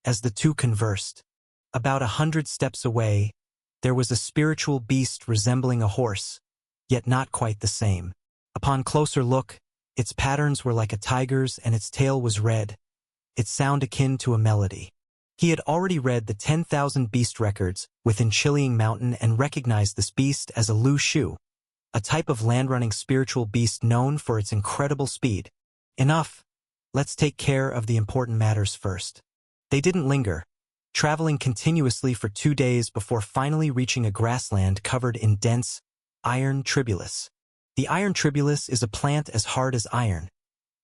as the two conversed. About 100 steps away, there was a spiritual beast resembling a horse, yet not quite the same. Upon closer look, its patterns were like a tiger's and its tail was red, its sound akin to a melody. He had already read the 10,000 beast records within Chilling Mountain and recognized this beast as a Lu Shu, a type of land-running spiritual beast known for its incredible speed. Enough. Let's take care of the important matters first. They didn't linger, traveling continuously for 2 days before finally reaching a grassland covered in dense iron tribulus. The iron tribulus is a plant as hard as iron,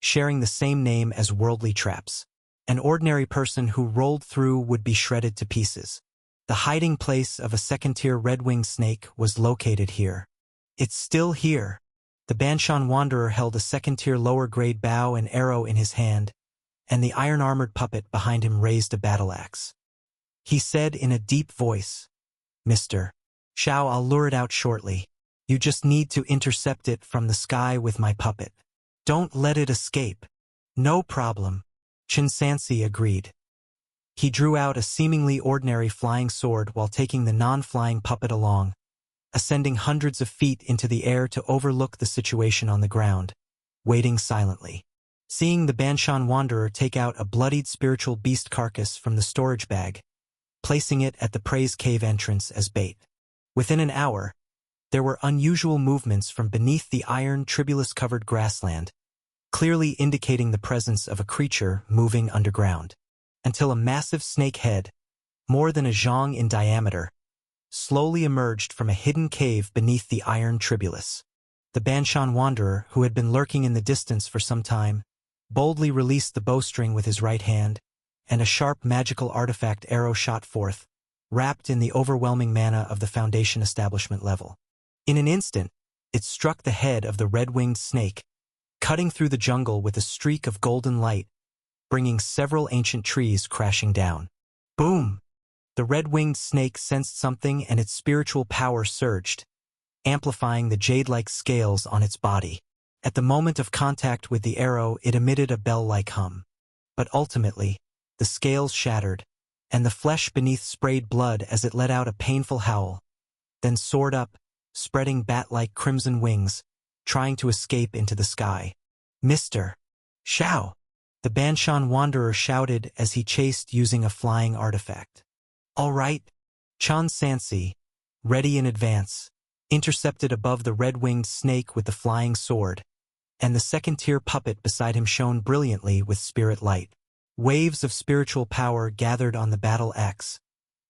sharing the same name as worldly traps. An ordinary person who rolled through would be shredded to pieces. The hiding place of a second-tier red-winged snake was located here. It's still here. The Banshan Wanderer held a second-tier lower-grade bow and arrow in his hand, and the iron-armored puppet behind him raised a battle axe. He said in a deep voice, "Mr. Shao, I'll lure it out shortly. You just need to intercept it from the sky with my puppet. Don't let it escape." "No problem," Chen Sansi agreed. He drew out a seemingly ordinary flying sword while taking the non-flying puppet along, ascending hundreds of feet into the air to overlook the situation on the ground, waiting silently. Seeing the Banshan Wanderer take out a bloodied spiritual beast carcass from the storage bag, placing it at the Praise Cave entrance as bait. Within an hour, there were unusual movements from beneath the iron tribulus-covered grassland, clearly indicating the presence of a creature moving underground, until a massive snake head, more than a zhang in diameter, slowly emerged from a hidden cave beneath the iron tribulus. The Banshan Wanderer, who had been lurking in the distance for some time, boldly released the bowstring with his right hand, and a sharp magical artifact arrow shot forth, wrapped in the overwhelming mana of the Foundation establishment level. In an instant, it struck the head of the red-winged snake, cutting through the jungle with a streak of golden light, bringing several ancient trees crashing down. Boom! The red-winged snake sensed something and its spiritual power surged, amplifying the jade-like scales on its body. At the moment of contact with the arrow, it emitted a bell-like hum. But ultimately, the scales shattered, and the flesh beneath sprayed blood as it let out a painful howl, then soared up, spreading bat-like crimson wings, trying to escape into the sky. "Mr. Shao!" the Banshan Wanderer shouted as he chased using a flying artifact. "All right." Chen Sansi, ready in advance, intercepted above the red-winged snake with the flying sword, and the second-tier puppet beside him shone brilliantly with spirit light. Waves of spiritual power gathered on the battle axe,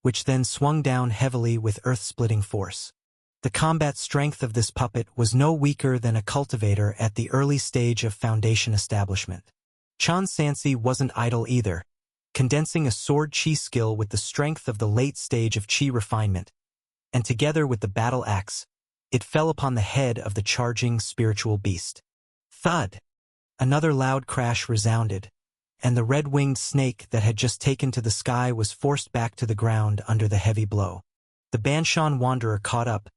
which then swung down heavily with earth-splitting force. The combat strength of this puppet was no weaker than a cultivator at the early stage of Foundation establishment. Chen Sansi wasn't idle either, condensing a sword chi skill with the strength of the late stage of chi refinement, and together with the battle axe, it fell upon the head of the charging spiritual beast. Thud! Another loud crash resounded, and the red-winged snake that had just taken to the sky was forced back to the ground under the heavy blow. The Banshan Wanderer caught up,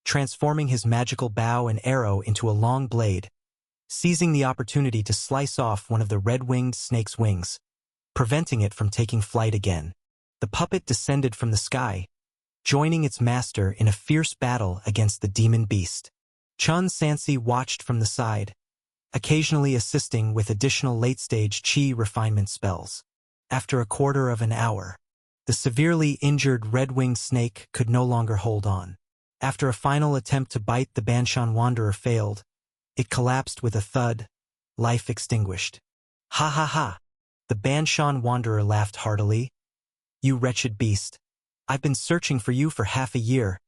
transforming his magical bow and arrow into a long blade, seizing the opportunity to slice off one of the red-winged snake's wings, preventing it from taking flight again. The puppet descended from the sky, joining its master in a fierce battle against the demon beast. Chen Sansi watched from the side, occasionally assisting with additional late-stage chi refinement spells. After a quarter of an hour, the severely injured red-winged snake could no longer hold on. After a final attempt to bite, the Banshan Wanderer failed. It collapsed with a thud, life extinguished. "Ha ha ha!" The Banshan Wanderer laughed heartily. "You wretched beast. I've been searching for you for half a year,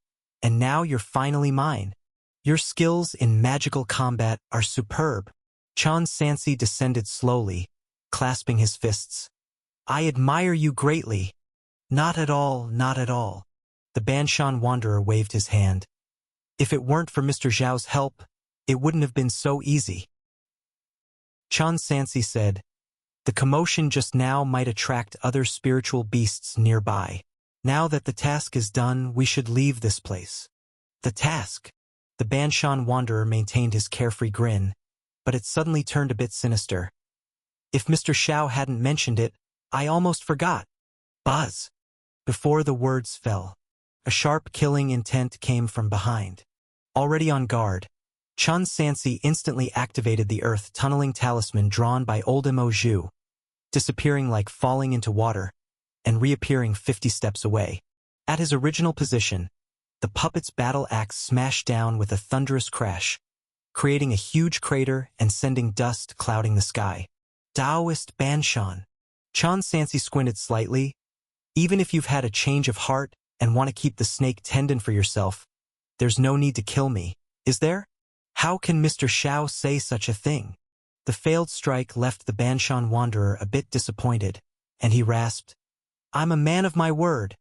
and now you're finally mine. Your skills in magical combat are superb." Chen Sansi descended slowly, clasping his fists. "I admire you greatly." "Not at all, not at all." The Banshan Wanderer waved his hand. "If it weren't for Mr. Zhao's help, it wouldn't have been so easy." Chen Sansi said, "The commotion just now might attract other spiritual beasts nearby. Now that the task is done, we should leave this place." "The task?" The Banshan Wanderer maintained his carefree grin, but it suddenly turned a bit sinister. "If Mr. Shao hadn't mentioned it, I almost forgot. Buzz! Before the words fell, a sharp killing intent came from behind. Already on guard, Chun Sansi instantly activated the earth-tunneling talisman drawn by old Mo Zhu, disappearing like falling into water and reappearing 50 steps away. At his original position, the puppet's battle axe smashed down with a thunderous crash, creating a huge crater and sending dust clouding the sky. Taoist Banshan. Chun Sansi squinted slightly. Even if you've had a change of heart and want to keep the snake tendon for yourself, there's no need to kill me, is there? How can Mr. Xiao say such a thing? The failed strike left the Banshan wanderer a bit disappointed, and he rasped, I'm a man of my word.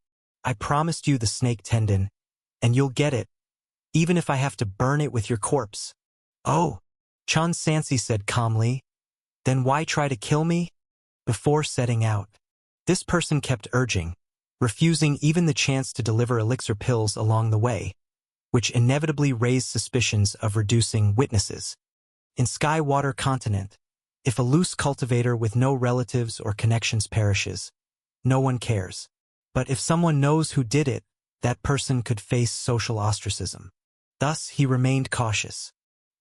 I promised you the snake tendon, and you'll get it, even if I have to burn it with your corpse. Oh, Chun Sansi said calmly. Then why try to kill me? Before setting out, this person kept urging, refusing even the chance to deliver elixir pills along the way, which inevitably raised suspicions of reducing witnesses. In Sky-Water Continent, if a loose cultivator with no relatives or connections perishes, no one cares. But if someone knows who did it, that person could face social ostracism. Thus, he remained cautious.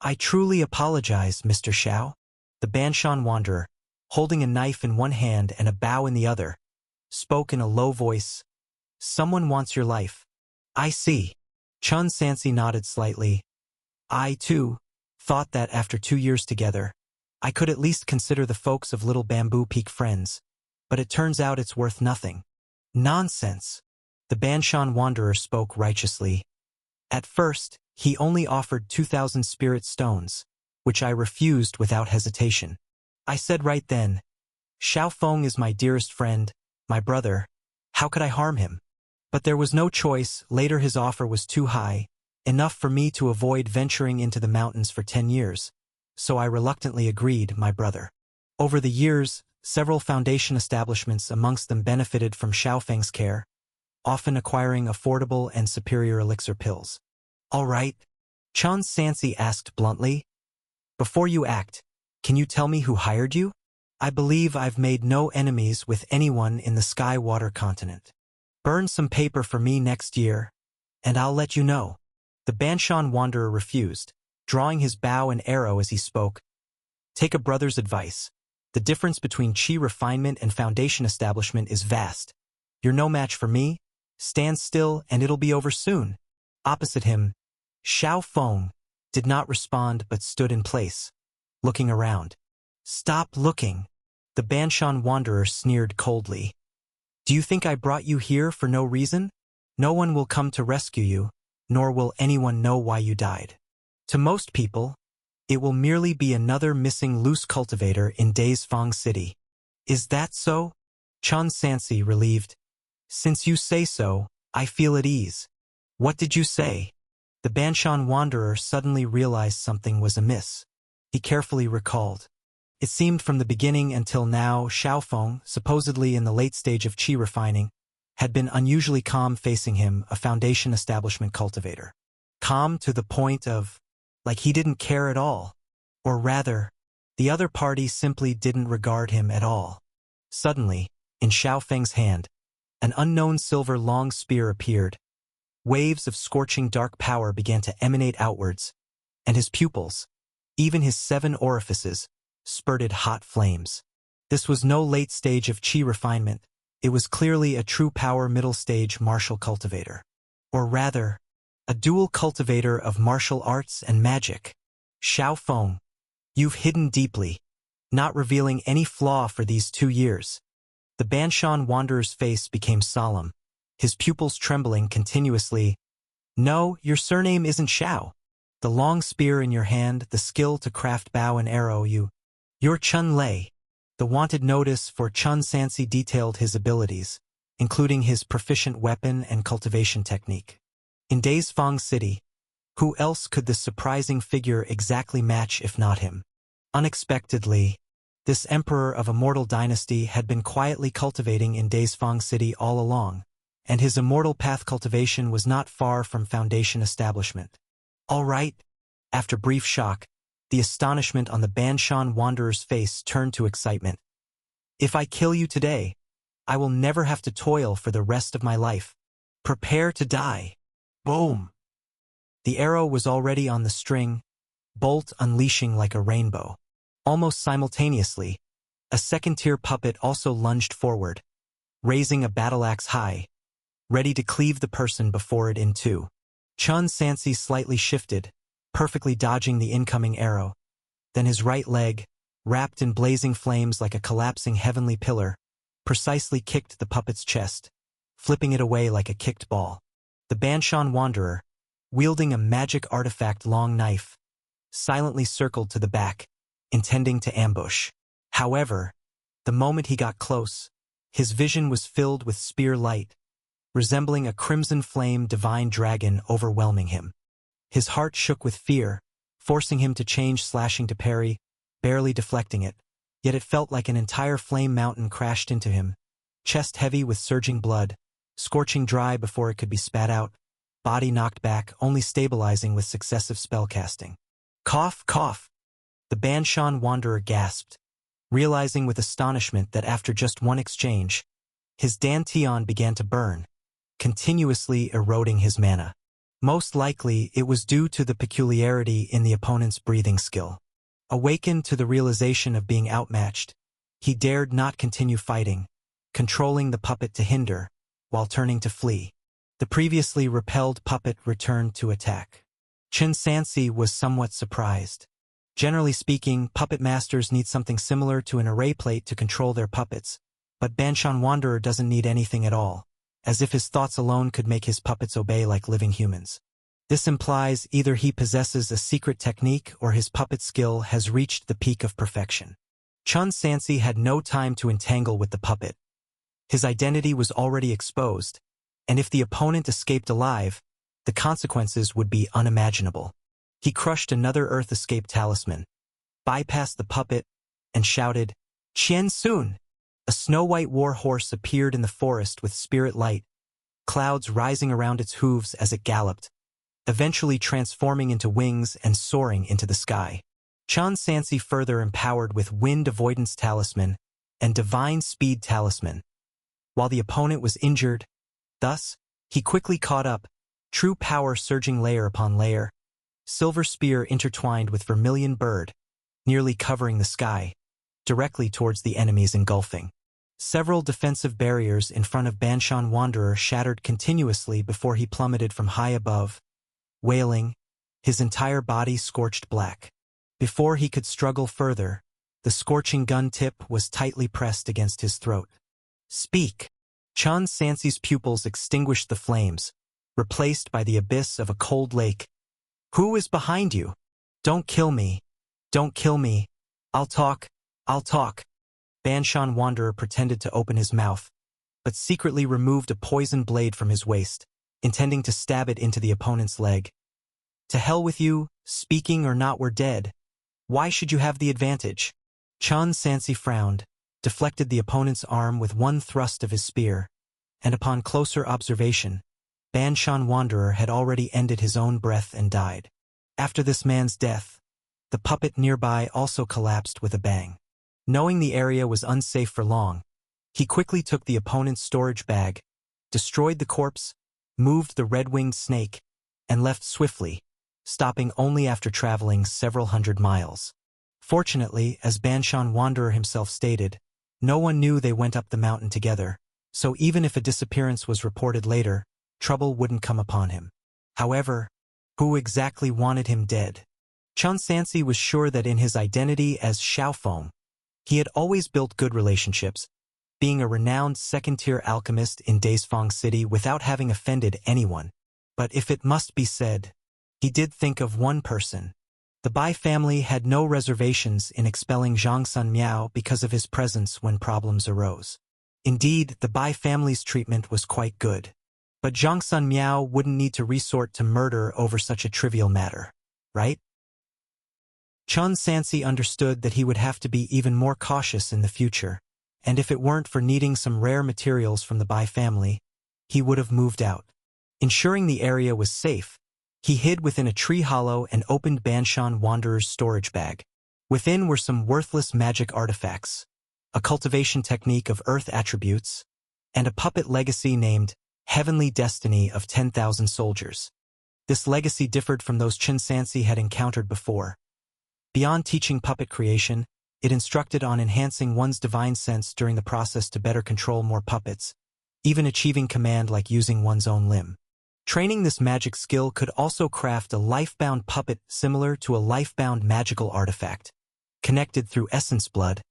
I truly apologize, Mr. Xiao. The Banshan wanderer, holding a knife in one hand and a bow in the other, spoke in a low voice. Someone wants your life. I see. Chun Sansi nodded slightly. I, too, thought that after 2 years together, I could at least consider the folks of Little Bamboo Peak friends, but it turns out it's worth nothing. Nonsense. The Banshan wanderer spoke righteously. At first, he only offered 2,000 spirit stones, which I refused without hesitation. I said right then, Xiao Feng is my dearest friend, my brother. How could I harm him? But there was no choice. Later his offer was too high, enough for me to avoid venturing into the mountains for 10 years. So I reluctantly agreed, my brother. Over the years, several foundation establishments amongst them benefited from Xiao Feng's care, often acquiring affordable and superior elixir pills. All right, Chun Sansi asked bluntly. Before you act, can you tell me who hired you? I believe I've made no enemies with anyone in the Sky-Water Continent. Burn some paper for me next year, and I'll let you know. The Banshan wanderer refused, drawing his bow and arrow as he spoke. Take a brother's advice. The difference between chi refinement and foundation establishment is vast. You're no match for me. Stand still and it'll be over soon. Opposite him, Xiao Feng did not respond but stood in place, looking around. Stop looking. The Banshan wanderer sneered coldly. Do you think I brought you here for no reason? No one will come to rescue you, nor will anyone know why you died. To most people, it will merely be another missing loose cultivator in Daisfang City. Is that so? Chun Sansi relieved. Since you say so, I feel at ease. What did you say? The Banshan wanderer suddenly realized something was amiss. He carefully recalled. It seemed from the beginning until now Xiao Feng, supposedly in the late stage of qi refining, had been unusually calm facing him, a foundation establishment cultivator. Calm to the point of, like he didn't care at all. Or rather, the other party simply didn't regard him at all. Suddenly, in Xiao Feng's hand, an unknown silver long spear appeared. Waves of scorching dark power began to emanate outwards, and his pupils, even his 7 orifices, spurted hot flames. This was no late stage of qi refinement. It was clearly a true power middle stage martial cultivator. Or rather, a dual cultivator of martial arts and magic. Xiao Feng, you've hidden deeply, not revealing any flaw for these 2 years. The Banshan wanderer's face became solemn, his pupils trembling continuously. No, your surname isn't Xiao. The long spear in your hand, the skill to craft bow and arrow, you're Chun Lei. The wanted notice for Chun Sansi detailed his abilities, including his proficient weapon and cultivation technique. In Daisfang City, who else could this surprising figure exactly match if not him? Unexpectedly, this emperor of a mortal dynasty had been quietly cultivating in Daisfang City all along, and his immortal path cultivation was not far from foundation establishment. All right. After brief shock, the astonishment on the Banshan wanderer's face turned to excitement. If I kill you today, I will never have to toil for the rest of my life. Prepare to die. Boom! The arrow was already on the string, bolt unleashing like a rainbow. Almost simultaneously, a second-tier puppet also lunged forward, raising a battle-axe high, ready to cleave the person before it in two. Chun Sansi slightly shifted, perfectly dodging the incoming arrow. Then his right leg, wrapped in blazing flames like a collapsing heavenly pillar, precisely kicked the puppet's chest, flipping it away like a kicked ball. The Banshan Wanderer, wielding a magic artifact long knife, silently circled to the back, intending to ambush. However, the moment he got close, his vision was filled with spear light, resembling a crimson flame divine dragon overwhelming him. His heart shook with fear, forcing him to change slashing to parry, barely deflecting it, yet it felt like an entire flame mountain crashed into him, chest heavy with surging blood, scorching dry before it could be spat out, body knocked back, only stabilizing with successive spellcasting. Cough, cough! The Banshan Wanderer gasped, realizing with astonishment that after just one exchange, his dantian began to burn, continuously eroding his mana. Most likely, it was due to the peculiarity in the opponent's breathing skill. Awakened to the realization of being outmatched, he dared not continue fighting, controlling the puppet to hinder, while turning to flee. The previously repelled puppet returned to attack. Chun Sansi was somewhat surprised. Generally speaking, puppet masters need something similar to an array plate to control their puppets, but Banshan Wanderer doesn't need anything at all, as if his thoughts alone could make his puppets obey like living humans. This implies either he possesses a secret technique or his puppet skill has reached the peak of perfection. Chun Sansi had no time to entangle with the puppet. His identity was already exposed, and if the opponent escaped alive, the consequences would be unimaginable. He crushed another Earth Escape talisman, bypassed the puppet, and shouted, "Qian Sun!" A snow-white war horse appeared in the forest with spirit light, clouds rising around its hooves as it galloped, eventually transforming into wings and soaring into the sky. Chun Sansi further empowered with Wind Avoidance Talisman and Divine Speed Talisman. While the opponent was injured, thus, he quickly caught up, true power surging layer upon layer, silver spear intertwined with vermilion bird, nearly covering the sky, directly towards the enemies engulfing. Several defensive barriers in front of Banshan Wanderer shattered continuously before he plummeted from high above, wailing, his entire body scorched black. Before he could struggle further, the scorching gun tip was tightly pressed against his throat. "Speak!" Chun Sansi's pupils extinguished the flames, replaced by the abyss of a cold lake. "Who is behind you? Don't kill me. Don't kill me. I'll talk. I'll talk." Banshan Wanderer pretended to open his mouth, but secretly removed a poisoned blade from his waist, intending to stab it into the opponent's leg. "To hell with you, speaking or not, we're dead. Why should you have the advantage?" Chun Sansi frowned, deflected the opponent's arm with one thrust of his spear, and upon closer observation, Banshan Wanderer had already ended his own breath and died. After this man's death, the puppet nearby also collapsed with a bang. Knowing the area was unsafe for long, he quickly took the opponent's storage bag, destroyed the corpse, moved the red-winged snake, and left swiftly, stopping only after traveling several hundred miles. Fortunately, as Banshan Wanderer himself stated, no one knew they went up the mountain together, so even if a disappearance was reported later, trouble wouldn't come upon him. However, who exactly wanted him dead? Chun Sansi was sure that in his identity as Xiaofeng, he had always built good relationships, being a renowned second-tier alchemist in Daisfang City without having offended anyone. But if it must be said, he did think of one person. The Bai family had no reservations in expelling Zhang Sun Miao because of his presence when problems arose. Indeed, the Bai family's treatment was quite good. But Zhang Sun Miao wouldn't need to resort to murder over such a trivial matter, right? Chun Sansi understood that he would have to be even more cautious in the future, and if it weren't for needing some rare materials from the Bai family, he would have moved out. Ensuring the area was safe, he hid within a tree hollow and opened Banshan Wanderer's storage bag. Within were some worthless magic artifacts, a cultivation technique of earth attributes, and a puppet legacy named Heavenly Destiny of 10,000 Soldiers. This legacy differed from those Chen Sansi had encountered before. Beyond teaching puppet creation, it instructed on enhancing one's divine sense during the process to better control more puppets, even achieving command like using one's own limb. Training this magic skill could also craft a life-bound puppet similar to a life-bound magical artifact, connected through essence blood,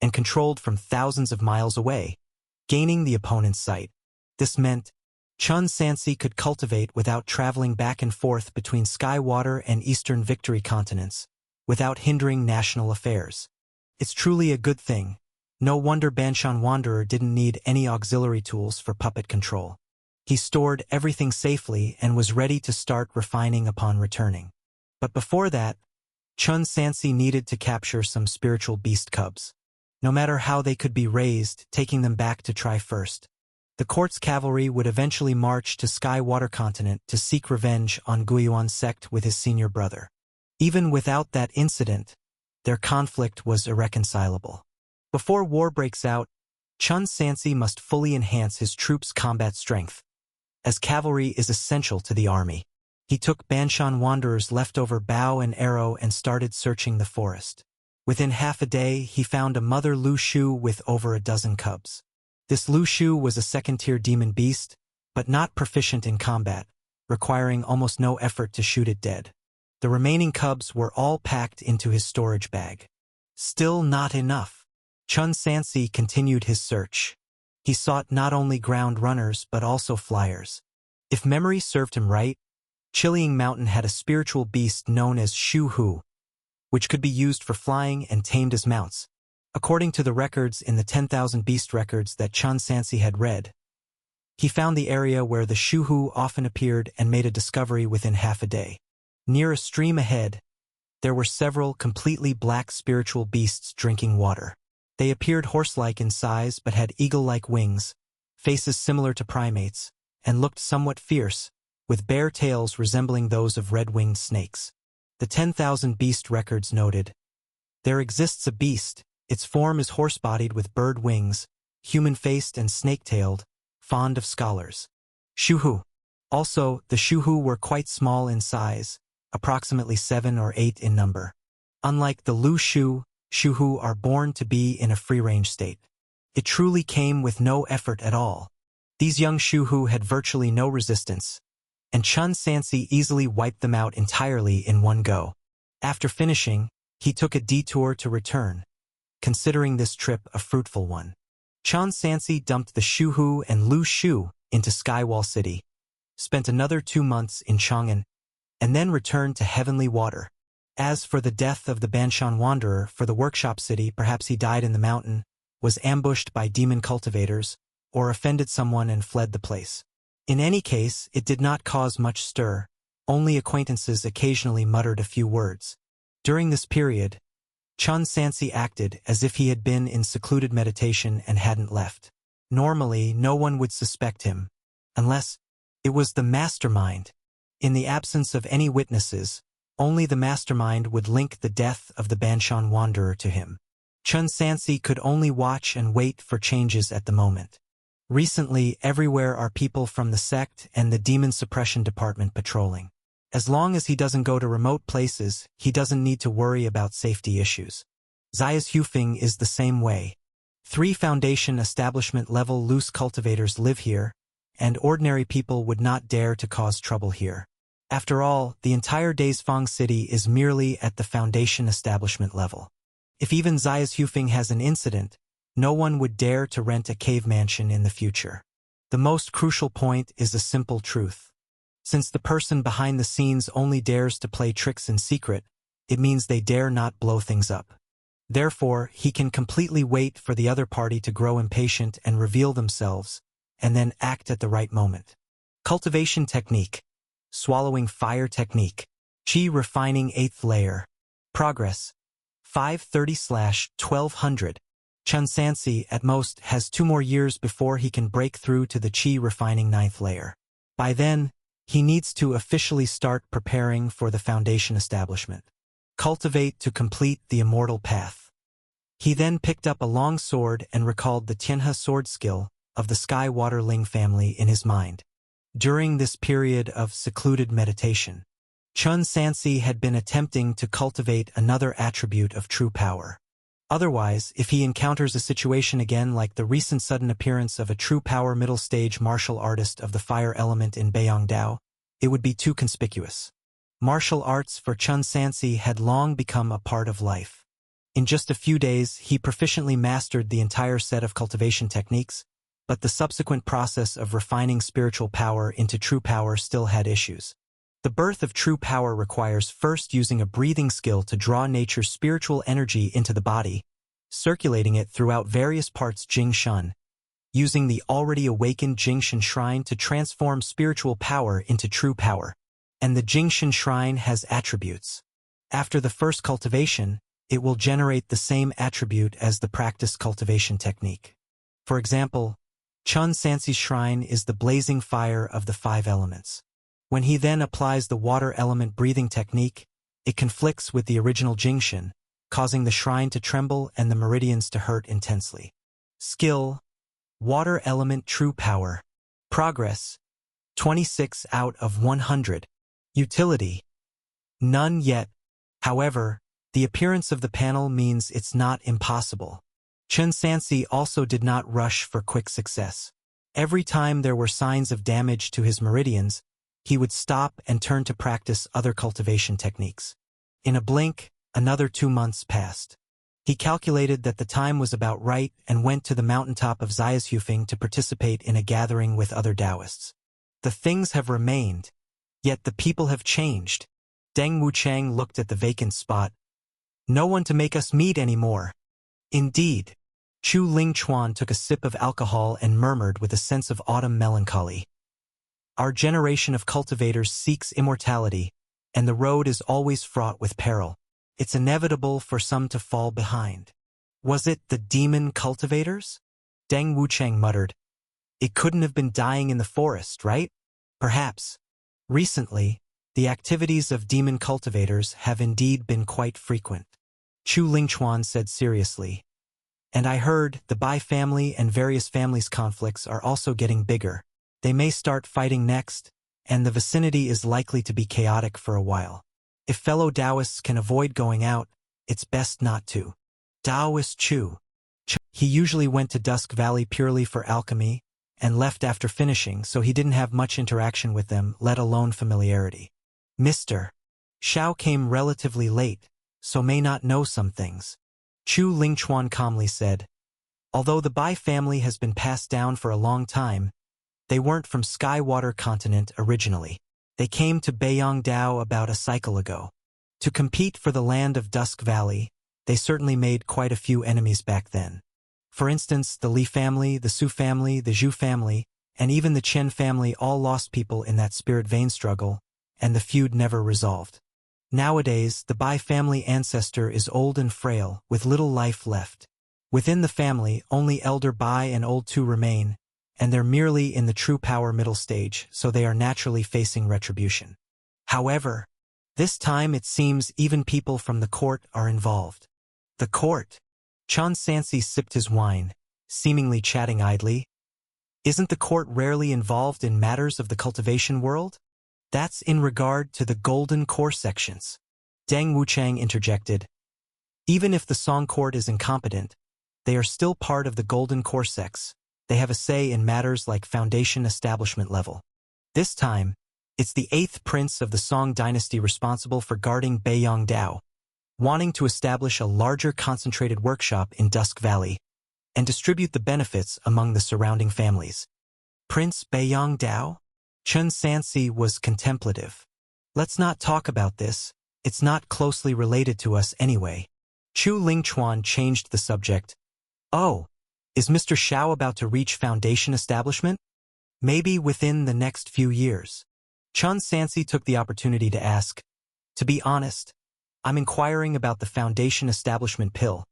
and controlled from thousands of miles away, gaining the opponent's sight. This meant Chen Sansi could cultivate without traveling back and forth between Skywater and Eastern Victory continents, without hindering national affairs. It's truly a good thing. No wonder Banshan Wanderer didn't need any auxiliary tools for puppet control. He stored everything safely and was ready to start refining upon returning. But before that, Chen Sansi needed to capture some spiritual beast cubs. No matter how they could be raised, taking them back to try first. The court's cavalry would eventually march to Skywater Continent to seek revenge on Guiyuan's sect with his senior brother. Even without that incident, their conflict was irreconcilable. Before war breaks out, Chen Sansi must fully enhance his troops' combat strength, as cavalry is essential to the army. He took Banshan Wanderer's leftover bow and arrow and started searching the forest. Within half a day, he found a mother Lu Shu with over a dozen cubs. This Lu Shu was a second-tier demon beast, but not proficient in combat, requiring almost no effort to shoot it dead. The remaining cubs were all packed into his storage bag. Still not enough. Chen Sansi continued his search. He sought not only ground runners but also flyers. If memory served him right, Chilling Mountain had a spiritual beast known as Shu Hu, which could be used for flying and tamed as mounts. According to the records in the 10,000 Beast records that Chen Sansi had read, he found the area where the Shu Hu often appeared and made a discovery within half a day. Near a stream ahead, there were several completely black spiritual beasts drinking water. They appeared horse-like in size but had eagle-like wings, faces similar to primates, and looked somewhat fierce, with bare tails resembling those of red-winged snakes. The 10,000 Beast records noted, "There exists a beast. Its form is horse-bodied with bird wings, human-faced and snake-tailed, fond of scholars. Shuhu." Also, the Shuhu were quite small in size, approximately 7 or 8 in number. Unlike the Lu Shu, Shuhu are born to be in a free-range state. It truly came with no effort at all. These young Shuhu had virtually no resistance, and Chen Sansi easily wiped them out entirely in one go. After finishing, he took a detour to return, considering this trip a fruitful one. Chen Sansi dumped the Shuhu and Lu Shu into Skywall City, spent another 2 months in Chang'an, and then returned to Heavenly Water. As for the death of the Banshan Wanderer for the workshop city, perhaps he died in the mountain, was ambushed by demon cultivators, or offended someone and fled the place. In any case, it did not cause much stir. Only acquaintances occasionally muttered a few words. During this period, Chen Sansi acted as if he had been in secluded meditation and hadn't left. Normally, no one would suspect him, unless it was the mastermind. In the absence of any witnesses, only the mastermind would link the death of the Banshan Wanderer to him. Chen Sansi could only watch and wait for changes at the moment. Recently, everywhere are people from the sect and the Demon Suppression Department patrolling. As long as he doesn't go to remote places, he doesn't need to worry about safety issues. Zayas Hufeng is the same way. 3 Foundation establishment-level loose cultivators live here, and ordinary people would not dare to cause trouble here. After all, the entire Daysfang City is merely at the Foundation establishment level. If even Zayas Hufeng has an incident, no one would dare to rent a cave mansion in the future. The most crucial point is a simple truth. Since the person behind the scenes only dares to play tricks in secret, it means they dare not blow things up. Therefore, he can completely wait for the other party to grow impatient and reveal themselves, and then act at the right moment. Cultivation technique. Swallowing fire technique. Qi refining 8th layer. Progress. 530/1200. Chen Sansi, at most, has 2 more years before he can break through to the Qi refining 9th layer. By then, he needs to officially start preparing for the Foundation establishment. Cultivate to complete the immortal path. He then picked up a long sword and recalled the Tianhe sword skill, of the Sky Water Ling family in his mind. During this period of secluded meditation, Chun Sansi had been attempting to cultivate another attribute of true power. Otherwise, if he encounters a situation again like the recent sudden appearance of a true power middle-stage martial artist of the fire element in Beiyangdao, it would be too conspicuous. Martial arts for Chun Sansi had long become a part of life. In just a few days, he proficiently mastered the entire set of cultivation techniques, but the subsequent process of refining spiritual power into true power still had issues. The birth of true power requires first using a breathing skill to draw nature's spiritual energy into the body, circulating it throughout various parts Jing-shun, using the already awakened Jing-shun shrine to transform spiritual power into true power. And the Jing-shun shrine has attributes. After the first cultivation, it will generate the same attribute as the practiced cultivation technique. For example, Chun Sansi's shrine is the blazing fire of the 5 elements. When he then applies the water element breathing technique, it conflicts with the original Jing-shun, causing the shrine to tremble and the meridians to hurt intensely. Skill: water element true power. Progress: 26 out of 100. Utility: none yet. However, the appearance of the panel means it's not impossible. Chun Sansi also did not rush for quick success. Every time there were signs of damage to his meridians, he would stop and turn to practice other cultivation techniques. In a blink, another 2 months passed. He calculated that the time was about right and went to the mountaintop of Xiashufeng to participate in a gathering with other Taoists. The things have remained, yet the people have changed. Deng Wuchang looked at the vacant spot. No one to make us meet anymore. Indeed. Chu Lingchuan took a sip of alcohol and murmured with a sense of autumn melancholy. Our generation of cultivators seeks immortality, and the road is always fraught with peril. It's inevitable for some to fall behind. Was it the demon cultivators? Deng Wuchang muttered. It couldn't have been dying in the forest, right? Perhaps. Recently, the activities of demon cultivators have indeed been quite frequent. Chu Lingchuan said seriously. And I heard the Bai family and various families' conflicts are also getting bigger. They may start fighting next, and the vicinity is likely to be chaotic for a while. If fellow Taoists can avoid going out, it's best not to. Taoist Chu. He usually went to Dusk Valley purely for alchemy, and left after finishing, so he didn't have much interaction with them, let alone familiarity. Mr. Xiao came relatively late, so may not know some things. Chu Lingchuan calmly said. Although the Bai family has been passed down for a long time, they weren't from Skywater Continent originally. They came to Beiyangdao about a cycle ago. To compete for the land of Dusk Valley, they certainly made quite a few enemies back then. For instance, the Li family, the Su family, the Zhu family, and even the Chen family all lost people in that spirit vein struggle, and the feud never resolved. Nowadays, the Bai family ancestor is old and frail, with little life left. Within the family, only Elder Bai and Old Tu remain, and they're merely in the true power middle stage, so they are naturally facing retribution. However, this time it seems even people from the court are involved. The court? Chun Sansi sipped his wine, seemingly chatting idly. Isn't the court rarely involved in matters of the cultivation world? That's in regard to the golden core sections. Deng Wuchang interjected. Even if the Song court is incompetent, they are still part of the golden core sects. They have a say in matters like foundation establishment level. This time, it's the 8th prince of the Song dynasty responsible for guarding Beiyangdao, wanting to establish a larger concentrated workshop in Dusk Valley and distribute the benefits among the surrounding families. Prince Beiyangdao? Chun Sansi was contemplative. Let's not talk about this. It's not closely related to us anyway. Chu Lingchuan changed the subject. Oh. Is Mr. Xiao about to reach foundation establishment? Maybe within the next few years. Chun Sansi took the opportunity to ask. To be honest, I'm inquiring about the foundation establishment pill.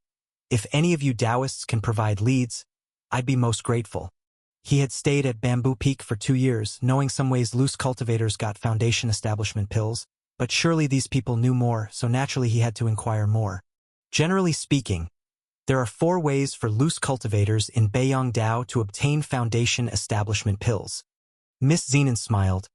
If any of you Taoists can provide leads, I'd be most grateful. He had stayed at Bamboo Peak for 2 years, knowing some ways loose cultivators got foundation establishment pills, but surely these people knew more, so naturally he had to inquire more. Generally speaking, There are 4 ways for loose cultivators in Beiyangdao to obtain foundation establishment pills. Miss Zenon smiled.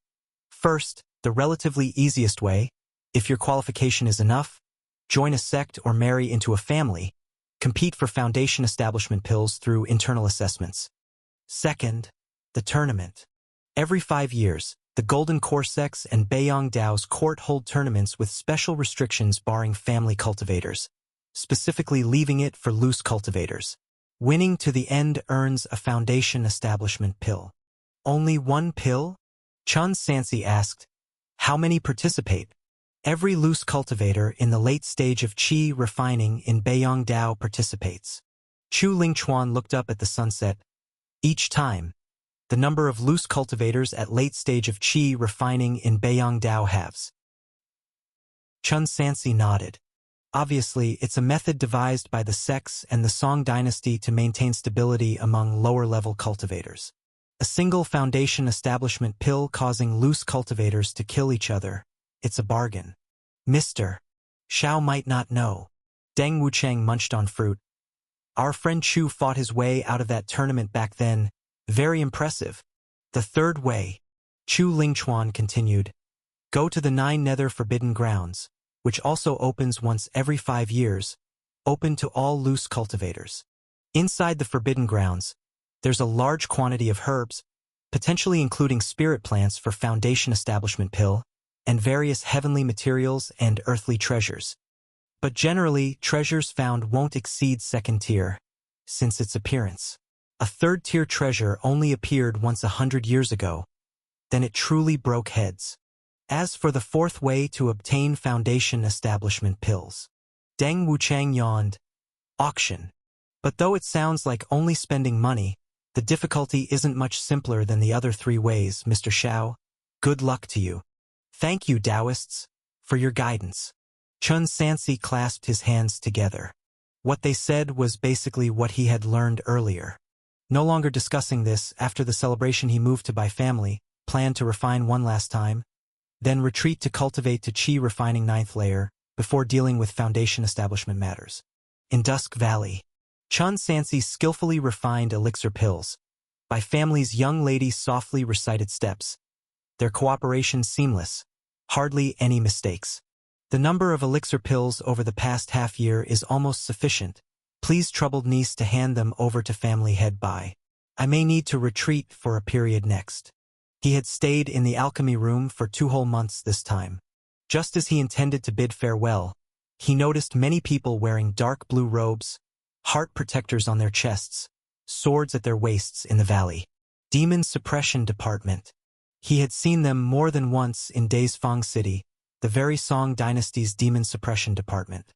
First, the relatively easiest way, if your qualification is enough, join a sect or marry into a family, compete for foundation establishment pills through internal assessments. Second, the tournament. Every 5 years, the Golden Corsex and Beiyangdao's court hold tournaments with special restrictions barring family cultivators, specifically leaving it for loose cultivators. Winning to the end earns a foundation establishment pill. Only 1 pill? Chun Sansi asked. How many participate? Every loose cultivator in the late stage of qi refining in Beiyangdao participates. Chu Lingchuan looked up at the sunset. Each time, the number of loose cultivators at late stage of qi refining in Beiyangdao halves. Chun Sansi nodded. Obviously, it's a method devised by the sects and the Song dynasty to maintain stability among lower-level cultivators. A single foundation establishment pill causing loose cultivators to kill each other. It's a bargain. Mr. Xiao might not know. Deng Wucheng munched on fruit. Our friend Chu fought his way out of that tournament back then. Very impressive. The third way, Chu Lingchuan continued. Go to the 9 Nether Forbidden Grounds, which also opens once every 5 years, open to all loose cultivators. Inside the Forbidden Grounds, there's a large quantity of herbs, potentially including spirit plants for foundation establishment pill, and various heavenly materials and earthly treasures. But generally, treasures found won't exceed 2nd tier, since its appearance. A 3rd tier treasure only appeared once 100 years ago. Then it truly broke heads. As for the 4th way to obtain foundation establishment pills, Deng Wucheng yawned. Auction. But though it sounds like only spending money, the difficulty isn't much simpler than the other 3 ways, Mr. Xiao. Good luck to you. Thank you, Taoists, for your guidance. Chun Sansi clasped his hands together. What they said was basically what he had learned earlier. No longer discussing this, after the celebration he moved to buy family, planned to refine one last time, then retreat to cultivate to qi refining 9th layer, before dealing with foundation establishment matters. In Dusk Valley, Chun Sansi skillfully refined elixir pills. By family's young lady softly recited steps. Their cooperation seamless. Hardly any mistakes. The number of elixir pills over the past half year is almost sufficient. Please troubled niece to hand them over to family head by. I may need to retreat for a period next. He had stayed in the alchemy room for 2 whole months this time. Just as he intended to bid farewell, he noticed many people wearing dark blue robes, heart protectors on their chests, swords at their waists in the valley. Demon Suppression Department. He had seen them more than once in Daisfang City, the very Song Dynasty's Demon Suppression Department.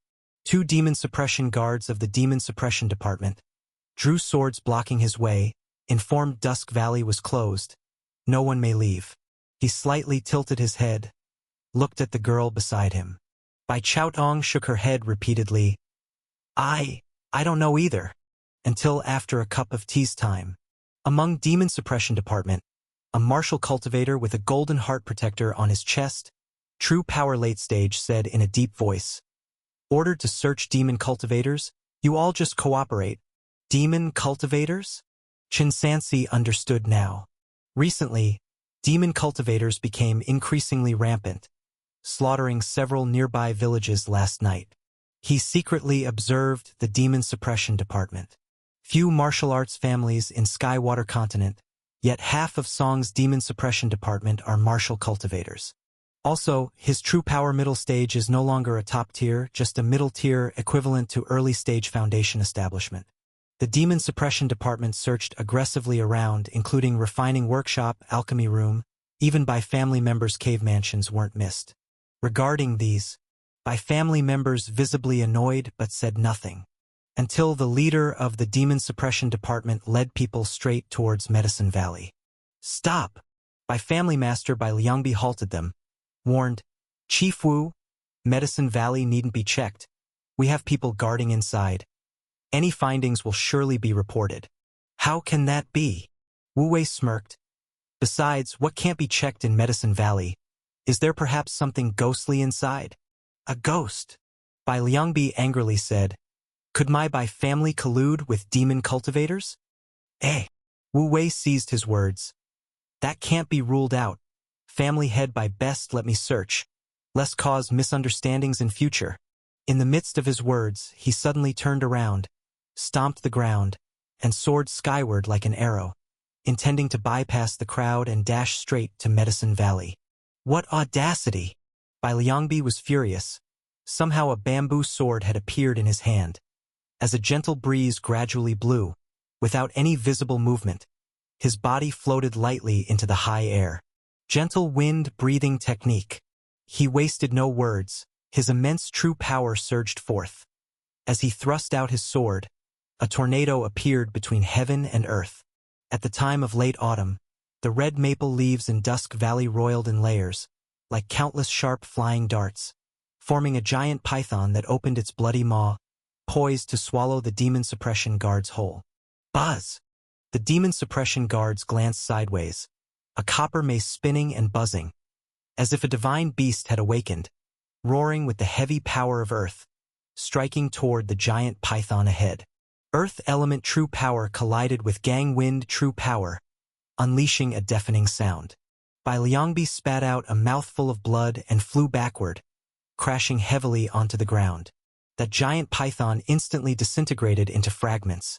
2 demon suppression guards of the Demon Suppression Department drew swords blocking his way, informed Dusk Valley was closed. No one may leave. He slightly tilted his head, looked at the girl beside him. Bai Chaotong shook her head repeatedly. I don't know either. Until after a cup of tea's time. Among Demon Suppression Department, a martial cultivator with a golden heart protector on his chest, True Power Late Stage said in a deep voice. Ordered to search demon cultivators? You all just cooperate. Demon cultivators? Chin Sansi understood now. Recently, demon cultivators became increasingly rampant, slaughtering several nearby villages last night. He secretly observed the Demon Suppression Department. Few martial arts families in Skywater Continent, yet half of Song's Demon Suppression Department are martial cultivators. Also, his True Power middle stage is no longer a top tier, just a middle tier equivalent to early stage foundation establishment. The Demon Suppression Department searched aggressively around, including refining workshop, alchemy room, even by family members' cave mansions weren't missed. Regarding these, by family members visibly annoyed but said nothing. Until the leader of the Demon Suppression Department led people straight towards Medicine Valley. Stop! By family master by Liangbi halted them, warned, Chief Wu, Medicine Valley needn't be checked. We have people guarding inside. Any findings will surely be reported. How can that be? Wu Wei smirked. Besides, what can't be checked in Medicine Valley? Is there perhaps something ghostly inside? A ghost? Bai Liangbi angrily said. Could my Bai family collude with demon cultivators? Eh. Wu Wei seized his words. That can't be ruled out. Family head by best let me search, lest cause misunderstandings in future. In the midst of his words, he suddenly turned around, stomped the ground, and soared skyward like an arrow, intending to bypass the crowd and dash straight to Medicine Valley. What audacity! Bai Liangbi was furious. Somehow a bamboo sword had appeared in his hand. As a gentle breeze gradually blew, without any visible movement, his body floated lightly into the high air. Gentle wind-breathing technique. He wasted no words. His immense true power surged forth. As he thrust out his sword, a tornado appeared between heaven and earth. At the time of late autumn, the red maple leaves in Dusk Valley roiled in layers, like countless sharp flying darts, forming a giant python that opened its bloody maw, poised to swallow the demon suppression guards whole. Buzz! The demon suppression guards glanced sideways, a copper mace spinning and buzzing, as if a divine beast had awakened, roaring with the heavy power of earth, striking toward the giant python ahead. Earth element true power collided with gang wind true power, unleashing a deafening sound. Bai Liangbi spat out a mouthful of blood and flew backward, crashing heavily onto the ground. That giant python instantly disintegrated into fragments,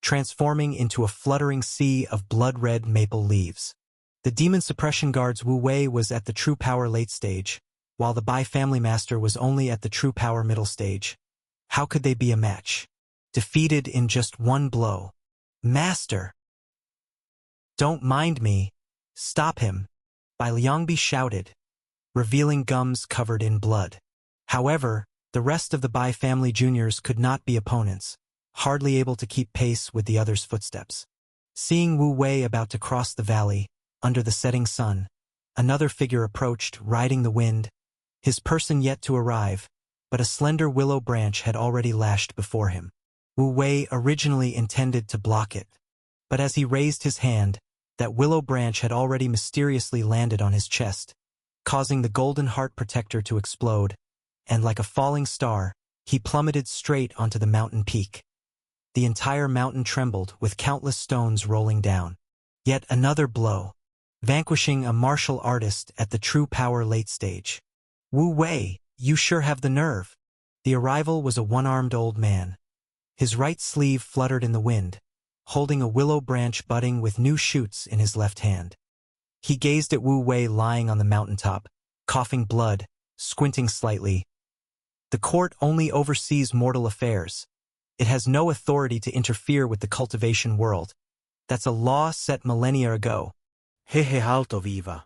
transforming into a fluttering sea of blood-red maple leaves. The demon suppression guard's Wu Wei was at the true power late stage, while the Bai family master was only at the true power middle stage. How could they be a match? Defeated in just one blow. Master! Don't mind me. Stop him, Bai Liangbi shouted, revealing gums covered in blood. However, the rest of the Bai family juniors could not be opponents, hardly able to keep pace with the others' footsteps. Seeing Wu Wei about to cross the valley, under the setting sun, another figure approached, riding the wind, his person yet to arrive, but a slender willow branch had already lashed before him. Wu Wei originally intended to block it, but as he raised his hand, that willow branch had already mysteriously landed on his chest, causing the golden heart protector to explode, and like a falling star, he plummeted straight onto the mountain peak. The entire mountain trembled, with countless stones rolling down. Yet another blow, vanquishing a martial artist at the true power late stage. Wu Wei, you sure have the nerve. The arrival was a one-armed old man. His right sleeve fluttered in the wind, holding a willow branch budding with new shoots in his left hand. He gazed at Wu Wei lying on the mountaintop, coughing blood, squinting slightly. The court only oversees mortal affairs. It has no authority to interfere with the cultivation world. That's a law set millennia ago. Hehe alto viva.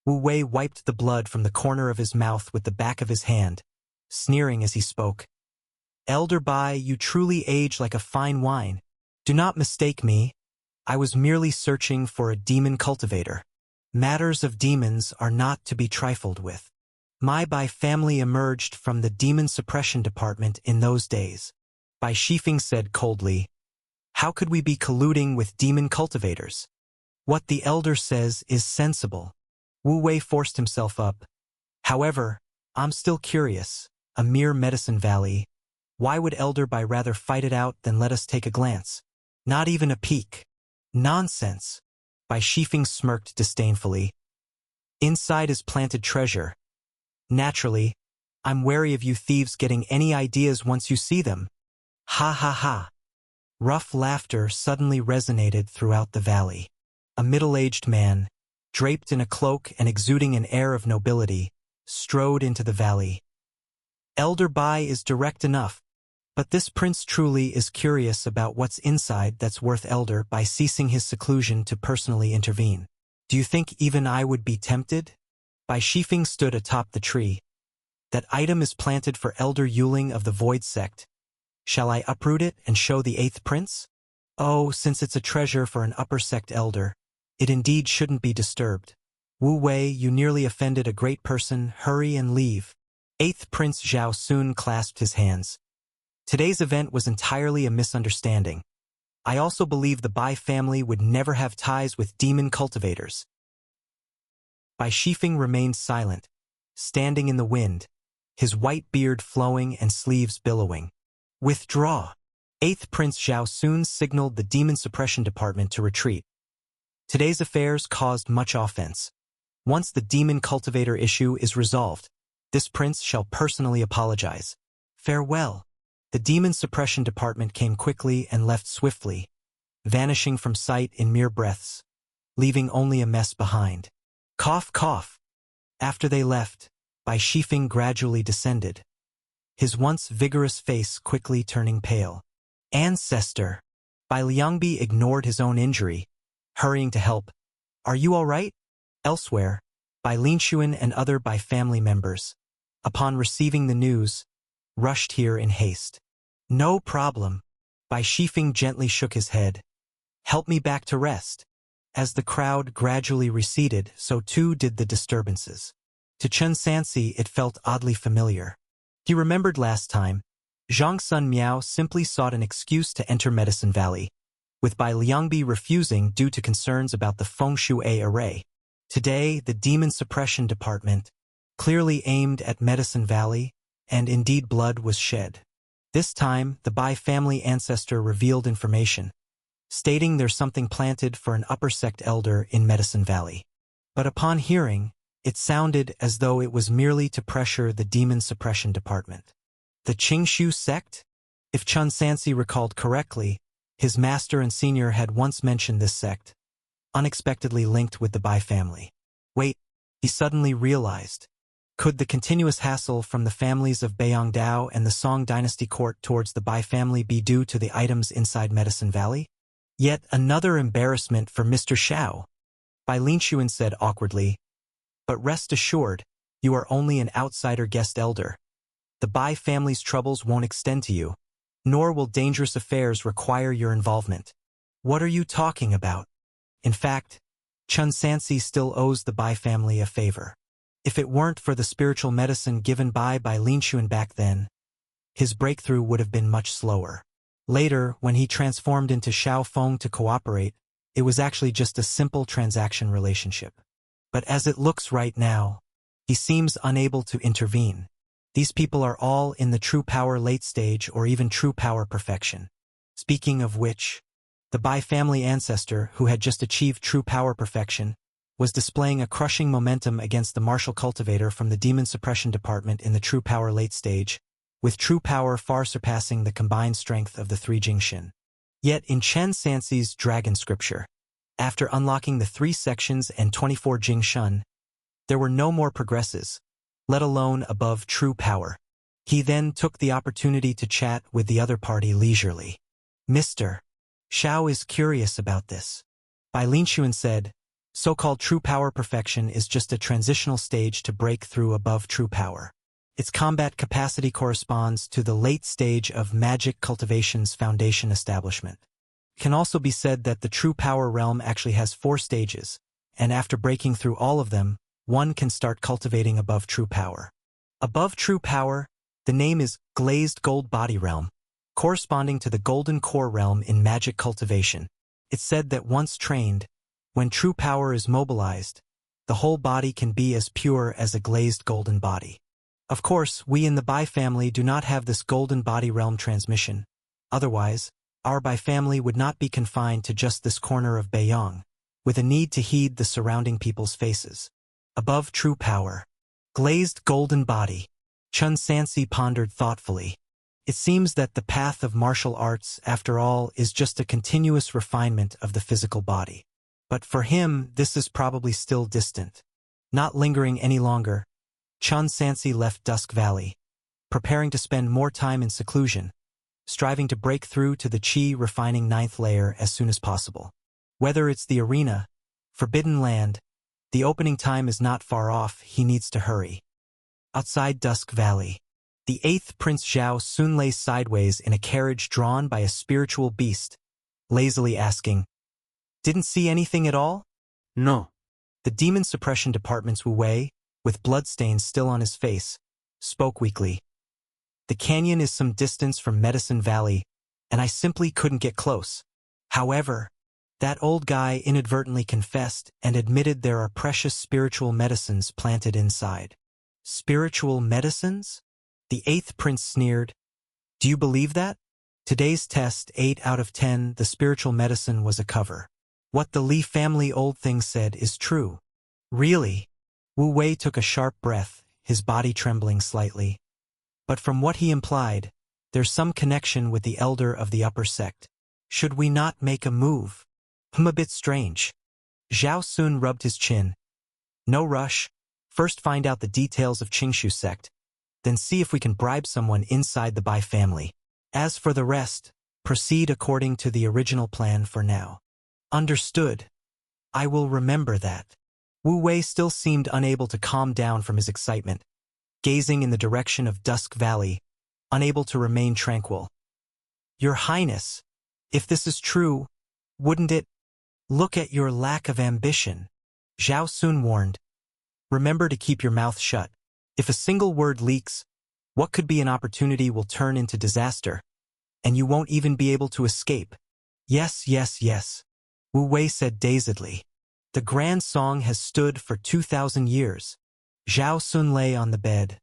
Wu Wei wiped the blood from the corner of his mouth with the back of his hand, sneering as he spoke. Elder Bai, you truly age like a fine wine. Do not mistake me. I was merely searching for a demon cultivator. Matters of demons are not to be trifled with. My Bai family emerged from the demon suppression department in those days. Bai Shifeng said coldly, how could we be colluding with demon cultivators? What the elder says is sensible. Wu Wei forced himself up. However, I'm still curious. A mere Medicine Valley. Why would Elder Bai rather fight it out than let us take a glance? Not even a peek. Nonsense. Bai Shifeng smirked disdainfully. Inside is planted treasure. Naturally, I'm wary of you thieves getting any ideas once you see them. Ha ha ha. Rough laughter suddenly resonated throughout the valley. A middle-aged man, draped in a cloak and exuding an air of nobility, strode into the valley. Elder Bai is direct enough, but this prince truly is curious about what's inside that's worth Elder Bai ceasing his seclusion to personally intervene. Do you think even I would be tempted? Bai Shifeng stood atop the tree. That item is planted for Elder Yuling of the Void Sect. Shall I uproot it and show the 8th prince? Oh, since it's a treasure for an upper sect elder, it indeed shouldn't be disturbed. Wu Wei, you nearly offended a great person, hurry and leave. 8th Prince Zhao soon clasped his hands. Today's event was entirely a misunderstanding. I also believe the Bai family would never have ties with demon cultivators. Bai Shifeng remained silent, standing in the wind, his white beard flowing and sleeves billowing. Withdraw. 8th Prince Zhao soon signaled the Demon Suppression Department to retreat. Today's affairs caused much offense. Once the Demon Cultivator issue is resolved, this prince shall personally apologize. Farewell. The Demon Suppression Department came quickly and left swiftly, vanishing from sight in mere breaths, leaving only a mess behind. Cough, cough. After they left, Bai Shifeng gradually descended, his once vigorous face quickly turning pale. Ancestor. Bai Liangbi ignored his own injury, hurrying to help. Are you all right? Elsewhere, Bai Linshuan and other Bai family members, upon receiving the news, rushed here in haste. No problem. Bai Shifeng gently shook his head. Help me back to rest. As the crowd gradually receded, so too did the disturbances. To Chen Sansi it felt oddly familiar. He remembered last time, Zhang Sun Miao simply sought an excuse to enter Medicine Valley, with Bai Liangbi refusing due to concerns about the Feng Shui array. Today, the Demon Suppression Department clearly aimed at Medicine Valley, and indeed blood was shed. This time, the Bai family ancestor revealed information, stating there's something planted for an upper sect elder in Medicine Valley. But upon hearing, it sounded as though it was merely to pressure the Demon Suppression Department. The Qingshu sect? If Chen Sansi recalled correctly, his master and senior had once mentioned this sect, unexpectedly linked with the Bai family. Wait, he suddenly realized. Could the continuous hassle from the families of Beiyangdao and the Song dynasty court towards the Bai family be due to the items inside Medicine Valley? Yet another embarrassment for Mr. Xiao. Bai Linshuan said awkwardly, but rest assured, you are only an outsider guest elder. The Bai family's troubles won't extend to you, nor will dangerous affairs require your involvement. What are you talking about? In fact, Chen Sansi still owes the Bai family a favor. If it weren't for the spiritual medicine given by Linshuan back then, his breakthrough would have been much slower. Later, when he transformed into Xiao Feng to cooperate, it was actually just a simple transaction relationship. But as it looks right now, he seems unable to intervene. These people are all in the true power late stage or even true power perfection. Speaking of which, the Bai family ancestor who had just achieved true power perfection was displaying a crushing momentum against the martial cultivator from the Demon Suppression Department in the true power late stage, with true power far surpassing the combined strength of the three Jingxin. Yet in Chen Sansi's Dragon Scripture, after unlocking the 3 sections and 24 Jingshun, there were no more progresses, let alone above true power. He then took the opportunity to chat with the other party leisurely. Mr. Xiao is curious about this. Bai Linshuan said, so-called true power perfection is just a transitional stage to break through above true power. Its combat capacity corresponds to the late stage of magic cultivation's foundation establishment. It can also be said that the true power realm actually has 4 stages, and after breaking through all of them, one can start cultivating above true power. Above true power, the name is Glazed Gold Body Realm, corresponding to the Golden Core realm in magic cultivation. It's said that once trained, when true power is mobilized, the whole body can be as pure as a glazed golden body. Of course, we in the Bai family do not have this golden body realm transmission. Otherwise, our Bai family would not be confined to just this corner of Beiyang, with a need to heed the surrounding people's faces. Above true power. Glazed golden body. Chen Sansi pondered thoughtfully. It seems that the path of martial arts, after all, is just a continuous refinement of the physical body. But for him, this is probably still distant. Not lingering any longer, Chen Sansi left Dusk Valley, preparing to spend more time in seclusion, striving to break through to the Qi refining 9th layer as soon as possible. Whether it's the arena, Forbidden Land, the opening time is not far off, he needs to hurry. Outside Dusk Valley, the 8th Prince Zhao soon lay sideways in a carriage drawn by a spiritual beast, lazily asking, "Didn't see anything at all?" No. The Demon Suppression Department's Wu Wei, with bloodstains still on his face, spoke weakly. "The canyon is some distance from Medicine Valley, and I simply couldn't get close. However, that old guy inadvertently confessed and admitted there are precious spiritual medicines planted inside." Spiritual medicines? The 8th Prince sneered. "Do you believe that?" Today's test, 8 out of 10, the spiritual medicine was a cover. What the Li family old thing said is true. Really? Wu Wei took a sharp breath, his body trembling slightly. But from what he implied, there's some connection with the elder of the upper sect. Should we not make a move? A bit strange. Zhao Sun rubbed his chin. No rush. First find out the details of Qingshu sect, then see if we can bribe someone inside the Bai family. As for the rest, proceed according to the original plan for now. Understood. I will remember that. Wu Wei still seemed unable to calm down from his excitement, gazing in the direction of Dusk Valley, unable to remain tranquil. Your Highness, if this is true, wouldn't it? Look at your lack of ambition. Zhao Sun warned. Remember to keep your mouth shut. If a single word leaks, what could be an opportunity will turn into disaster, and you won't even be able to escape. Yes, yes, yes, Wu Wei said dazedly. The grand song has stood for 2,000 years. Zhao Sun lay on the bed.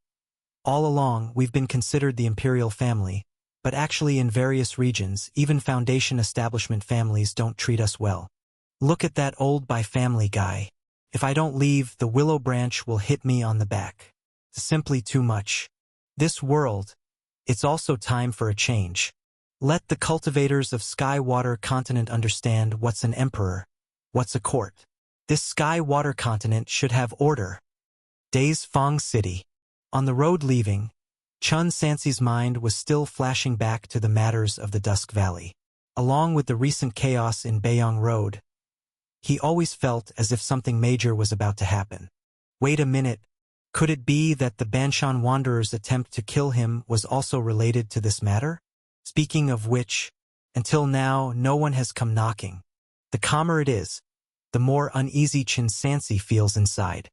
All along, we've been considered the imperial family, but actually in various regions, even foundation establishment families don't treat us well. Look at that old Bai family guy. If I don't leave, the willow branch will hit me on the back. Simply too much. This world, it's also time for a change. Let the cultivators of Sky-Water continent understand what's an emperor, what's a court. This Sky-Water continent should have order. Days Fong City. On the road leaving, Chun Sansi's mind was still flashing back to the matters of the Dusk Valley. Along with the recent chaos in Beiyang Road, he always felt as if something major was about to happen. Wait a minute, could it be that the Banshan Wanderer's attempt to kill him was also related to this matter? Speaking of which, until now no one has come knocking. The calmer it is, the more uneasy Chin Sansi feels inside.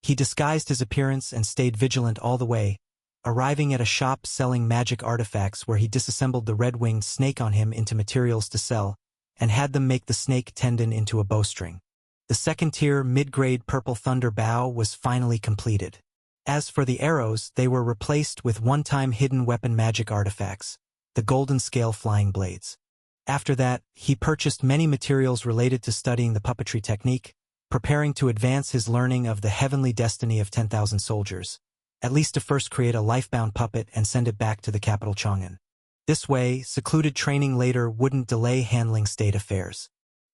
He disguised his appearance and stayed vigilant all the way, arriving at a shop selling magic artifacts where he disassembled the red-winged snake on him into materials to sell, and had them make the snake tendon into a bowstring. The second-tier mid-grade purple thunder bow was finally completed. As for the arrows, they were replaced with one-time hidden weapon magic artifacts, the golden scale flying blades. After that, he purchased many materials related to studying the puppetry technique, preparing to advance his learning of the heavenly destiny of 10,000 soldiers, at least to first create a life-bound puppet and send it back to the capital Chang'an. This way, secluded training later wouldn't delay handling state affairs.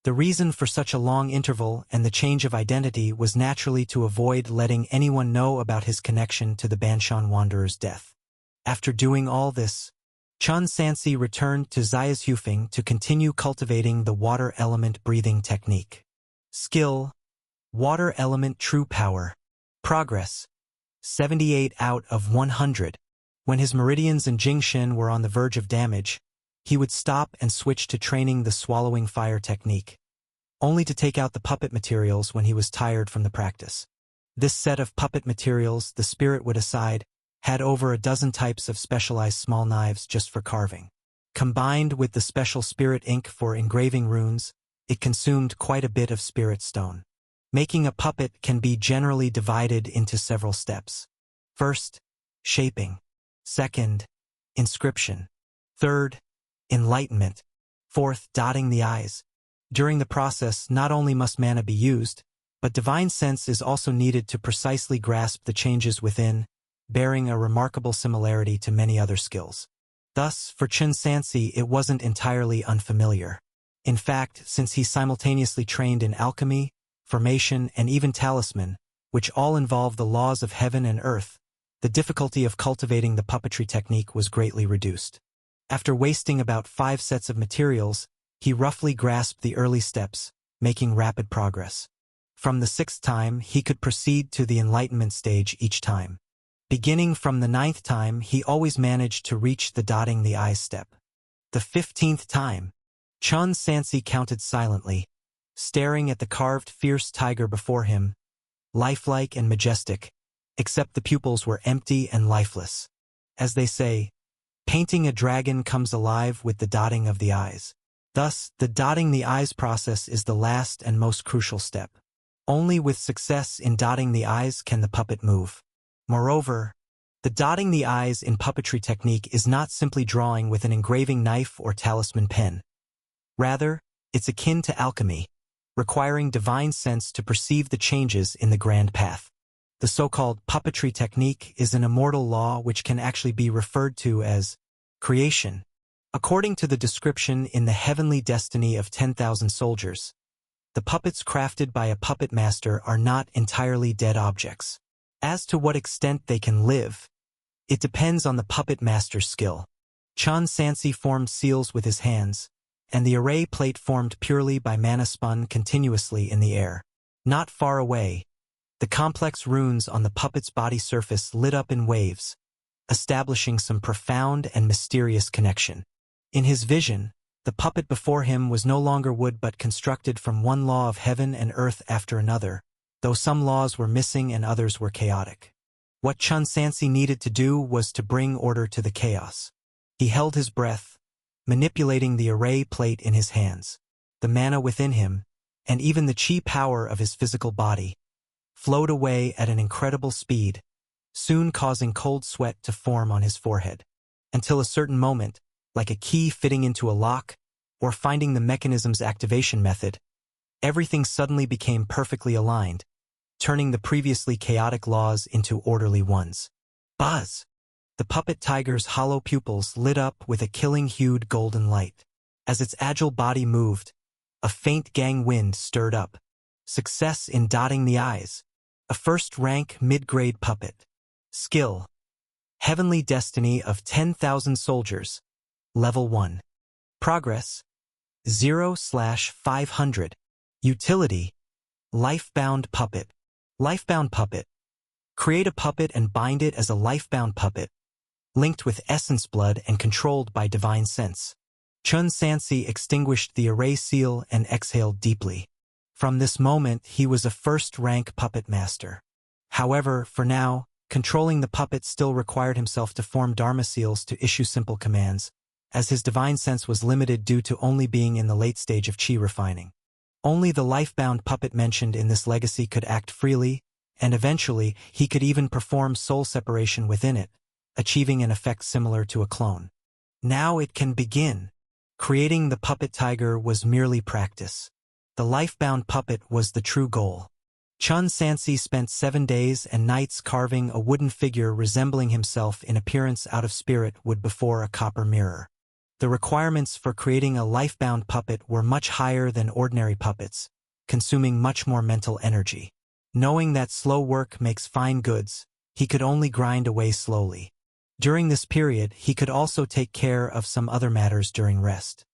The reason for such a long interval and the change of identity was naturally to avoid letting anyone know about his connection to the Banshan Wanderer's death. After doing all this, Chun Sansi returned to Xiazhufeng to continue cultivating the water element breathing technique. Skill: Water element true power. Progress: 78 out of 100. When his meridians and Jingshin were on the verge of damage, he would stop and switch to training the swallowing fire technique, only to take out the puppet materials when he was tired from the practice. This set of puppet materials, the spirit would aside, had over a dozen types of specialized small knives just for carving. Combined with the special spirit ink for engraving runes, it consumed quite a bit of spirit stone. Making a puppet can be generally divided into several steps. First, shaping. Second, inscription. Third, enlightenment. Fourth, dotting the eyes. During the process, not only must mana be used, but divine sense is also needed to precisely grasp the changes within, bearing a remarkable similarity to many other skills. Thus, for Chun Sansi, it wasn't entirely unfamiliar. In fact, since he simultaneously trained in alchemy, formation, and even talisman, which all involve the laws of heaven and earth, the difficulty of cultivating the puppetry technique was greatly reduced. After wasting about 5 sets of materials, he roughly grasped the early steps, making rapid progress. From the 6th time, he could proceed to the enlightenment stage each time. Beginning from the 9th time, he always managed to reach the dotting the eyes step. The 15th time, Chun Sansi counted silently, staring at the carved fierce tiger before him, lifelike and majestic, except the pupils were empty and lifeless. As they say, painting a dragon comes alive with the dotting of the eyes. Thus, the dotting the eyes process is the last and most crucial step. Only with success in dotting the eyes can the puppet move. Moreover, The dotting the eyes in puppetry technique is not simply drawing with an engraving knife or talisman pen. Rather, it's akin to alchemy, requiring divine sense to perceive the changes in the grand path. The so-called puppetry technique is an immortal law which can actually be referred to as creation. According to the description in The Heavenly Destiny of 10,000 Soldiers, the puppets crafted by a puppet master are not entirely dead objects. As to what extent they can live, it depends on the puppet master's skill. Chun Sansi formed seals with his hands, and the array plate formed purely by mana spun continuously in the air. Not far away, the complex runes on the puppet's body surface lit up in waves, establishing some profound and mysterious connection. In his vision, the puppet before him was no longer wood but constructed from one law of heaven and earth after another, though some laws were missing and others were chaotic. What Chun Sansi needed to do was to bring order to the chaos. He held his breath, manipulating the array plate in his hands. The mana within him, and even the chi power of his physical body, flowed away at an incredible speed, soon causing cold sweat to form on his forehead. Until a certain moment, like a key fitting into a lock, or finding the mechanism's activation method, everything suddenly became perfectly aligned, turning the previously chaotic laws into orderly ones. Buzz! The puppet tiger's hollow pupils lit up with a killing-hued golden light. As its agile body moved, a faint gang wind stirred up. Success in dotting the eyes. A first-rank mid-grade puppet. Skill. Heavenly Destiny of 10,000 Soldiers. Level 1. Progress. 0/500. Utility. Lifebound puppet. Lifebound puppet. Create a puppet and bind it as a lifebound puppet, linked with essence blood and controlled by divine sense. Chun Sansi extinguished the array seal and exhaled deeply. From this moment, he was a first-rank puppet master. However, for now, controlling the puppet still required himself to form dharma seals to issue simple commands, as his divine sense was limited due to only being in the late stage of chi refining. Only the lifebound puppet mentioned in this legacy could act freely, and eventually he could even perform soul separation within it, achieving an effect similar to a clone. Now it can begin. Creating the puppet tiger was merely practice. The lifebound puppet was the true goal. Chun Sansi spent 7 days and nights carving a wooden figure resembling himself in appearance out of spirit wood before a copper mirror. The requirements for creating a lifebound puppet were much higher than ordinary puppets, consuming much more mental energy. Knowing that slow work makes fine goods, he could only grind away slowly. During this period, he could also take care of some other matters during rest.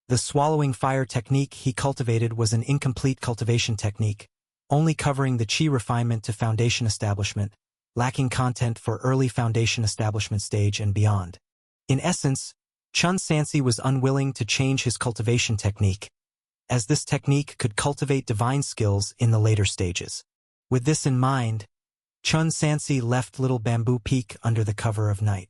The swallowing fire technique he cultivated was an incomplete cultivation technique, only covering the chi refinement to foundation establishment, lacking content for early foundation establishment stage and beyond. In essence, Chun Sansi was unwilling to change his cultivation technique, as this technique could cultivate divine skills in the later stages. With this in mind, Chun Sansi left Little Bamboo Peak under the cover of night.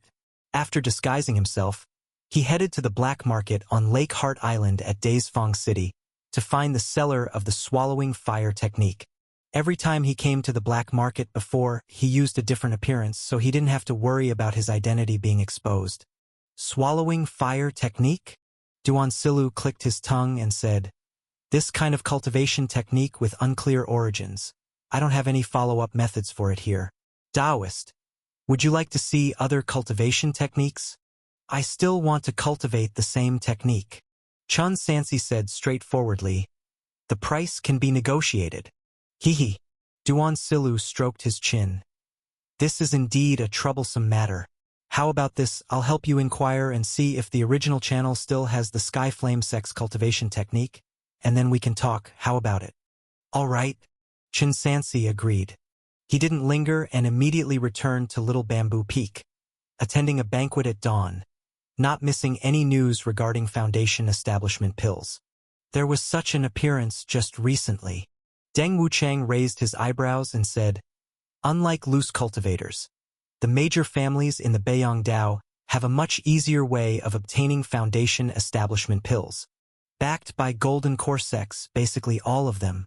After disguising himself, he headed to the black market on Lake Heart Island at Daysfong City to find the seller of the swallowing fire technique. Every time he came to the black market before, he used a different appearance so he didn't have to worry about his identity being exposed. Swallowing fire technique? Duan Silu clicked his tongue and said, "This kind of cultivation technique with unclear origins. I don't have any follow-up methods for it here. Taoist, would you like to see other cultivation techniques? I still want to cultivate the same technique." Chun Sansi said straightforwardly, "The price can be negotiated." Hee. Duan Silu stroked his chin. "This is indeed a troublesome matter. How about this? I'll help you inquire and see if the original channel still has the Sky Flame Sex cultivation technique, and then we can talk. How about it?" "All right." Chun Sansi agreed. He didn't linger and immediately returned to Little Bamboo Peak, attending a banquet at dawn, not missing any news regarding foundation establishment pills. There was such an appearance just recently. Deng Wuchang raised his eyebrows and said, "Unlike loose cultivators, the major families in the Beiyang Dao have a much easier way of obtaining foundation establishment pills. Backed by golden core sects, basically all of them.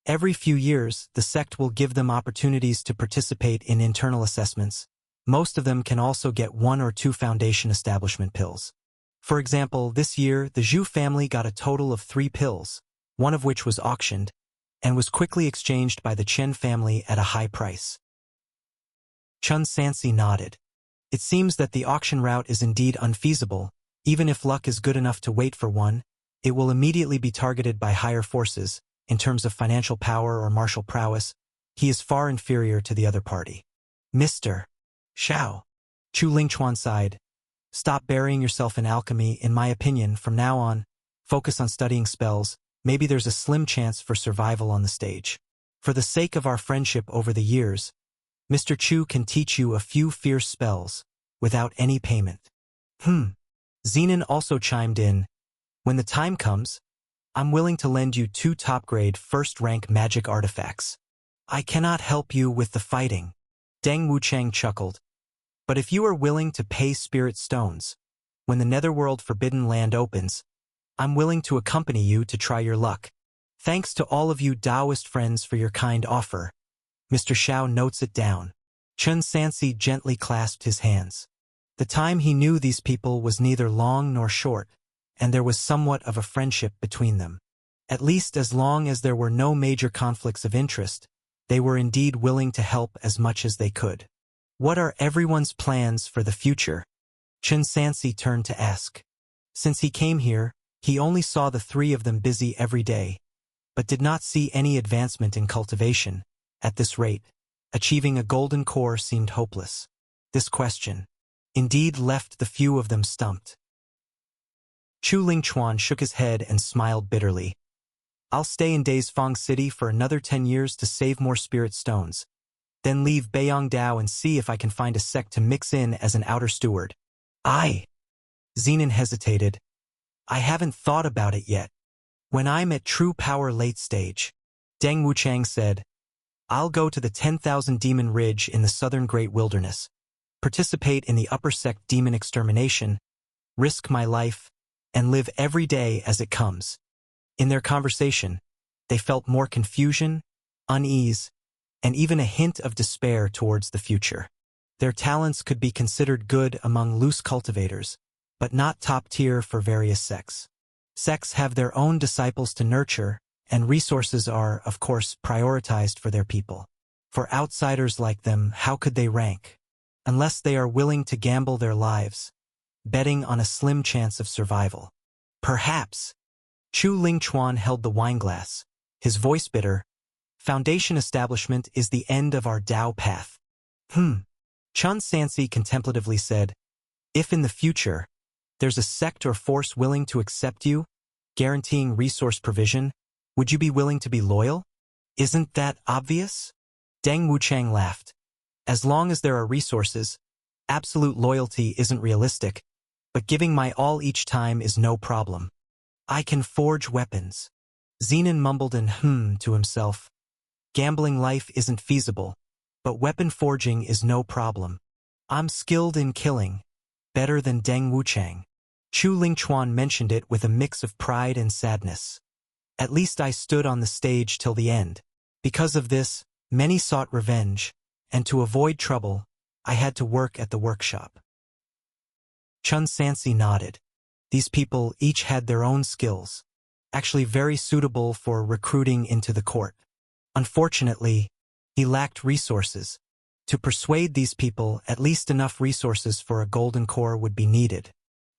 Every few years, the sect will give them opportunities to participate in internal assessments, Most of them can also get 1 or 2 foundation establishment pills. For example, this year, the Zhu family got a total of 3 pills, one of which was auctioned, and was quickly exchanged by the Chen family at a high price. Chun Sansi nodded. It seems that the auction route is indeed unfeasible. Even if luck is good enough to wait for one, it will immediately be targeted by higher forces. In terms of financial power or martial prowess, he is far inferior to the other party. Mr. Xiao. Chu Lingchuan sighed. Stop burying yourself in alchemy. In my opinion, from now on, focus on studying spells. Maybe there's a slim chance for survival on the stage. For the sake of our friendship over the years, Mr. Chu can teach you a few fierce spells, without any payment. Zenon also chimed in. When the time comes, I'm willing to lend you 2 top-grade first-rank magic artifacts. I cannot help you with the fighting. Deng Wuchang chuckled. But if you are willing to pay spirit stones, when the Netherworld Forbidden Land opens, I'm willing to accompany you to try your luck. Thanks to all of you Taoist friends for your kind offer. Mr. Xiao notes it down. Chun Sansi gently clasped his hands. The time he knew these people was neither long nor short, and there was somewhat of a friendship between them. At least as long as there were no major conflicts of interest, they were indeed willing to help as much as they could. What are everyone's plans for the future? Chun Sansi turned to ask. Since he came here, he only saw the 3 of them busy every day, but did not see any advancement in cultivation. At this rate, achieving a golden core seemed hopeless. This question, indeed, left the few of them stumped. Chu Lingchuan shook his head and smiled bitterly. I'll stay in Daisfang City for another 10 years to save more spirit stones, then leave Beiyangdao and see if I can find a sect to mix in as an outer steward. Zenon hesitated. I haven't thought about it yet. When I'm at true power late stage, Deng Wuchang said, I'll go to the 10,000 Demon Ridge in the southern Great Wilderness, participate in the upper sect demon extermination, risk my life, and live every day as it comes. In their conversation, they felt more confusion, unease, and even a hint of despair towards the future. Their talents could be considered good among loose cultivators, but not top tier for various sects. Sects have their own disciples to nurture, and resources are, of course, prioritized for their people. For outsiders like them, how could they rank? Unless they are willing to gamble their lives, betting on a slim chance of survival. Perhaps. Chu Lingchuan held the wineglass, his voice bitter. Foundation establishment is the end of our Tao path. Chun Sansi contemplatively said, if in the future, there's a sect or force willing to accept you, guaranteeing resource provision, would you be willing to be loyal? Isn't that obvious? Deng Wuchang laughed. As long as there are resources, absolute loyalty isn't realistic, but giving my all each time is no problem. I can forge weapons. Zenon mumbled an to himself. Gambling life isn't feasible, but weapon forging is no problem. I'm skilled in killing, better than Deng Wuchang. Chu Lingchuan mentioned it with a mix of pride and sadness. At least I stood on the stage till the end. Because of this, many sought revenge, and to avoid trouble, I had to work at the workshop. Chun Sansi nodded. These people each had their own skills, actually very suitable for recruiting into the court. Unfortunately, he lacked resources. To persuade these people, at least enough resources for a golden core would be needed.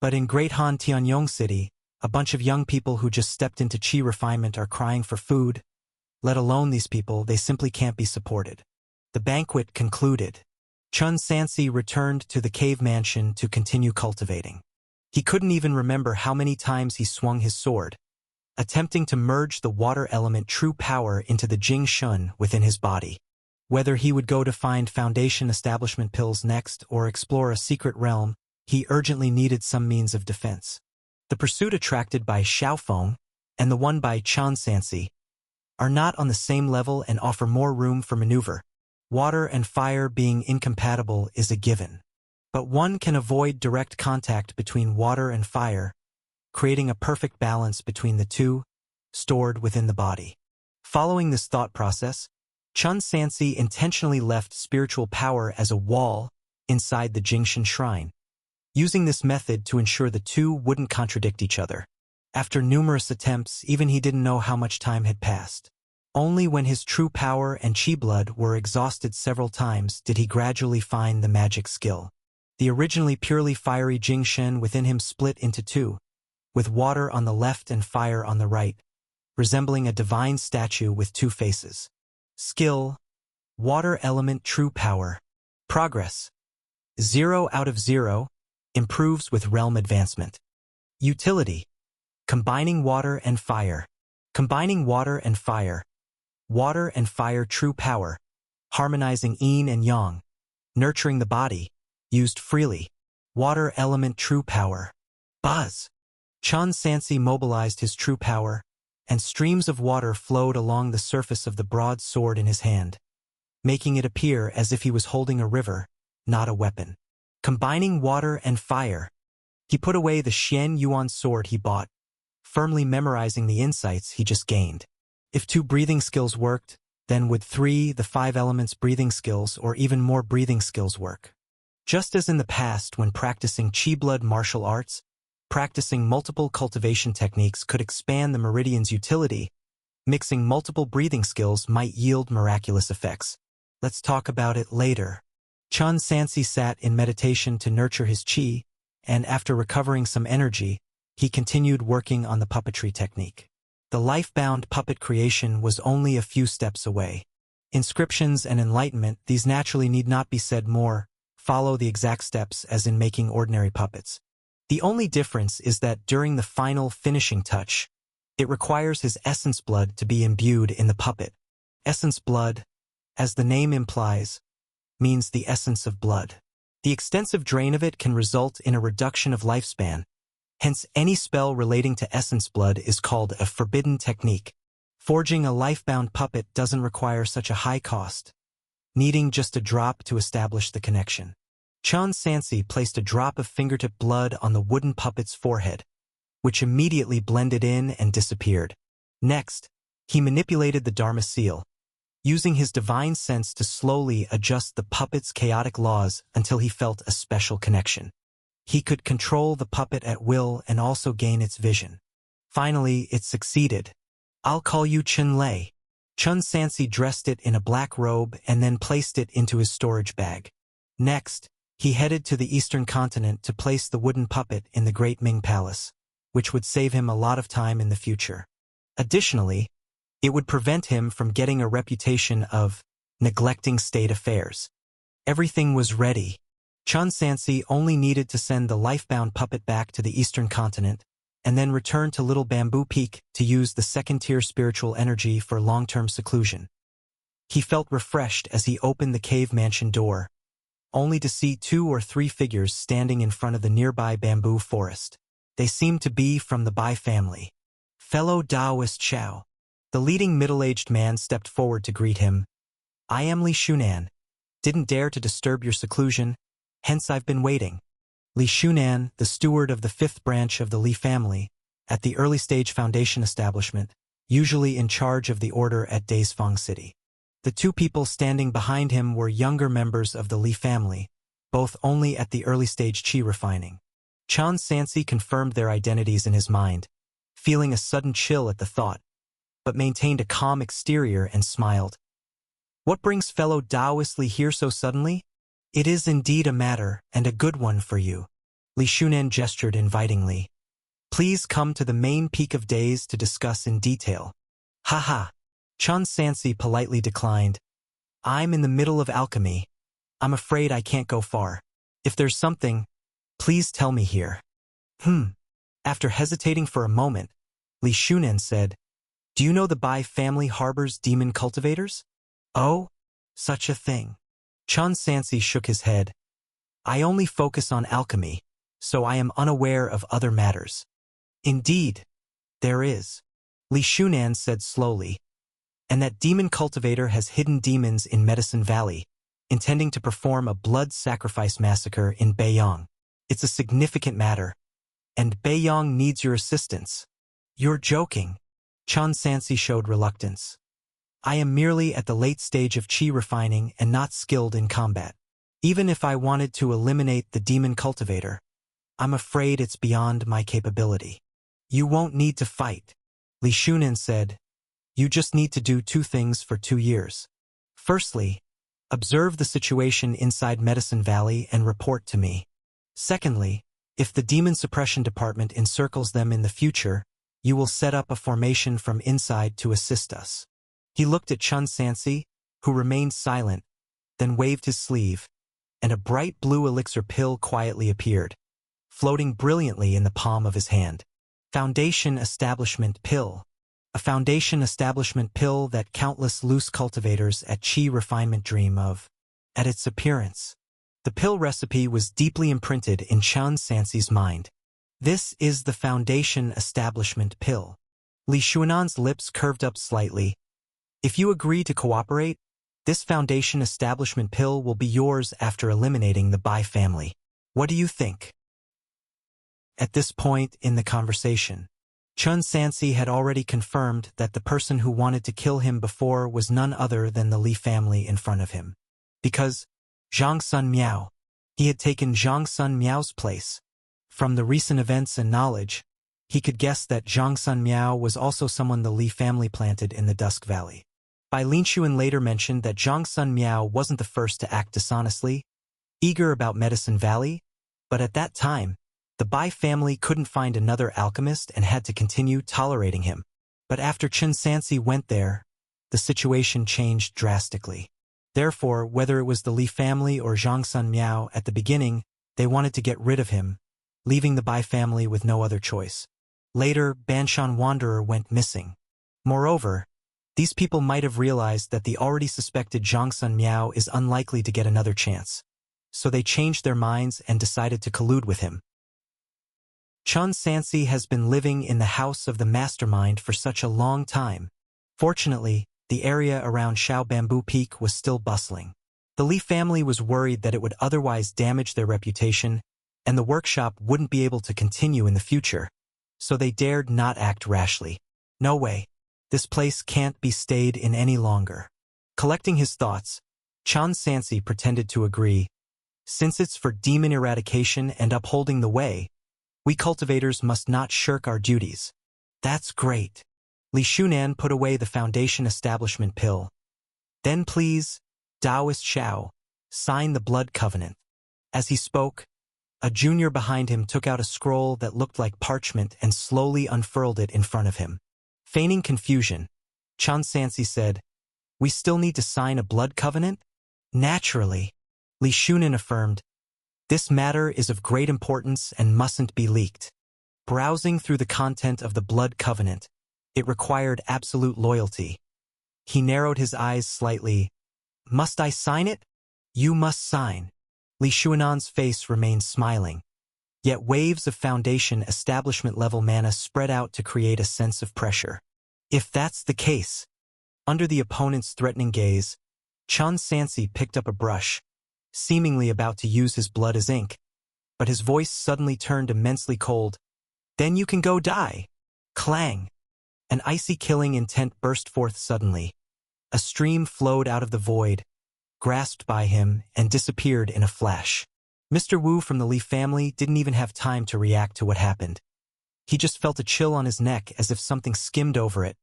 But in Great Han Tianyong City, a bunch of young people who just stepped into chi refinement are crying for food. Let alone these people, they simply can't be supported. The banquet concluded. Chun Sansi returned to the cave mansion to continue cultivating. He couldn't even remember how many times he swung his sword, attempting to merge the water element true power into the Jing Shun within his body. Whether he would go to find foundation establishment pills next or explore a secret realm, he urgently needed some means of defense. The pursuit attracted by Xiaofeng and the one by Chun Sansi are not on the same level and offer more room for maneuver. Water and fire being incompatible is a given. But one can avoid direct contact between water and fire, creating a perfect balance between the two, stored within the body. Following this thought process, Chun Sansi intentionally left spiritual power as a wall inside the Jingshan shrine, using this method to ensure the two wouldn't contradict each other. After numerous attempts, even he didn't know how much time had passed. Only when his true power and chi blood were exhausted several times did he gradually find the magic skill. The originally purely fiery Jingshan within him split into two, with water on the left and fire on the right, resembling a divine statue with two faces. Skill: Water element true power. Progress: 0 out of 0, improves with realm advancement. Utility: combining water and fire. Combining water and fire. Water and fire true power, harmonizing yin and yang, nurturing the body, used freely. Water element true power. Buzz. Chun Sansi mobilized his true power, and streams of water flowed along the surface of the broad sword in his hand, making it appear as if he was holding a river, not a weapon. Combining water and fire, he put away the Xian Yuan sword he bought, firmly memorizing the insights he just gained. If 2 breathing skills worked, then would 3, the 5 elements breathing skills or even more breathing skills work? Just as in the past when practicing chi blood martial arts, practicing multiple cultivation techniques could expand the meridian's utility, mixing multiple breathing skills might yield miraculous effects. Let's talk about it later. Chun Sansi sat in meditation to nurture his chi, and after recovering some energy, he continued working on the puppetry technique. The life-bound puppet creation was only a few steps away. Inscriptions and enlightenment, these naturally need not be said more, follow the exact steps as in making ordinary puppets. The only difference is that during the final finishing touch, it requires his essence blood to be imbued in the puppet. Essence blood, as the name implies, means the essence of blood. The extensive drain of it can result in a reduction of lifespan. Hence, any spell relating to essence blood is called a forbidden technique. Forging a life-bound puppet doesn't require such a high cost, needing just a drop to establish the connection. Chun Sansi placed a drop of fingertip blood on the wooden puppet's forehead, which immediately blended in and disappeared. Next, he manipulated the Dharma seal, using his divine sense to slowly adjust the puppet's chaotic laws until he felt a special connection. He could control the puppet at will and also gain its vision. Finally, it succeeded. I'll call you Chun Lei. Chun Sansi dressed it in a black robe and then placed it into his storage bag. Next, he headed to the eastern continent to place the wooden puppet in the Great Ming Palace, which would save him a lot of time in the future. Additionally, it would prevent him from getting a reputation of neglecting state affairs. Everything was ready. Chun Sansi only needed to send the life-bound puppet back to the eastern continent and then return to Little Bamboo Peak to use the second-tier spiritual energy for long-term seclusion. He felt refreshed as he opened the cave mansion door, only to see 2 or 3 figures standing in front of the nearby bamboo forest. They seemed to be from the Bai family. Fellow Taoist Chao. The leading middle-aged man stepped forward to greet him. I am Li Shunan. Didn't dare to disturb your seclusion, hence I've been waiting. Li Shunan, the steward of the 5th branch of the Li family, at the early-stage foundation establishment, usually in charge of the order at Daisfang City. The 2 people standing behind him were younger members of the Li family, both only at the early stage chi refining. Chun Sansi confirmed their identities in his mind, feeling a sudden chill at the thought, but maintained a calm exterior and smiled. What brings fellow Taoist Li here so suddenly? It is indeed a matter, and a good one for you. Li Shunan gestured invitingly. Please come to the main peak of days to discuss in detail. Haha. Chun Sansi politely declined. I'm in the middle of alchemy. I'm afraid I can't go far. If there's something, please tell me here. After hesitating for a moment, Li Shunan said, Do you know the Bai family harbors demon cultivators? Oh, such a thing. Chun Sansi shook his head. I only focus on alchemy, so I am unaware of other matters. Indeed, there is. Li Shunan said slowly. And that demon cultivator has hidden demons in Medicine Valley, intending to perform a blood sacrifice massacre in Beiyang. It's a significant matter, and Beiyang needs your assistance. You're joking. Chun Sansi showed reluctance. I am merely at the late stage of chi refining and not skilled in combat. Even if I wanted to eliminate the demon cultivator, I'm afraid it's beyond my capability. You won't need to fight, Li Shunan said. You just need to do two things for 2 years. Firstly, observe the situation inside Medicine Valley and report to me. Secondly, if the Demon Suppression Department encircles them in the future, you will set up a formation from inside to assist us. He looked at Chun Sansi, who remained silent, then waved his sleeve, and a bright blue elixir pill quietly appeared, floating brilliantly in the palm of his hand. Foundation Establishment Pill. A foundation establishment pill that countless loose cultivators at Qi Refinement dream of. At its appearance, the pill recipe was deeply imprinted in Chun Sansi's mind. This is the foundation establishment pill. Li Shuanan's lips curved up slightly. If you agree to cooperate, this foundation establishment pill will be yours after eliminating the Bai family. What do you think? At this point in the conversation, Chun Sansi had already confirmed that the person who wanted to kill him before was none other than the Li family in front of him. Because Zhang Sun Miao, he had taken Zhang Sun Miao's place. From the recent events and knowledge, he could guess that Zhang Sun Miao was also someone the Li family planted in the Dusk Valley. Bai Linshuan later mentioned that Zhang Sun Miao wasn't the first to act dishonestly, eager about Medicine Valley, but at that time, the Bai family couldn't find another alchemist and had to continue tolerating him. But after Chun Sansi went there, the situation changed drastically. Therefore, whether it was the Li family or Zhang Sun Miao at the beginning, they wanted to get rid of him, leaving the Bai family with no other choice. Later, Banshan Wanderer went missing. Moreover, these people might have realized that the already suspected Zhang Sun Miao is unlikely to get another chance. So they changed their minds and decided to collude with him. Chun Sansi has been living in the house of the mastermind for such a long time. Fortunately, the area around Shao Bamboo Peak was still bustling. The Li family was worried that it would otherwise damage their reputation, and the workshop wouldn't be able to continue in the future, so they dared not act rashly. No way. This place can't be stayed in any longer. Collecting his thoughts, Chun Sansi pretended to agree. Since it's for demon eradication and upholding the way, we cultivators must not shirk our duties. That's great. Li Shunan put away the foundation establishment pill. Then please, Taoist Shao, sign the blood covenant. As he spoke, a junior behind him took out a scroll that looked like parchment and slowly unfurled it in front of him. Feigning confusion, Chun Sansi said, "We still need to sign a blood covenant?" "Naturally," Li Shunan affirmed. "This matter is of great importance and mustn't be leaked." Browsing through the content of the blood covenant, it required absolute loyalty. He narrowed his eyes slightly. "Must I sign it?" "You must sign." Li Shuanan's face remained smiling. Yet waves of foundation establishment level mana spread out to create a sense of pressure. If that's the case, under the opponent's threatening gaze, Chun Sansi picked up a brush, seemingly about to use his blood as ink, but his voice suddenly turned immensely cold. "Then you can go die." Clang! An icy killing intent burst forth suddenly. A stream flowed out of the void, grasped by him, and disappeared in a flash. Mr. Wu from the Li family didn't even have time to react to what happened. He just felt a chill on his neck as if something skimmed over it.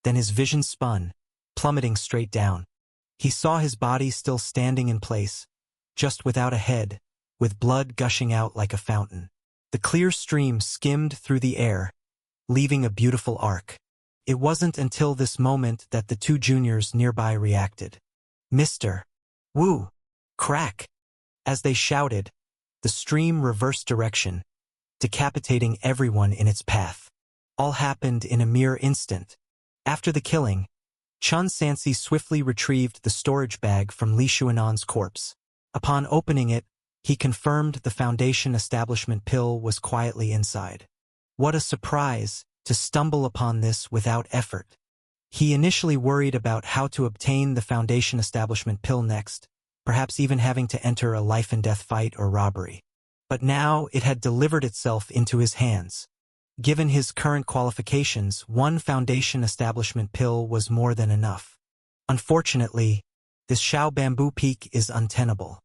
Then his vision spun, plummeting straight down. He saw his body still standing in place, just without a head, with blood gushing out like a fountain. The clear stream skimmed through the air, leaving a beautiful arc. It wasn't until this moment that the two juniors nearby reacted. "Mr. Wu! Crack!" As they shouted, the stream reversed direction, decapitating everyone in its path. All happened in a mere instant. After the killing, Chun Sansi swiftly retrieved the storage bag from Li Shuanan's corpse. Upon opening it, he confirmed the foundation establishment pill was quietly inside. What a surprise to stumble upon this without effort. He initially worried about how to obtain the foundation establishment pill next, perhaps even having to enter a life-and-death fight or robbery. But now it had delivered itself into his hands. Given his current qualifications, one foundation establishment pill was more than enough. Unfortunately, this Shao Bamboo Peak is untenable.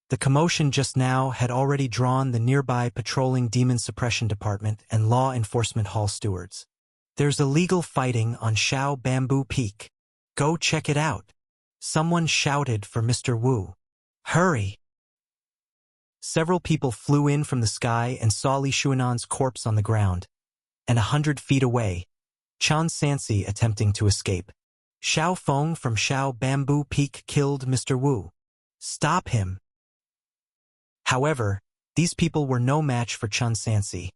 The commotion just now had already drawn the nearby patrolling Demon Suppression Department and Law Enforcement Hall stewards. "There's illegal fighting on Shao Bamboo Peak. Go check it out." Someone shouted for Mr. Wu. "Hurry!" Several people flew in from the sky and saw Li Shuanan's corpse on the ground, and 100 feet away, Chen Sansi attempting to escape. "Shao Feng from Shao Bamboo Peak killed Mr. Wu. Stop him!" However, these people were no match for Chen Sansi.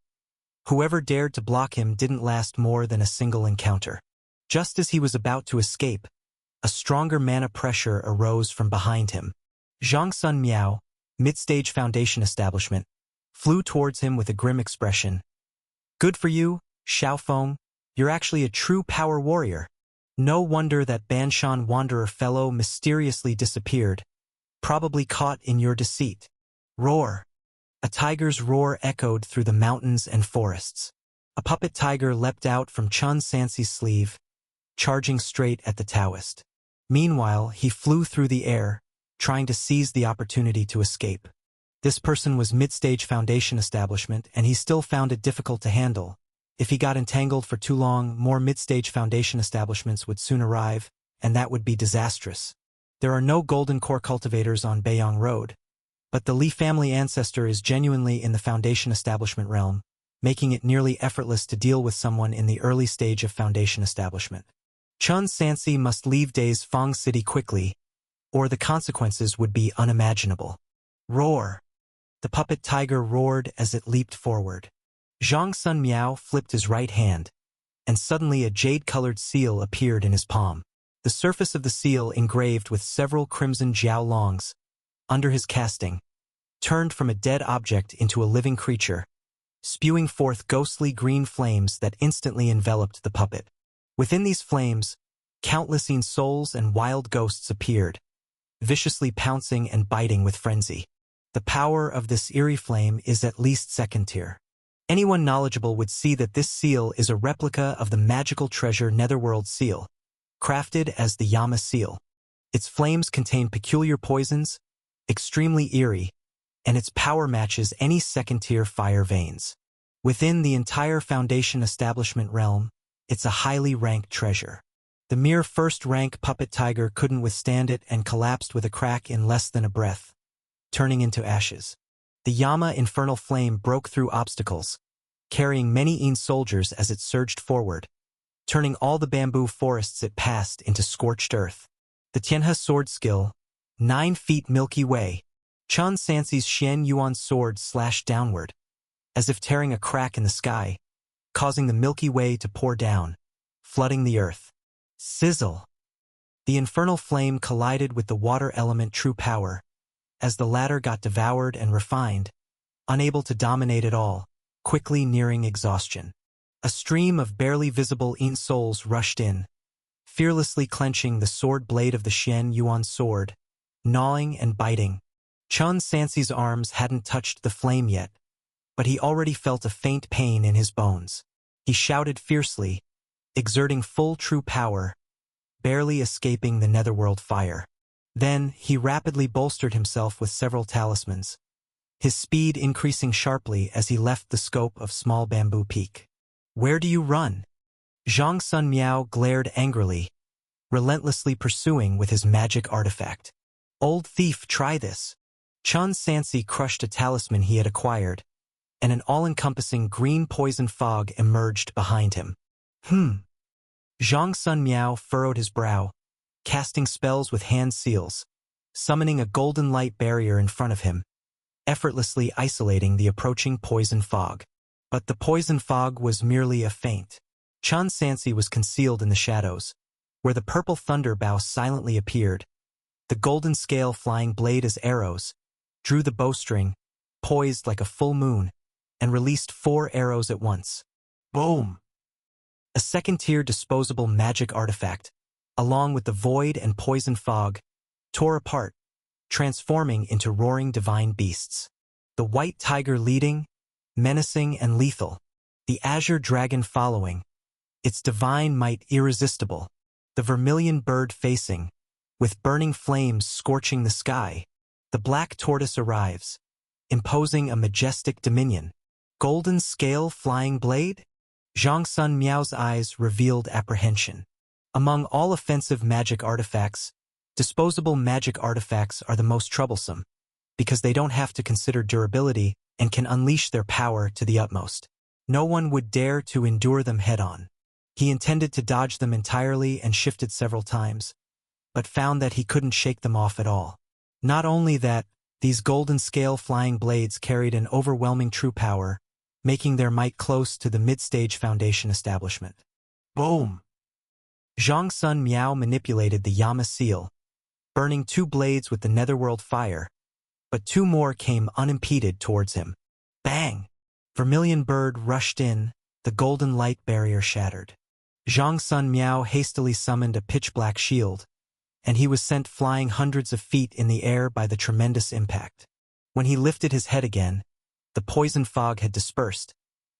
Whoever dared to block him didn't last more than a single encounter. Just as he was about to escape, a stronger mana pressure arose from behind him. Zhang Sun Miao, Mid-Stage Foundation Establishment, flew towards him with a grim expression. "Good for you, Shao Feng. You're actually a true power warrior. No wonder that Banshan Wanderer fellow mysteriously disappeared, probably caught in your deceit." Roar! A tiger's roar echoed through the mountains and forests. A puppet tiger leapt out from Chen Sansi's sleeve, charging straight at the Taoist. Meanwhile, he flew through the air, trying to seize the opportunity to escape. This person was Mid-Stage Foundation Establishment, and he still found it difficult to handle. If he got entangled for too long, more Mid-Stage Foundation establishments would soon arrive, and that would be disastrous. There are no golden core cultivators on Beiyang Road, but the Li family ancestor is genuinely in the Foundation Establishment realm, making it nearly effortless to deal with someone in the early stage of Foundation Establishment. Chen Sansi must leave Days Fang City quickly, or the consequences would be unimaginable. Roar! The puppet tiger roared as it leaped forward. Zhang Sun Miao flipped his right hand, and suddenly a jade-colored seal appeared in his palm. The surface of the seal, engraved with several crimson jiao longs, under his casting, turned from a dead object into a living creature, spewing forth ghostly green flames that instantly enveloped the puppet. Within these flames, countless souls and wild ghosts appeared, viciously pouncing and biting with frenzy. The power of this eerie flame is at least second tier. Anyone knowledgeable would see that this seal is a replica of the magical treasure Netherworld seal, crafted as the Yama seal. Its flames contain peculiar poisons, extremely eerie, and its power matches any second-tier fire veins. Within the entire Foundation Establishment realm, it's a highly ranked treasure. The mere first-rank puppet tiger couldn't withstand it and collapsed with a crack in less than a breath, turning into ashes. The Yama infernal flame broke through obstacles, carrying many soldiers as it surged forward, turning all the bamboo forests it passed into scorched earth. The Tianhe sword skill, 9 feet Milky Way. Chen Sansi's Xian Yuan sword slashed downward, as if tearing a crack in the sky, causing the Milky Way to pour down, flooding the earth. Sizzle! The infernal flame collided with the water element True Power, as the latter got devoured and refined, unable to dominate it all, quickly nearing exhaustion. A stream of barely visible souls rushed in, fearlessly clenching the sword blade of the Xian Yuan sword, gnawing and biting. Chen Sansi's arms hadn't touched the flame yet, but he already felt a faint pain in his bones. He shouted fiercely, exerting full true power, barely escaping the netherworld fire. Then, he rapidly bolstered himself with several talismans, his speed increasing sharply as he left the scope of Small Bamboo Peak. "Where do you run?" Zhang Sun Miao glared angrily, relentlessly pursuing with his magic artifact. "Old thief, try this." Chen Sansi crushed a talisman he had acquired, and an all-encompassing green poison fog emerged behind him. Zhang Sun Miao furrowed his brow, casting spells with hand seals, summoning a golden light barrier in front of him, effortlessly isolating the approaching poison fog. But the poison fog was merely a feint. Chen Sansi was concealed in the shadows, where the purple thunder bow silently appeared. The golden scale flying blade as arrows, drew the bowstring, poised like a full moon, and released 4 arrows at once. Boom! A second-tier disposable magic artifact, along with the void and poison fog, tore apart, transforming into roaring divine beasts. The white tiger leading, menacing and lethal, the azure dragon following, its divine might irresistible, the vermilion bird facing, with burning flames scorching the sky, The black tortoise arrives, imposing a majestic dominion. Golden scale flying blade? Zhang Sun Miao's eyes revealed apprehension. Among all offensive magic artifacts, disposable magic artifacts are the most troublesome, because they don't have to consider durability and can unleash their power to the utmost. No one would dare to endure them head-on. He intended to dodge them entirely and shifted several times, but found that he couldn't shake them off at all. Not only that, these golden scale flying blades carried an overwhelming true power, making their might close to the mid-stage foundation establishment. Boom! Zhang Sun Miao manipulated the Yama seal, burning 2 blades with the netherworld fire, but 2 more came unimpeded towards him. Bang! Vermilion bird rushed in, the golden light barrier shattered. Zhang Sun Miao hastily summoned a pitch-black shield, and he was sent flying hundreds of feet in the air by the tremendous impact. When he lifted his head again, the poison fog had dispersed,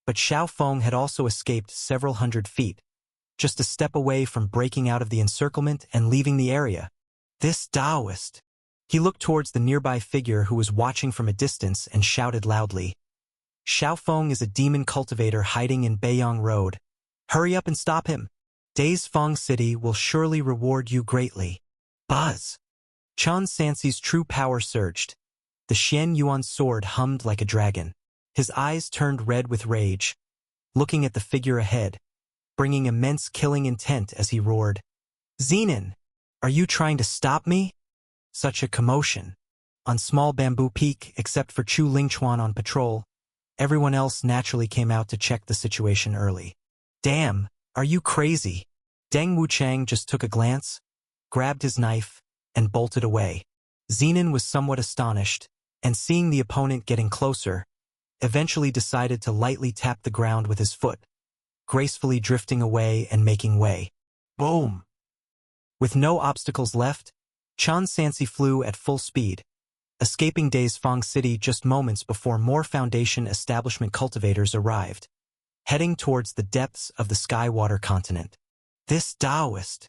but Xiao Feng had also escaped several hundred feet, just a step away from breaking out of the encirclement and leaving the area. This Taoist! He looked towards the nearby figure who was watching from a distance and shouted loudly. Xiao Feng is a demon cultivator hiding in Beiyang Road. Hurry up and stop him. Days Feng City will surely reward you greatly. Buzz! Chen Sanxi's true power surged. The Xian Yuan sword hummed like a dragon. His eyes turned red with rage, looking at the figure ahead, bringing immense killing intent as he roared. Zenin, are you trying to stop me? Such a commotion. On Small Bamboo Peak, except for Chu Lingchuan on patrol, everyone else naturally came out to check the situation early. Damn, are you crazy? Deng Wuchang just took a glance, grabbed his knife, and bolted away. Zenin was somewhat astonished, and seeing the opponent getting closer, eventually decided to lightly tap the ground with his foot, gracefully drifting away and making way. Boom! With no obstacles left, Chen Sanxi flew at full speed, escaping Days Feng City just moments before more Foundation establishment cultivators arrived, heading towards the depths of the Sky-Water continent. This Taoist!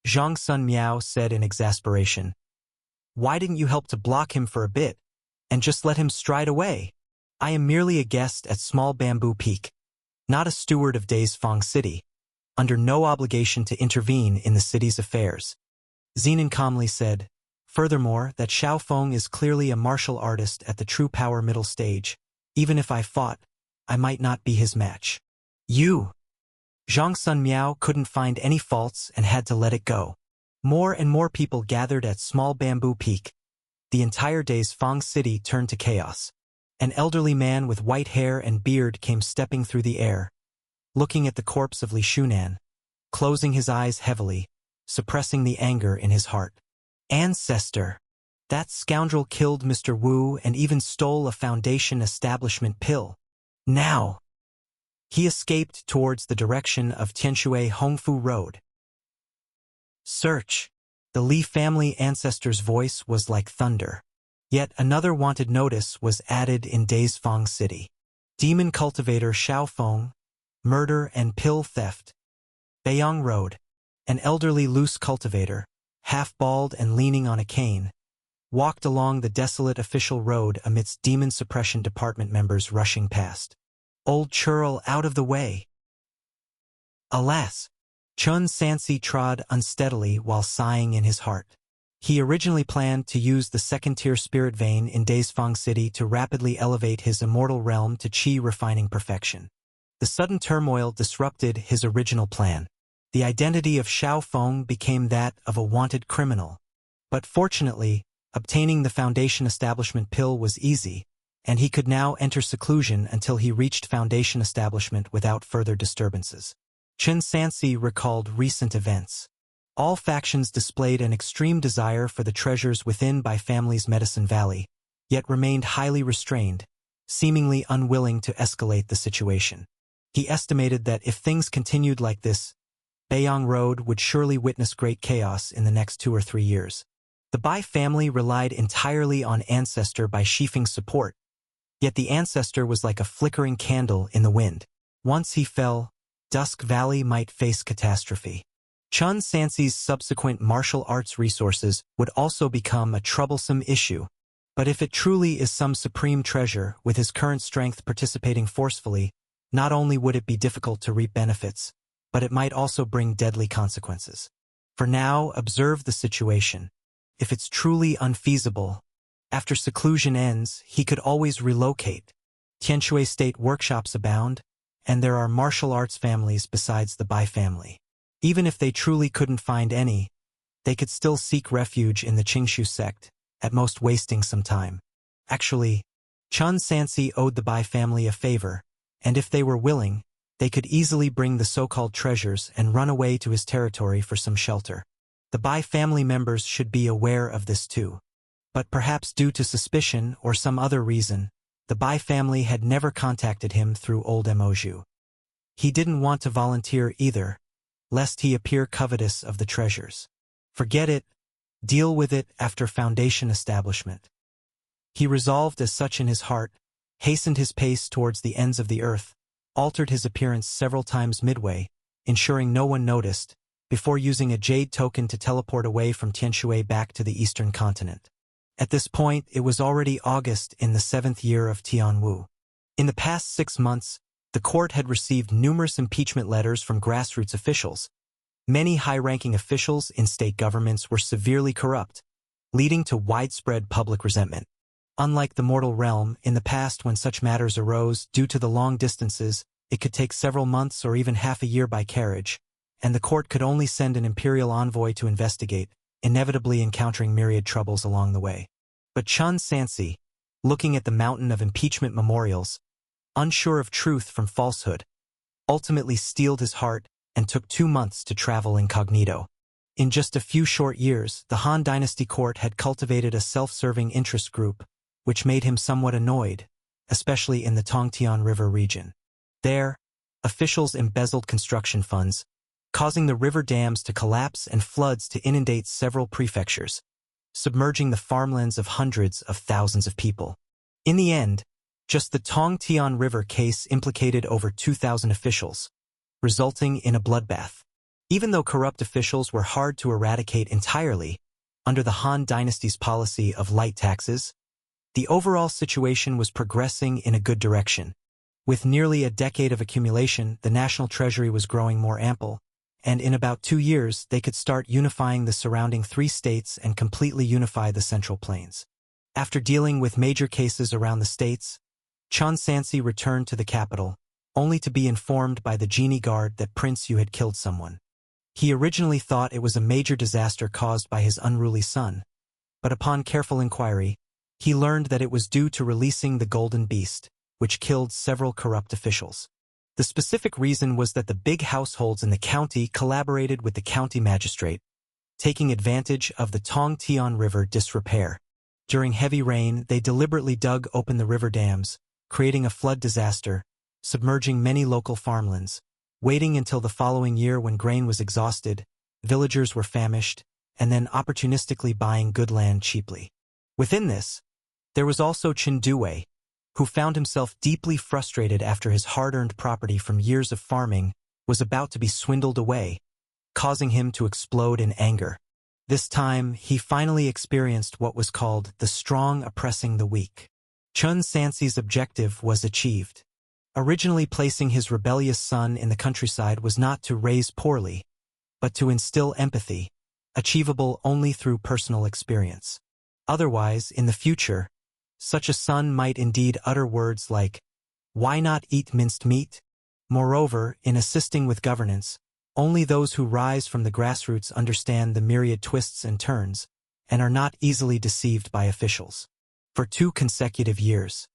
Zhang Sun Miao said in exasperation. Why didn't you help to block him for a bit, and just let him stride away? I am merely a guest at Small Bamboo Peak, not a steward of Days Feng City, under no obligation to intervene in the city's affairs. Zenin calmly said, furthermore, that Xiao Feng is clearly a martial artist at the true power middle stage. Even if I fought, I might not be his match. You! Zhang Sun Miao couldn't find any faults and had to let it go. More and more people gathered at Small Bamboo Peak. The entire Days Feng City turned to chaos. An elderly man with white hair and beard came stepping through the air, looking at the corpse of Li Shunan, closing his eyes heavily, suppressing the anger in his heart. Ancestor! That scoundrel killed Mr. Wu and even stole a Foundation establishment pill. Now! He escaped towards the direction of Tianshui Hongfu Road. Search! The Li family ancestor's voice was like thunder. Yet another wanted notice was added in Days Feng City. Demon cultivator Xiao Feng, murder and pill theft. Beiyang Road. An elderly loose cultivator, half-bald and leaning on a cane, walked along the desolate official road amidst demon suppression department members rushing past. Old churl, out of the way! Alas! Chen Sanxi trod unsteadily while sighing in his heart. He originally planned to use the second-tier spirit vein in Days Feng City to rapidly elevate his immortal realm to chi-refining perfection. The sudden turmoil disrupted his original plan. The identity of Xiao Feng became that of a wanted criminal. But fortunately, obtaining the Foundation establishment pill was easy, and he could now enter seclusion until he reached Foundation establishment without further disturbances. Chen Sanxi recalled recent events. All factions displayed an extreme desire for the treasures within Bai family's Medicine Valley, yet remained highly restrained, seemingly unwilling to escalate the situation. He estimated that if things continued like this, Beiyang Road would surely witness great chaos in the next 2 or 3 years. The Bai family relied entirely on Ancestor by Shifeng's support, yet the Ancestor was like a flickering candle in the wind. Once he fell, Dusk Valley might face catastrophe. Chen Sanxi's subsequent martial arts resources would also become a troublesome issue, But if it truly is some supreme treasure, with his current strength participating forcefully, not only would it be difficult to reap benefits, but it might also bring deadly consequences. For now, observe the situation. If it's truly unfeasible, after seclusion ends, he could always relocate. Tianshui state workshops abound, and there are martial arts families besides the Bai family. Even if they truly couldn't find any, they could still seek refuge in the Qingshu sect, at most wasting some time. Actually, Chun Sansi owed the Bai family a favor, and if they were willing, they could easily bring the so-called treasures and run away to his territory for some shelter. The Bai family members should be aware of this too. But perhaps due to suspicion or some other reason, the Bai family had never contacted him through old Emoju. He didn't want to volunteer either, lest he appear covetous of the treasures. Forget it, deal with it after foundation establishment. He resolved as such in his heart, hastened his pace towards the ends of the earth, altered his appearance several times midway, ensuring no one noticed, before using a jade token to teleport away from Tianshui back to the eastern continent. At this point, it was already August in the 7th year of Tianwu. In the past 6 months, the court had received numerous impeachment letters from grassroots officials. Many high-ranking officials in state governments were severely corrupt, leading to widespread public resentment. Unlike the mortal realm, in the past when such matters arose, due to the long distances, it could take several months or even half a year by carriage, and the court could only send an imperial envoy to investigate, inevitably encountering myriad troubles along the way. But Chun Sansi, looking at the mountain of impeachment memorials, unsure of truth from falsehood, ultimately steeled his heart and took 2 months to travel incognito. In just a few short years, the Han Dynasty court had cultivated a self-serving interest group, which made him somewhat annoyed, especially in the Tongtian River region. There, officials embezzled construction funds, causing the river dams to collapse and floods to inundate several prefectures, submerging the farmlands of hundreds of thousands of people. In the end, just the Tongtian River case implicated over 2,000 officials, resulting in a bloodbath. Even though corrupt officials were hard to eradicate entirely, under the Han Dynasty's policy of light taxes, the overall situation was progressing in a good direction. With nearly a decade of accumulation, the national treasury was growing more ample, and in about 2 years they could start unifying the surrounding 3 states and completely unify the Central Plains. After dealing with major cases around the states, Chun Sansi returned to the capital, only to be informed by the genie guard that Prince Yu had killed someone. He originally thought it was a major disaster caused by his unruly son, but upon careful inquiry, he learned that it was due to releasing the Golden Beast, which killed several corrupt officials. The specific reason was that the big households in the county collaborated with the county magistrate, taking advantage of the Tongtian River disrepair. During heavy rain, they deliberately dug open the river dams, creating a flood disaster, submerging many local farmlands. Waiting until the following year when grain was exhausted, villagers were famished, and then opportunistically buying good land cheaply. Within this, there was also Chindue, who found himself deeply frustrated after his hard-earned property from years of farming was about to be swindled away, causing him to explode in anger. This time, he finally experienced what was called the strong oppressing the weak. Chun Sansi's objective was achieved. Originally placing his rebellious son in the countryside was not to raise poorly, but to instill empathy, achievable only through personal experience. Otherwise, in the future, such a son might indeed utter words like, "Why not eat minced meat?" Moreover, in assisting with governance, only those who rise from the grassroots understand the myriad twists and turns, and are not easily deceived by officials. For 2 consecutive years,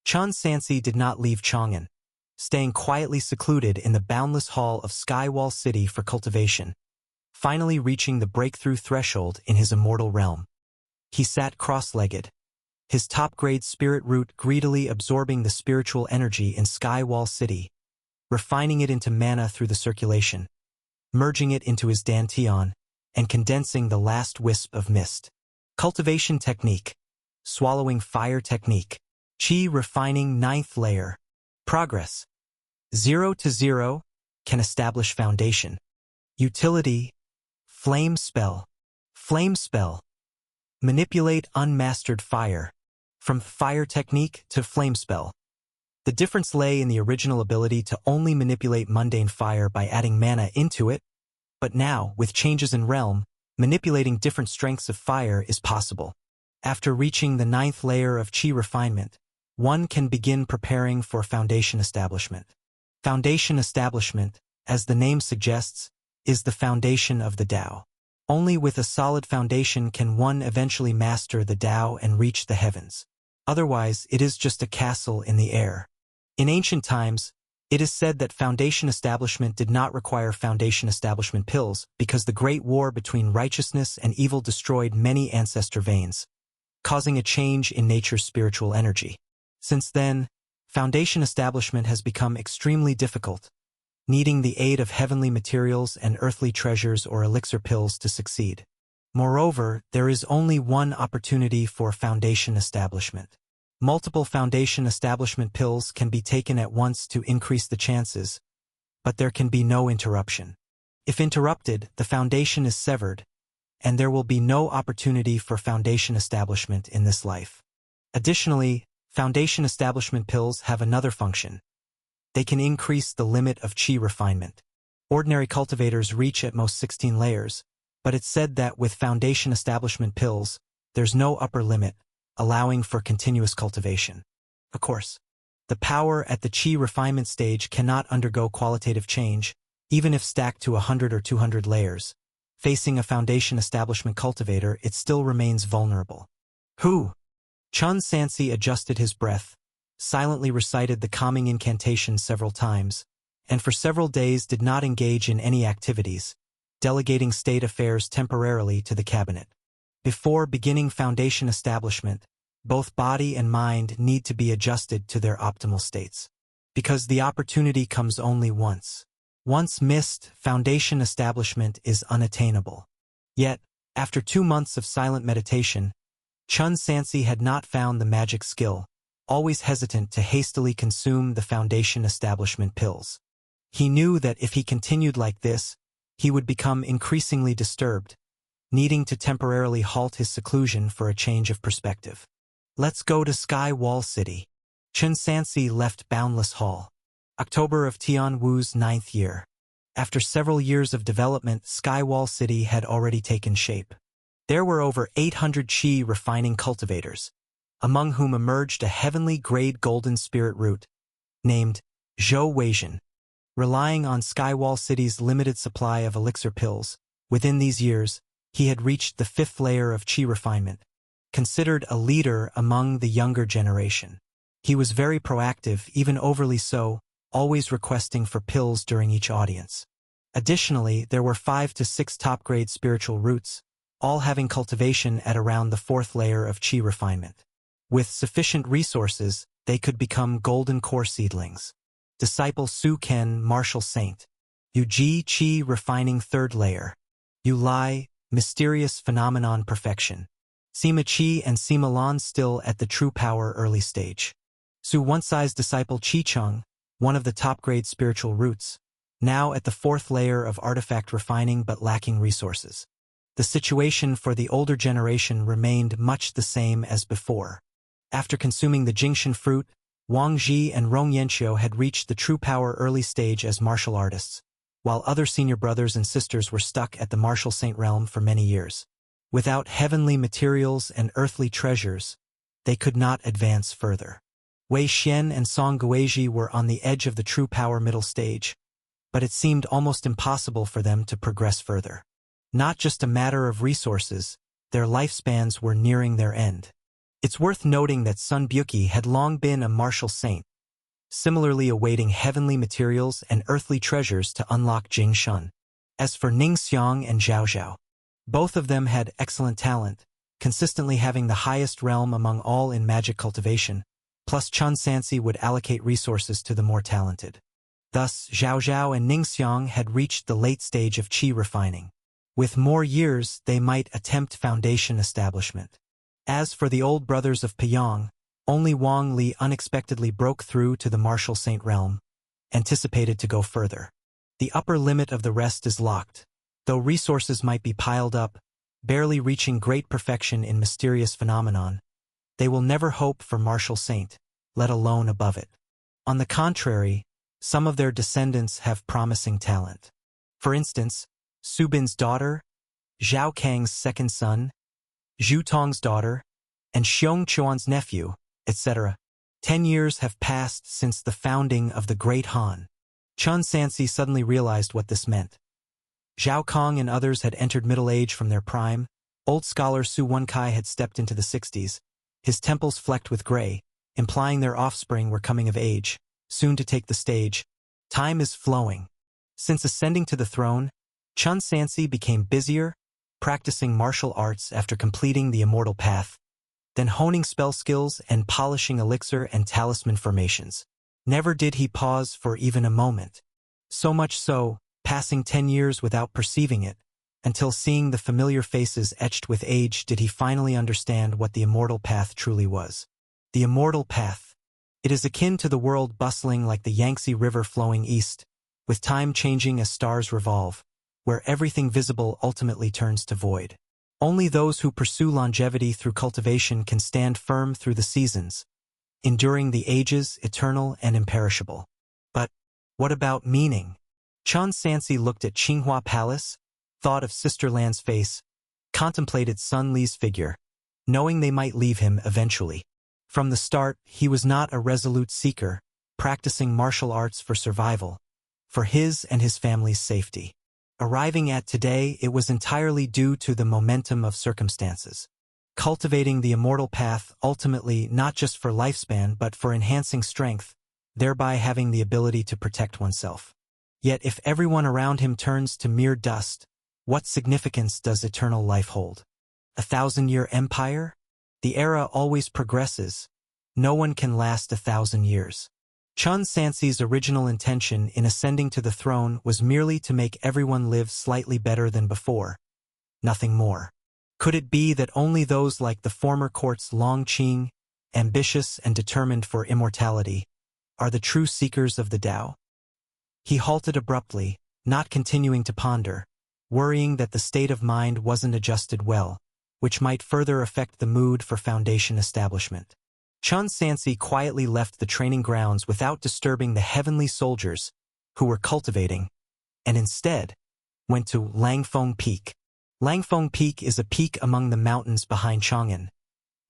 Chun Sansi did not leave Chang'an, staying quietly secluded in the boundless hall of Skywall City for cultivation, finally reaching the breakthrough threshold in his immortal realm. He sat cross-legged, his top-grade spirit root greedily absorbing the spiritual energy in Skywall City, refining it into mana through the circulation, merging it into his dantian, and condensing the last wisp of mist. Cultivation technique, swallowing fire technique, Qi refining 9th layer. Progress. 0 to 0, can establish foundation. Utility, flame spell. Flame spell. Manipulate unmastered fire. from fire technique to flame spell. The difference lay in the original ability to only manipulate mundane fire by adding mana into it, but now, with changes in realm, manipulating different strengths of fire is possible. After reaching the 9th layer of Qi refinement, one can begin preparing for foundation establishment. Foundation establishment, as the name suggests, is the foundation of the Tao. Only with a solid foundation can one eventually master the Tao and reach the heavens. Otherwise, it is just a castle in the air. In ancient times, it is said that foundation establishment did not require foundation establishment pills because the great war between righteousness and evil destroyed many ancestor veins, causing a change in nature's spiritual energy. Since then, foundation establishment has become extremely difficult, needing the aid of heavenly materials and earthly treasures or elixir pills to succeed. Moreover, there is only one opportunity for foundation establishment. Multiple foundation establishment pills can be taken at once to increase the chances, but there can be no interruption. If interrupted, the foundation is severed, and there will be no opportunity for foundation establishment in this life. Additionally, foundation establishment pills have another function. They can increase the limit of Qi refinement. Ordinary cultivators reach at most 16 layers, but it's said that with foundation establishment pills, there's no upper limit, allowing for continuous cultivation. Of course, the power at the Qi refinement stage cannot undergo qualitative change, even if stacked to 100 or 200 layers. Facing a foundation establishment cultivator, it still remains vulnerable. Chun Sansi adjusted his breath, silently recited the calming incantation several times, and for several days did not engage in any activities, delegating state affairs temporarily to the cabinet. Before beginning foundation establishment, both body and mind need to be adjusted to their optimal states. Because the opportunity comes only once. Once missed, foundation establishment is unattainable. Yet, after 2 months of silent meditation, Chun Sansi had not found the magic skill, always hesitant to hastily consume the foundation establishment pills. He knew that if he continued like this, he would become increasingly disturbed, needing to temporarily halt his seclusion for a change of perspective. Let's go to Sky Wall City. Chun Sansi left Boundless Hall. October of Tian Wu's 9th year. After several years of development, Sky Wall City had already taken shape. There were over 800 Qi refining cultivators, among whom emerged a heavenly grade golden spirit root, named Zhou Weijin. Relying on Skywall City's limited supply of elixir pills, within these years, he had reached the 5th layer of Qi refinement, considered a leader among the younger generation. He was very proactive, even overly so, always requesting for pills during each audience. Additionally, there were 5 to 6 top-grade spiritual roots, all having cultivation at around the 4th layer of Qi refinement. With sufficient resources, they could become golden core seedlings. Disciple Su Ken, Martial Saint. Yu Ji Qi refining 3rd layer. Yu Lai, mysterious phenomenon perfection. Sima Qi and Sima Lan still at the true power early stage. Su One-Size disciple Qi Cheng, one of the top-grade spiritual roots, now at the 4th layer of artifact refining but lacking resources. The situation for the older generation remained much the same as before. After consuming the Jingshan fruit, Wang Ji and Rong Yanxiu had reached the true power early stage as martial artists, while other senior brothers and sisters were stuck at the martial saint realm for many years. Without heavenly materials and earthly treasures, they could not advance further. Wei Xian and Song Guizhi were on the edge of the true power middle stage, but it seemed almost impossible for them to progress further. Not just a matter of resources, their lifespans were nearing their end. It's worth noting that Sun Buki had long been a martial saint, similarly awaiting heavenly materials and earthly treasures to unlock Jing Shun. As for Ning Xiang and Zhao Zhao, both of them had excellent talent, consistently having the highest realm among all in magic cultivation, plus Chun Sansi would allocate resources to the more talented. Thus, Zhao Zhao and Ning Xiang had reached the late stage of Qi refining. With more years, they might attempt foundation establishment. As for the old brothers of Piyang, only Wang Li unexpectedly broke through to the martial saint realm, anticipated to go further. The upper limit of the rest is locked, though resources might be piled up, barely reaching great perfection in mysterious phenomenon. They will never hope for martial saint, let alone above it. On the contrary, some of their descendants have promising talent. For instance, Su Bin's daughter, Zhao Kang's second son, Zhu Tong's daughter, and Xiong Chuan's nephew, etc. 10 years have passed since the founding of the Great Han. Chen Sansi suddenly realized what this meant. Zhao Kong and others had entered middle age from their prime. Old scholar Su Wenkai had stepped into the 60s, his temples flecked with gray, implying their offspring were coming of age, soon to take the stage. Time is flowing. Since ascending to the throne, Chen Sansi became busier, practicing martial arts after completing the immortal path, then honing spell skills and polishing elixir and talisman formations. Never did he pause for even a moment. So much so, passing 10 years without perceiving it, until seeing the familiar faces etched with age did he finally understand what the immortal path truly was. The immortal path. It is akin to the world bustling like the Yangtze River flowing east, with time changing as stars revolve, where everything visible ultimately turns to void. Only those who pursue longevity through cultivation can stand firm through the seasons, enduring the ages, eternal and imperishable. But what about meaning? Chen Sansi looked at Qinghua Palace, thought of Sister Lan's face, contemplated Sun Li's figure, knowing they might leave him eventually. From the start, he was not a resolute seeker, practicing martial arts for survival, for his and his family's safety. Arriving at today, it was entirely due to the momentum of circumstances. Cultivating the immortal path ultimately not just for lifespan but for enhancing strength, thereby having the ability to protect oneself. Yet if everyone around him turns to mere dust, what significance does eternal life hold? 1,000-year empire? The era always progresses. No one can last 1,000 years. Chen Sansi's original intention in ascending to the throne was merely to make everyone live slightly better than before. Nothing more. Could it be that only those like the former court's Long Qing, ambitious and determined for immortality, are the true seekers of the Tao? He halted abruptly, not continuing to ponder, worrying that the state of mind wasn't adjusted well, which might further affect the mood for foundation establishment. Chen Sansi quietly left the training grounds without disturbing the heavenly soldiers who were cultivating, and instead went to Langfeng Peak. Langfeng Peak is a peak among the mountains behind Chang'an,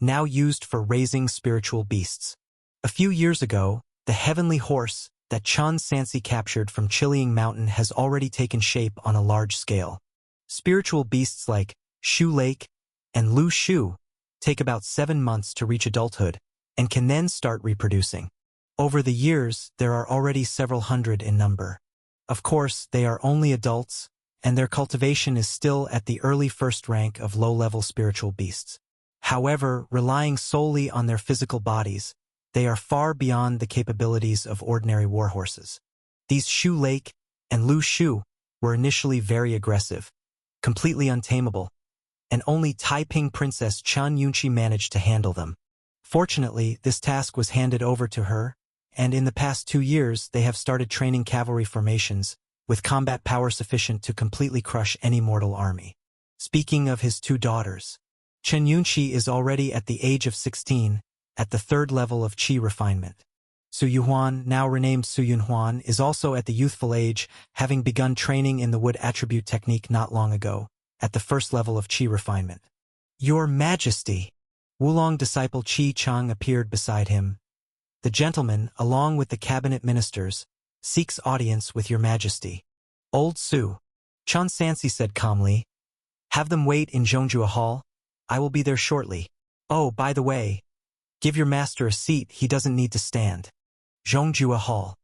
now used for raising spiritual beasts. A few years ago, the heavenly horse that Chen Sansi captured from Chiliang Mountain has already taken shape on a large scale. Spiritual beasts like Shu Lake and Lu Shu take about 7 months to reach adulthood, and can then start reproducing. Over the years, there are already several hundred in number. Of course, they are only adults, and their cultivation is still at the early first rank of low-level spiritual beasts. However, relying solely on their physical bodies, they are far beyond the capabilities of ordinary warhorses. These Shu Lake and Lu Shu were initially very aggressive, completely untamable, and only Taiping Princess Chen Yunqi managed to handle them. Fortunately, this task was handed over to her, and in the past 2 years they have started training cavalry formations, with combat power sufficient to completely crush any mortal army. Speaking of his 2 daughters, Chen Yunqi is already at the age of 16, at the 3rd level of qi refinement. Su Yuhuan, now renamed Su Yunhuan, is also at the youthful age, having begun training in the wood attribute technique not long ago, at the 1st level of qi refinement. Your Majesty! Wulong disciple Qi Chang appeared beside him. The gentleman, along with the cabinet ministers, seeks audience with your Majesty. Old Su, Chen Sansi said calmly. Have them wait in Zhongjua Hall. I will be there shortly. Oh, by the way, give your master a seat, he doesn't need to stand. Zhongjua Hall.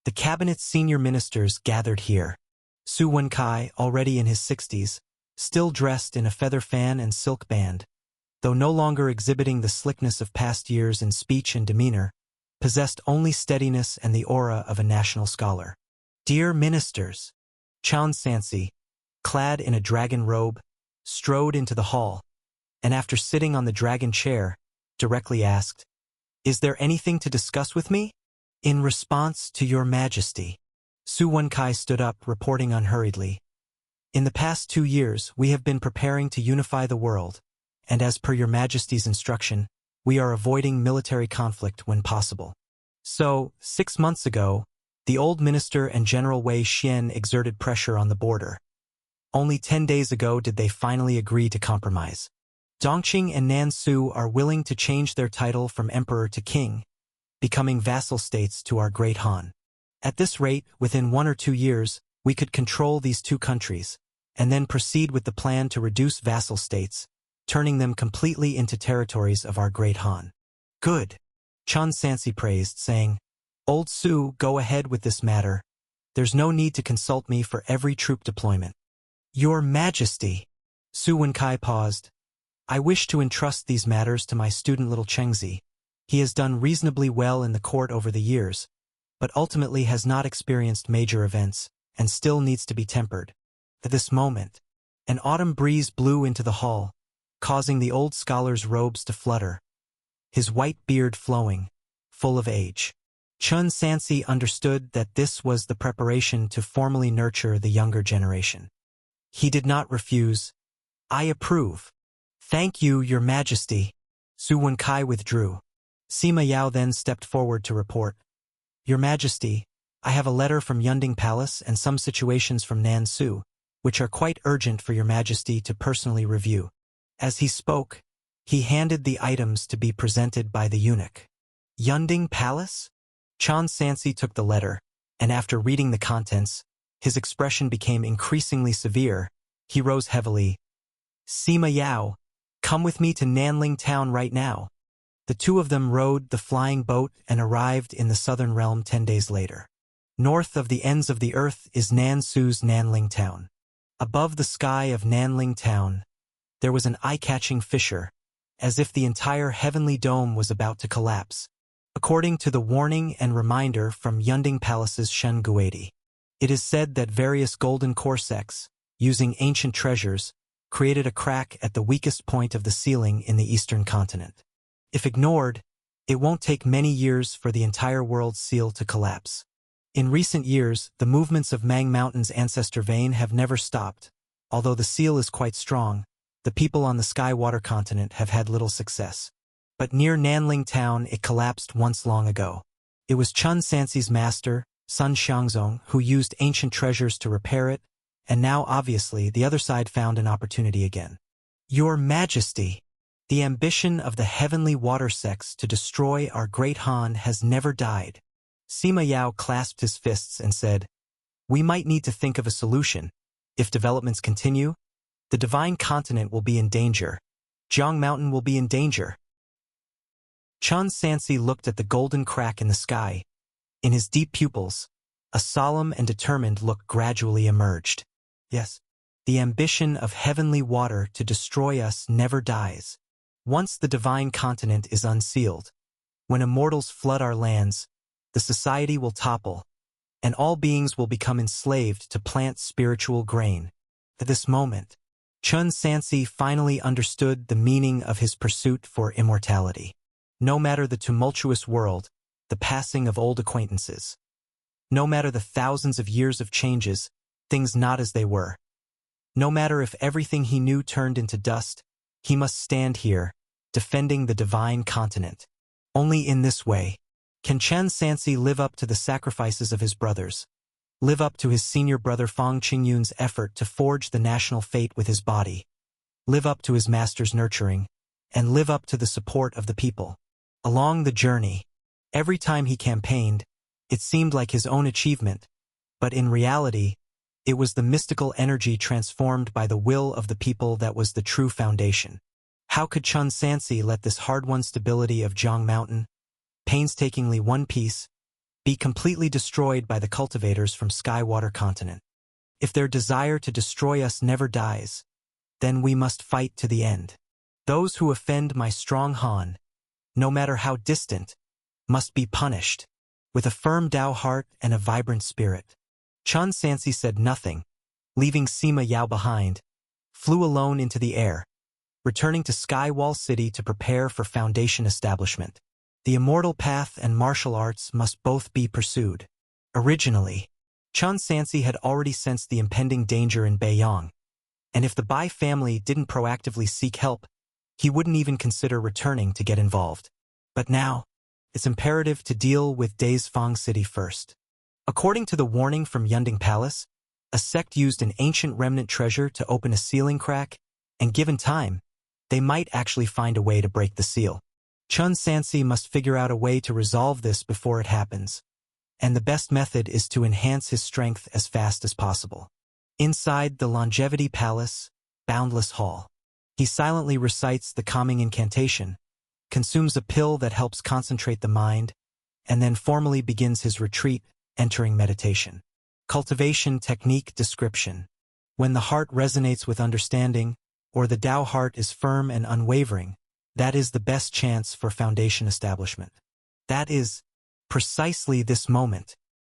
The cabinet's senior ministers gathered here. Su Wenkai, already in his 60s, still dressed in a feather fan and silk band, though no longer exhibiting the slickness of past years in speech and demeanor, possessed only steadiness and the aura of a national scholar. Dear ministers, Chen Sansi, clad in a dragon robe, strode into the hall, and after sitting on the dragon chair, directly asked, Is there anything to discuss with me? In response to your Majesty. Su Wenkai stood up, reporting unhurriedly. In the past 2 years, we have been preparing to unify the world, and as per your Majesty's instruction, we are avoiding military conflict when possible. So, 6 months ago, the old minister and General Wei Xian exerted pressure on the border. Only 10 days ago did they finally agree to compromise. Dongqing and Nansu are willing to change their title from emperor to king, becoming vassal states to our great Han. At this rate, within 1 or 2 years, we could control these two countries, and then proceed with the plan to reduce vassal states, turning them completely into territories of our great Han. Good, Chun Sansi praised, saying, Old Su, go ahead with this matter. There's no need to consult me for every troop deployment. Your Majesty, Su Wenkai paused. I wish to entrust these matters to my student little Chengzi. He has done reasonably well in the court over the years, but ultimately has not experienced major events, and still needs to be tempered. At this moment, an autumn breeze blew into the hall, causing the old scholar's robes to flutter, his white beard flowing, full of age. Chun Sansi understood that this was the preparation to formally nurture the younger generation. He did not refuse. I approve. Thank you, Your Majesty. Su Wenkai withdrew. Sima Yao then stepped forward to report. Your Majesty, I have a letter from Yunding Palace and some situations from Nansu, which are quite urgent for Your Majesty to personally review. As he spoke, he handed the items to be presented by the eunuch. Yunding Palace? Chun Sansi took the letter, and after reading the contents, his expression became increasingly severe. He rose heavily. Sima Yao, come with me to Nanling town right now. The two of them rowed the flying boat and arrived in the southern realm 10 days later. North of the ends of the earth is Nansu's Nanling town. Above the sky of Nanling town, there was an eye-catching fissure, as if the entire heavenly dome was about to collapse. According to the warning and reminder from Yunding Palace's Shen Guadi, it is said that various golden Corsects, using ancient treasures, created a crack at the weakest point of the ceiling in the eastern continent. If ignored, it won't take many years for the entire world's seal to collapse. In recent years, the movements of Mang Mountain's ancestor vein have never stopped. Although the seal is quite strong, the people on the Sky-Water continent have had little success. But near Nanling town it collapsed once long ago. It was Chun Sansi's master, Sun Xiangzong, who used ancient treasures to repair it, and now obviously the other side found an opportunity again. Your Majesty, the ambition of the heavenly water sects to destroy our great Han has never died. Sima Yao clasped his fists and said, We might need to think of a solution. If developments continue, the divine continent will be in danger. Jiang Mountain will be in danger. Chun Sansi looked at the golden crack in the sky. In his deep pupils, a solemn and determined look gradually emerged. Yes, the ambition of heavenly water to destroy us never dies. Once the divine continent is unsealed, when immortals flood our lands, the society will topple, and all beings will become enslaved to plant spiritual grain. At this moment, Chun Sansi finally understood the meaning of his pursuit for immortality. No matter the tumultuous world, the passing of old acquaintances, no matter the thousands of years of changes, things not as they were, no matter if everything he knew turned into dust, he must stand here, defending the divine continent. Only in this way can Chun Sansi live up to the sacrifices of his brothers, live up to his senior brother Fang Qingyun's effort to forge the national fate with his body, live up to his master's nurturing, and live up to the support of the people. Along the journey, every time he campaigned, it seemed like his own achievement, but in reality, it was the mystical energy transformed by the will of the people that was the true foundation. How could Chun Sansi let this hard-won stability of Jiang Mountain, painstakingly one piece, be completely destroyed by the cultivators from Sky-Water continent? If their desire to destroy us never dies, then we must fight to the end. Those who offend my strong Han, no matter how distant, must be punished, with a firm Tao heart and a vibrant spirit. Chun Sansi said nothing, leaving Sima Yao behind, flew alone into the air, returning to Skywall City to prepare for foundation establishment. The immortal path and martial arts must both be pursued. Originally, Chun Sansi had already sensed the impending danger in Beiyang, and if the Bai family didn't proactively seek help, he wouldn't even consider returning to get involved. But now, it's imperative to deal with Daesfang City first. According to the warning from Yunding Palace, a sect used an ancient remnant treasure to open a ceiling crack, and given time, they might actually find a way to break the seal. Chun Sansi must figure out a way to resolve this before it happens, and the best method is to enhance his strength as fast as possible. Inside the Longevity Palace, Boundless Hall, he silently recites the calming incantation, consumes a pill that helps concentrate the mind, and then formally begins his retreat, entering meditation. Cultivation Technique Description. When the heart resonates with understanding, or the Tao heart is firm and unwavering, that is the best chance for foundation establishment. That is precisely this moment.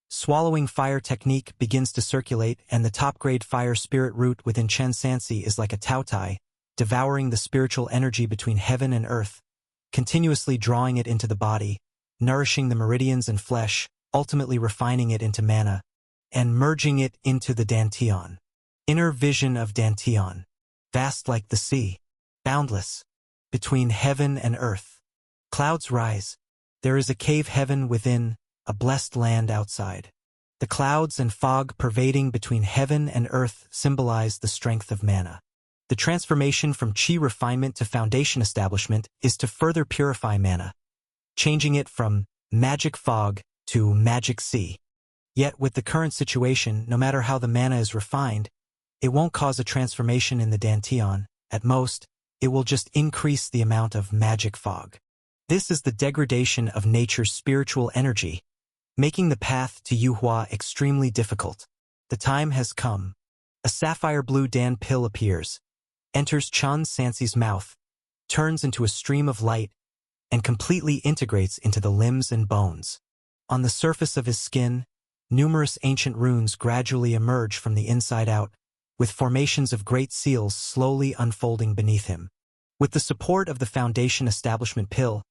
Swallowing fire technique begins to circulate, and the top-grade fire spirit root within Chen Sansi is like a Tao Tai, devouring the spiritual energy between heaven and earth, continuously drawing it into the body, nourishing the meridians and flesh, ultimately refining it into mana, and merging it into the Dantian. Inner vision of Dantian. Vast like the sea, boundless, between heaven and earth. Clouds rise. There is a cave heaven within, a blessed land outside. The clouds and fog pervading between heaven and earth symbolize the strength of mana. The transformation from chi refinement to foundation establishment is to further purify mana, changing it from magic fog to magic sea. Yet with the current situation, no matter how the mana is refined, it won't cause a transformation in the Dantian. At most, it will just increase the amount of magic fog. This is the degradation of nature's spiritual energy, making the path to Yuhua extremely difficult. The time has come. A sapphire blue Dan pill appears, enters Chun Sansi's mouth, turns into a stream of light, and completely integrates into the limbs and bones. On the surface of his skin, numerous ancient runes gradually emerge from the inside out, with formations of great seals slowly unfolding beneath him. With the support of the foundation establishment pill,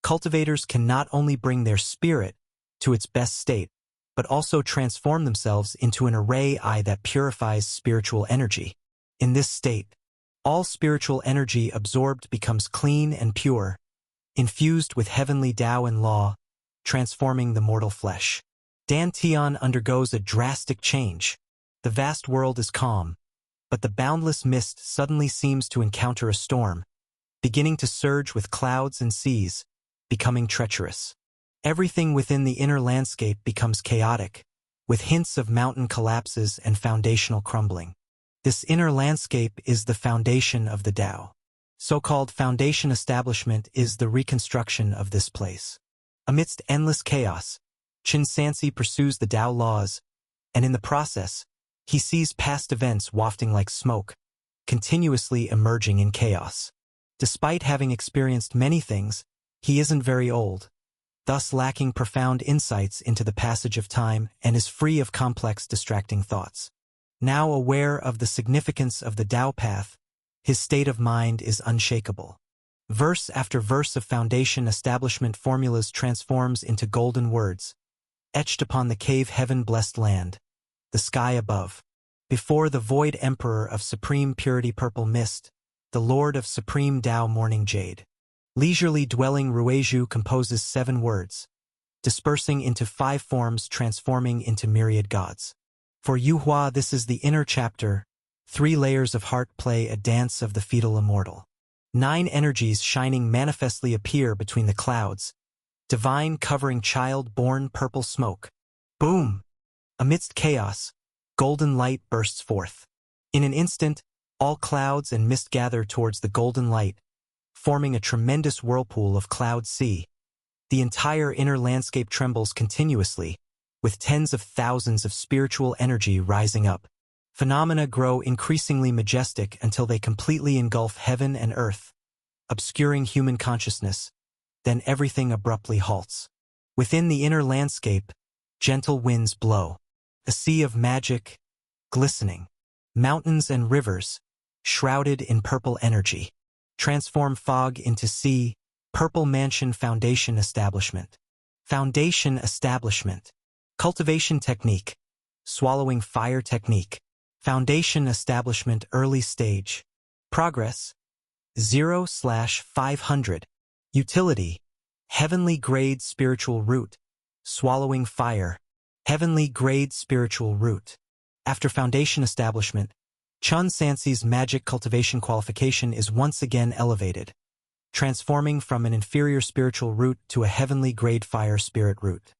cultivators can not only bring their spirit to its best state, but also transform themselves into an array eye that purifies spiritual energy. In this state, all spiritual energy absorbed becomes clean and pure, infused with heavenly Tao and law, transforming the mortal flesh. Dantian undergoes a drastic change. The vast world is calm, but the boundless mist suddenly seems to encounter a storm, beginning to surge with clouds and seas, becoming treacherous. Everything within the inner landscape becomes chaotic, with hints of mountain collapses and foundational crumbling. This inner landscape is the foundation of the Tao. So-called foundation establishment is the reconstruction of this place. Amidst endless chaos, Chin Sansi pursues the Tao laws, and in the process, he sees past events wafting like smoke, continuously emerging in chaos. Despite having experienced many things, he isn't very old, thus lacking profound insights into the passage of time and is free of complex distracting thoughts. Now aware of the significance of the Tao path, his state of mind is unshakable. Verse after verse of foundation establishment formulas transforms into golden words, etched upon the cave heaven-blessed land, the sky above. Before the void emperor of supreme purity purple mist, the lord of supreme Tao morning jade. Leisurely dwelling Rueju composes 7 words, dispersing into 5 forms transforming into myriad gods. For Yuhua this is the inner chapter, 3 layers of heart play a dance of the fetal immortal. 9 energies shining manifestly appear between the clouds, divine covering child-born purple smoke. Boom! Amidst chaos, golden light bursts forth. In an instant, all clouds and mist gather towards the golden light, forming a tremendous whirlpool of cloud sea. The entire inner landscape trembles continuously, with tens of thousands of spiritual energy rising up. Phenomena grow increasingly majestic until they completely engulf heaven and earth, obscuring human consciousness. Then everything abruptly halts. Within the inner landscape, gentle winds blow. A sea of magic, glistening. Mountains and rivers, shrouded in purple energy, transform fog into sea. Purple mansion foundation establishment. Foundation establishment. Cultivation technique. Swallowing fire technique. Foundation establishment early stage. Progress. 0/500. Utility. Heavenly grade spiritual root. Swallowing fire. Heavenly grade spiritual root. After foundation establishment, Chun Sansi's magic cultivation qualification is once again elevated, transforming from an inferior spiritual root to a heavenly grade fire spirit root.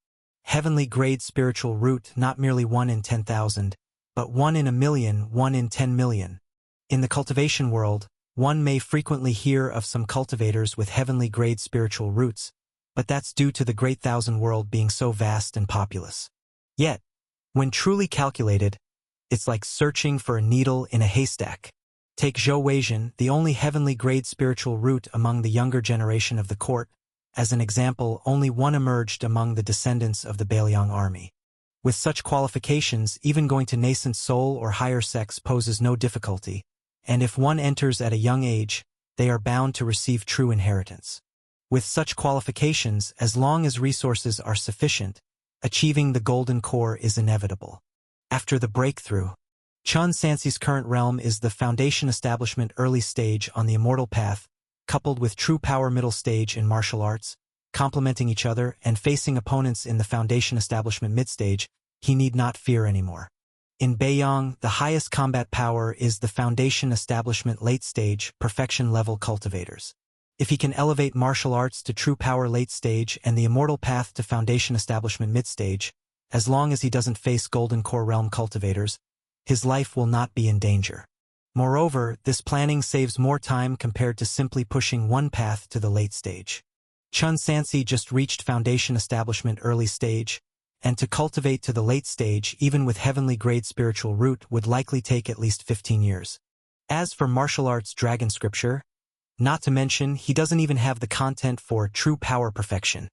Heavenly grade spiritual root, not merely 1 in 10,000, but 1 in a million, 1 in 10 million. In the cultivation world, one may frequently hear of some cultivators with heavenly grade spiritual roots, but that's due to the Great Thousand world being so vast and populous. Yet, when truly calculated, it's like searching for a needle in a haystack. Take Zhou Weijin, the only heavenly grade spiritual root among the younger generation of the court. As an example, only one emerged among the descendants of the Bailiang army. With such qualifications, even going to nascent soul or higher sex poses no difficulty, and if one enters at a young age, they are bound to receive true inheritance. With such qualifications, as long as resources are sufficient, achieving the golden core is inevitable. After the breakthrough, Chun Sansi's current realm is the foundation establishment early stage on the immortal path, coupled with true power middle stage in martial arts, complementing each other and facing opponents in the foundation establishment mid-stage, he need not fear anymore. In Bailiang, the highest combat power is the foundation establishment late stage, perfection level cultivators. If he can elevate martial arts to true power late stage and the immortal path to foundation establishment mid-stage, as long as he doesn't face golden core realm cultivators, his life will not be in danger. Moreover, this planning saves more time compared to simply pushing one path to the late stage. Chun Sansi just reached foundation establishment early stage, and to cultivate to the late stage even with heavenly grade spiritual root would likely take at least 15 years. As for martial arts dragon scripture, not to mention he doesn't even have the content for true power perfection,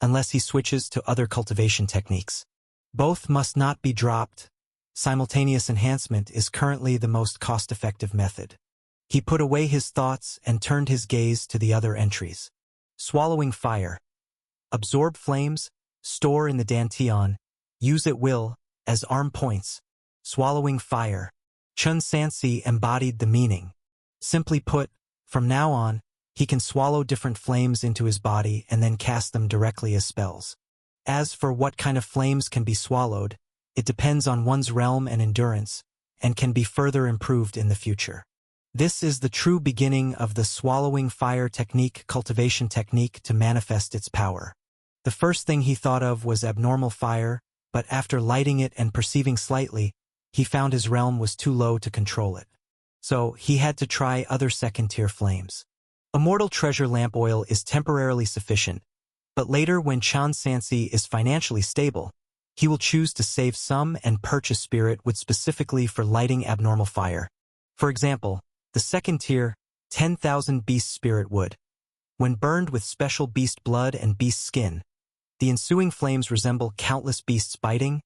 unless he switches to other cultivation techniques. Both must not be dropped. Simultaneous enhancement is currently the most cost-effective method. He put away his thoughts and turned his gaze to the other entries. Swallowing fire. Absorb flames, store in the dantian, use at will, as arm points. Swallowing fire. Chun Sansi embodied the meaning. Simply put, from now on, he can swallow different flames into his body and then cast them directly as spells. As for what kind of flames can be swallowed, it depends on one's realm and endurance, and can be further improved in the future. This is the true beginning of the swallowing fire technique cultivation technique to manifest its power. The first thing he thought of was abnormal fire, but after lighting it and perceiving slightly, he found his realm was too low to control it. So he had to try other second-tier flames. Immortal treasure lamp oil is temporarily sufficient, but later when Chun Sansi is financially stable, he will choose to save some and purchase spirit wood specifically for lighting abnormal fire. For example, the second tier, 10,000 beast spirit wood. When burned with special beast blood and beast skin, the ensuing flames resemble countless beasts biting,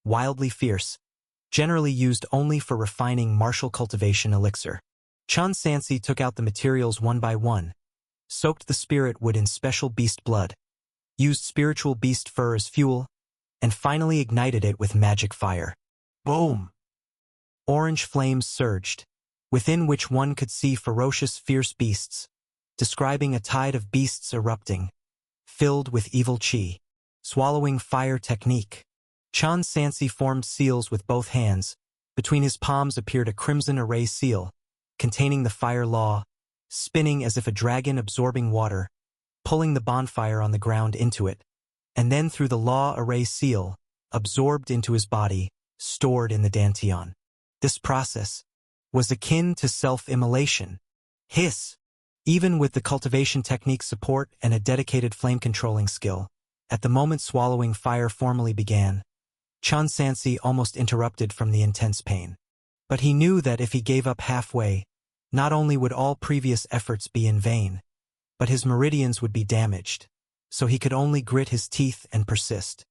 wildly fierce, generally used only for refining martial cultivation elixir. Chun Sansi took out the materials one by one, soaked the spirit wood in special beast blood, used spiritual beast fur as fuel, and finally ignited it with magic fire. Boom! Orange flames surged, within which one could see ferocious, fierce beasts, describing a tide of beasts erupting, filled with evil chi. Swallowing fire technique. Chun Sansi formed seals with both hands. Between his palms appeared a crimson array seal, containing the fire law, spinning as if a dragon absorbing water, pulling the bonfire on the ground into it, and then through the law array seal, absorbed into his body, stored in the dantian. This process was akin to self-immolation. Hiss! Even with the cultivation technique support and a dedicated flame-controlling skill, at the moment swallowing fire formally began, Chun Sansi almost interrupted from the intense pain. But he knew that if he gave up halfway, not only would all previous efforts be in vain, but his meridians would be damaged, so he could only grit his teeth and persist.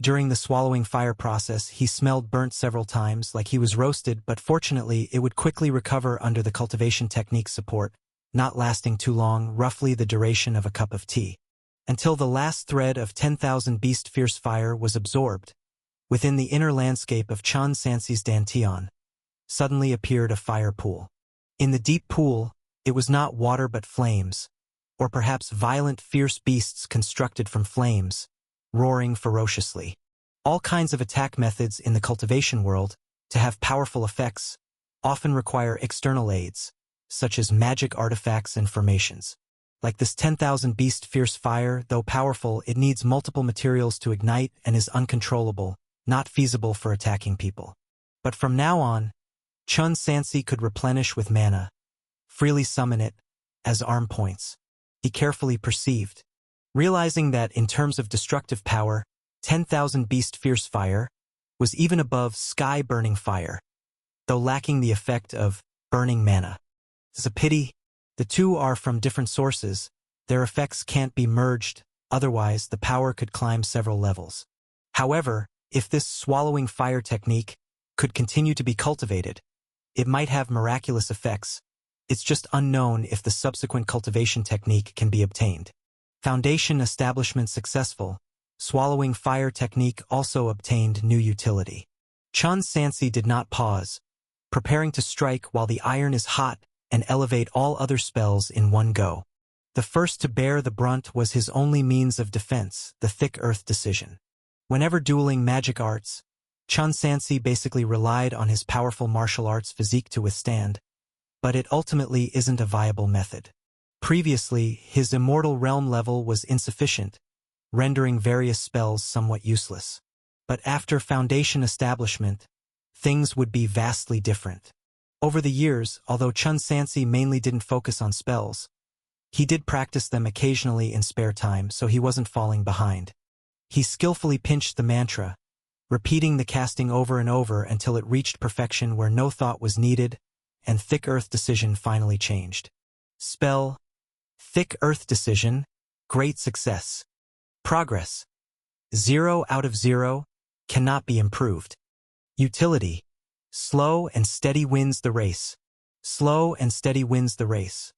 During the swallowing fire process, he smelled burnt several times like he was roasted, but fortunately it would quickly recover under the cultivation technique support, not lasting too long, roughly the duration of a cup of tea. Until the last thread of 10,000 beast fierce fire was absorbed. Within the inner landscape of Chun Sansi's dantian, suddenly appeared a fire pool. In the deep pool, It was not water but flames, or perhaps violent, fierce beasts constructed from flames, roaring ferociously. All kinds of attack methods in the cultivation world, to have powerful effects, often require external aids, such as magic artifacts and formations. Like this 10,000 beast fierce fire, though powerful, it needs multiple materials to ignite and is uncontrollable, not feasible for attacking people. But from now on, Chun Sansi could replenish with mana, freely summon it, as arm points. He carefully perceived, realizing that in terms of destructive power, 10,000 beast fierce fire was even above sky burning fire, though lacking the effect of burning mana. It's a pity. The two are from different sources. Their effects can't be merged, otherwise the power could climb several levels. However, if this swallowing fire technique could continue to be cultivated, it might have miraculous effects. It's just unknown if the subsequent cultivation technique can be obtained. Foundation establishment successful. Swallowing fire technique also obtained new utility. Chun Sansi did not pause, preparing to strike while the iron is hot and elevate all other spells in one go. The first to bear the brunt was his only means of defense, the thick earth decision. Whenever dueling magic arts, Chun Sansi basically relied on his powerful martial arts physique to withstand, but it ultimately isn't a viable method. Previously, his immortal realm level was insufficient, rendering various spells somewhat useless. But after foundation establishment, things would be vastly different. Over the years, although Chun Sansi mainly didn't focus on spells, he did practice them occasionally in spare time, so he wasn't falling behind. He skillfully pinched the mantra, repeating the casting over and over until it reached perfection where no thought was needed, and Thick Earth Decision finally changed. Spell: Thick Earth Decision, great success. Progress: 0 out of 0, cannot be improved. Utility: slow and steady wins the race. Slow and steady wins the race.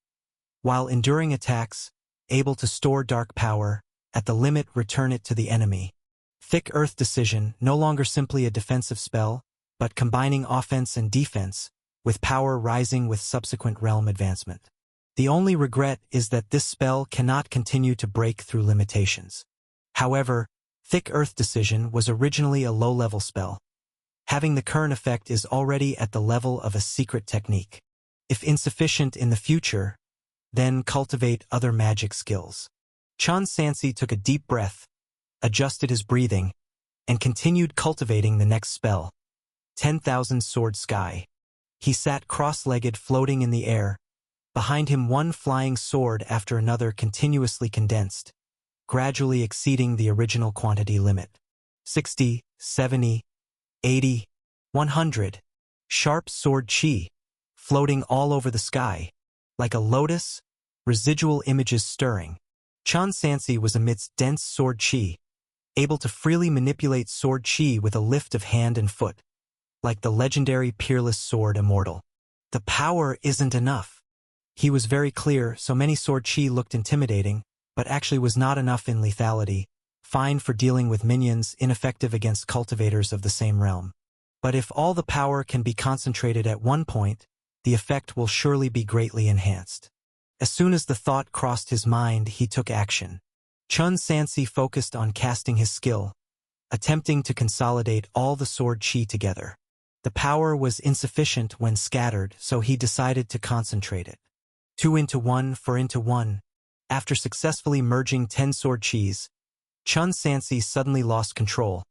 While enduring attacks, able to store dark power, at the limit return it to the enemy. Thick Earth Decision, no longer simply a defensive spell, but combining offense and defense, with power rising with subsequent realm advancement. The only regret is that this spell cannot continue to break through limitations. However, Thick Earth Decision was originally a low-level spell. Having the current effect is already at the level of a secret technique. If insufficient in the future, then cultivate other magic skills. Chun Sansi took a deep breath, adjusted his breathing, and continued cultivating the next spell. 10,000 Sword Sky. He sat cross-legged floating in the air, behind him one flying sword after another continuously condensed, gradually exceeding the original quantity limit. 60, 70, 80, 100. Sharp sword chi, floating all over the sky. Like a lotus, residual images stirring. Chun Sansi was amidst dense sword chi, able to freely manipulate sword chi with a lift of hand and foot, like the legendary peerless sword immortal. The power isn't enough. He was very clear, so many sword chi looked intimidating, but actually was not enough in lethality, fine for dealing with minions, ineffective against cultivators of the same realm. But if all the power can be concentrated at one point, the effect will surely be greatly enhanced. As soon as the thought crossed his mind, he took action. Chun Sansi focused on casting his skill, attempting to consolidate all the sword chi together. The power was insufficient when scattered, so he decided to concentrate it. 2 into 1, 4 into 1. After successfully merging 10 sword chis, Chun Sansi suddenly lost control,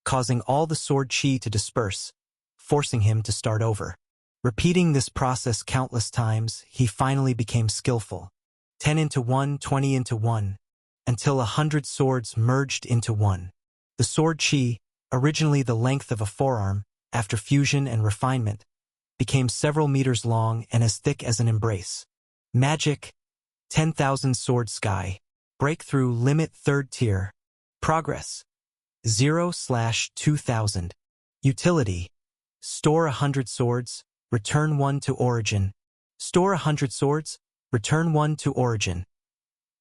causing all the sword chi to disperse, forcing him to start over. Repeating this process countless times, he finally became skillful. 10 into 1, 20 into 1, until 100 swords merged into one. The sword chi, originally the length of a forearm, after fusion and refinement, became several meters long and as thick as an embrace. Magic: 10,000 Sword Sky. Breakthrough Limit 3rd Tier. Progress: 0/2000. Utility: store 100 swords, return 1 to origin. Store 100 swords, return 1 to origin.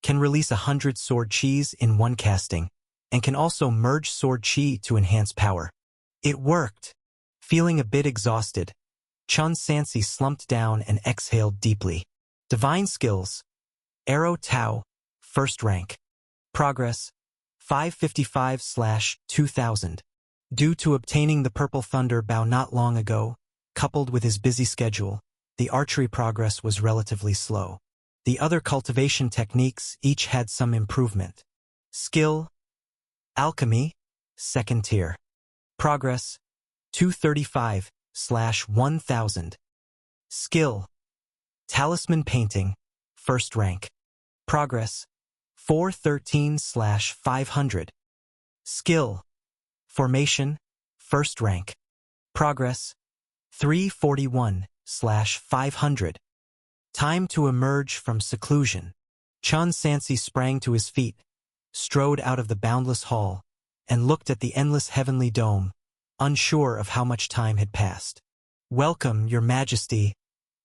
Can release 100 sword chis in one casting, and can also merge sword chi to enhance power. It worked. Feeling a bit exhausted, Chun Sansi slumped down and exhaled deeply. Divine skills. Arrow Tau, first rank. Progress, 555/2000. Due to obtaining the Purple Thunder Bow not long ago, coupled with his busy schedule, the archery progress was relatively slow. The other cultivation techniques each had some improvement. Skill. Alchemy, second tier. Progress, 235/1000. Skill. Talisman painting, first rank. Progress, 413/500. Skill. Formation, first rank. Progress, 341/500. Time to emerge from seclusion. Chun Sansi sprang to his feet, strode out of the boundless hall, and looked at the endless heavenly dome, unsure of how much time had passed. "Welcome, your majesty."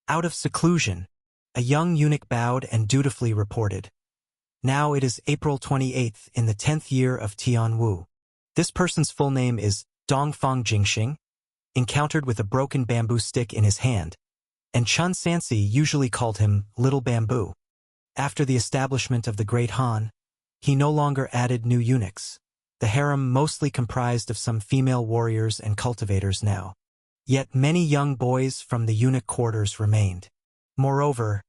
Out of seclusion, a young eunuch bowed and dutifully reported. "Now it is April 28th in the 10th year of Tianwu. This person's full name is Dongfang Jingxing, encountered with a broken bamboo stick in his hand, and Chun Sansi usually called him Little Bamboo. After the establishment of the Great Han, he no longer added new eunuchs. The harem mostly comprised of some female warriors and cultivators now. Yet many young boys from the eunuch quarters remained. Moreover,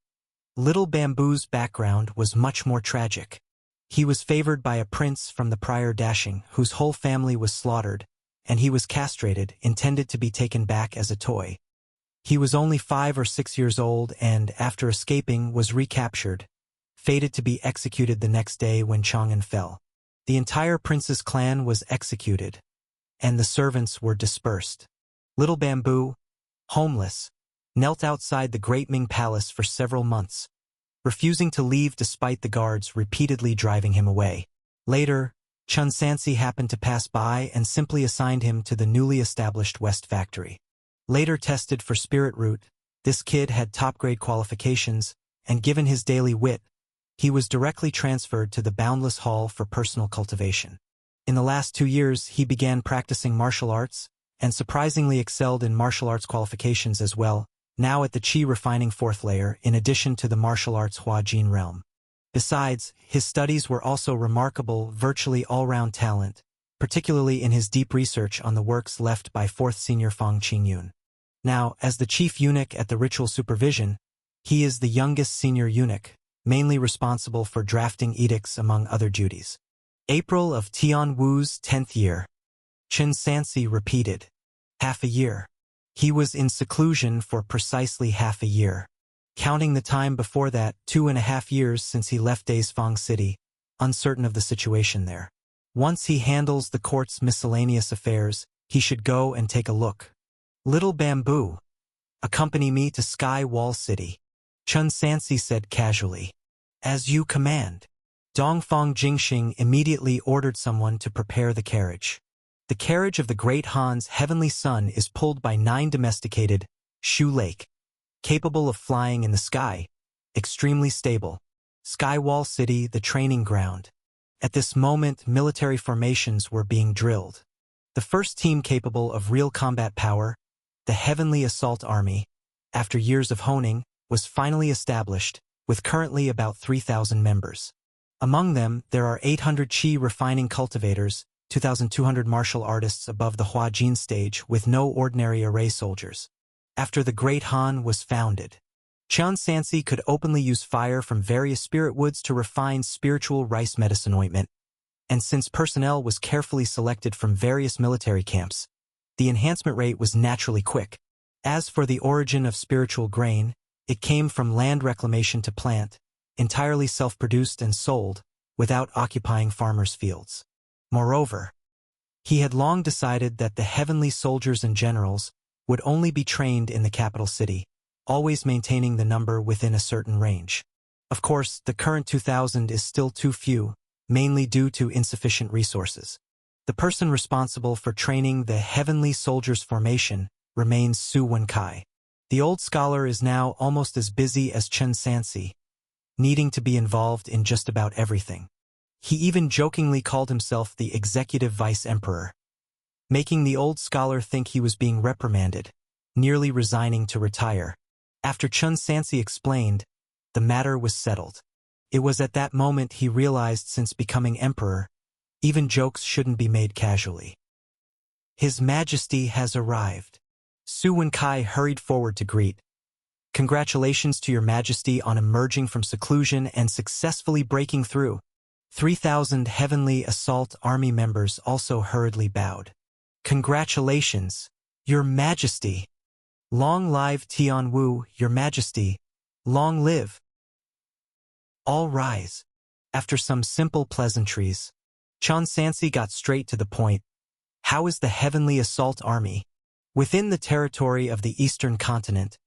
Little Bamboo's background was much more tragic. He was favored by a prince from the prior dashing whose whole family was slaughtered, and he was castrated, intended to be taken back as a toy. He was only 5 or 6 years old and, after escaping, was recaptured, fated to be executed the next day when Chang'an fell. The entire prince's clan was executed, and the servants were dispersed. Little Bamboo, homeless, knelt outside the Great Ming Palace for several months, refusing to leave despite the guards repeatedly driving him away. Later, Chun Sansi happened to pass by and simply assigned him to the newly established West Factory. Later tested for spirit root, this kid had top-grade qualifications, and given his daily wit, he was directly transferred to the Boundless Hall for personal cultivation. In the last 2 years, he began practicing martial arts, and surprisingly excelled in martial arts qualifications as well, now at the Qi refining 4th layer in addition to the martial arts Hua Jin realm. Besides, his studies were also remarkable, virtually all-round talent, particularly in his deep research on the works left by 4th senior Fang Qingyun. Now, as the chief eunuch at the ritual supervision, he is the youngest senior eunuch, mainly responsible for drafting edicts among other duties. April of Tianwu's 10th year. Chun Sansi repeated. Half a year. He was in seclusion for precisely half a year. Counting the time before that, 2.5 years since he left Daisfang City, uncertain of the situation there. Once he handles the court's miscellaneous affairs, he should go and take a look. Little Bamboo, accompany me to Sky Wall City, Chun Sansi said casually. As you command. Dongfang Jingxing immediately ordered someone to prepare the carriage. The carriage of the Great Han's heavenly son is pulled by 9 domesticated Shu Lake, capable of flying in the sky, extremely stable. Skywall City, the training ground. At this moment, military formations were being drilled. The first team capable of real combat power, the Heavenly Assault Army, after years of honing, was finally established, with currently about 3,000 members. Among them, there are 800 Qi refining cultivators, 2,200 martial artists above the Hua Jin stage with no ordinary array soldiers. After the Great Han was founded, Chun Sansi could openly use fire from various spirit woods to refine spiritual rice medicine ointment, and since personnel was carefully selected from various military camps, the enhancement rate was naturally quick. As for the origin of spiritual grain, it came from land reclamation to plant, entirely self-produced and sold, without occupying farmers' fields. Moreover, he had long decided that the heavenly soldiers and generals would only be trained in the capital city, always maintaining the number within a certain range. Of course, the current 2,000 is still too few, mainly due to insufficient resources. The person responsible for training the heavenly soldiers' formation remains Su Wenkai. The old scholar is now almost as busy as Chun Sansi, needing to be involved in just about everything. He even jokingly called himself the executive vice-emperor, making the old scholar think he was being reprimanded, nearly resigning to retire. After Chun Sansi explained, the matter was settled. It was at that moment he realized since becoming emperor, even jokes shouldn't be made casually. His Majesty has arrived. Su Wenkai hurried forward to greet. Congratulations to your Majesty on emerging from seclusion and successfully breaking through. 3,000 Heavenly Assault Army members also hurriedly bowed. Congratulations, Your Majesty. Long live Tian Wu, Your Majesty. Long live. All rise. After some simple pleasantries, Chen Sansi got straight to the point. How is the Heavenly Assault Army? Within the territory of the Eastern Continent,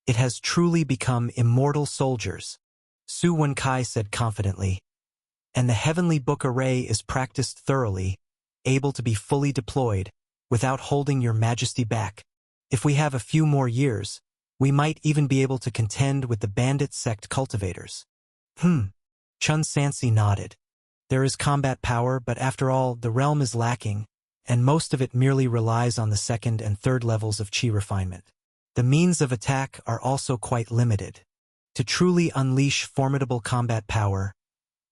it has truly become immortal soldiers, Su Wenkai said confidently. And the Heavenly Book Array is practiced thoroughly, able to be fully deployed, without holding Your Majesty back. If we have a few more years, we might even be able to contend with the bandit sect cultivators. Chen Sansi nodded. There is combat power, but after all, the realm is lacking, and most of it merely relies on the second and third levels of chi refinement. The means of attack are also quite limited. To truly unleash formidable combat power,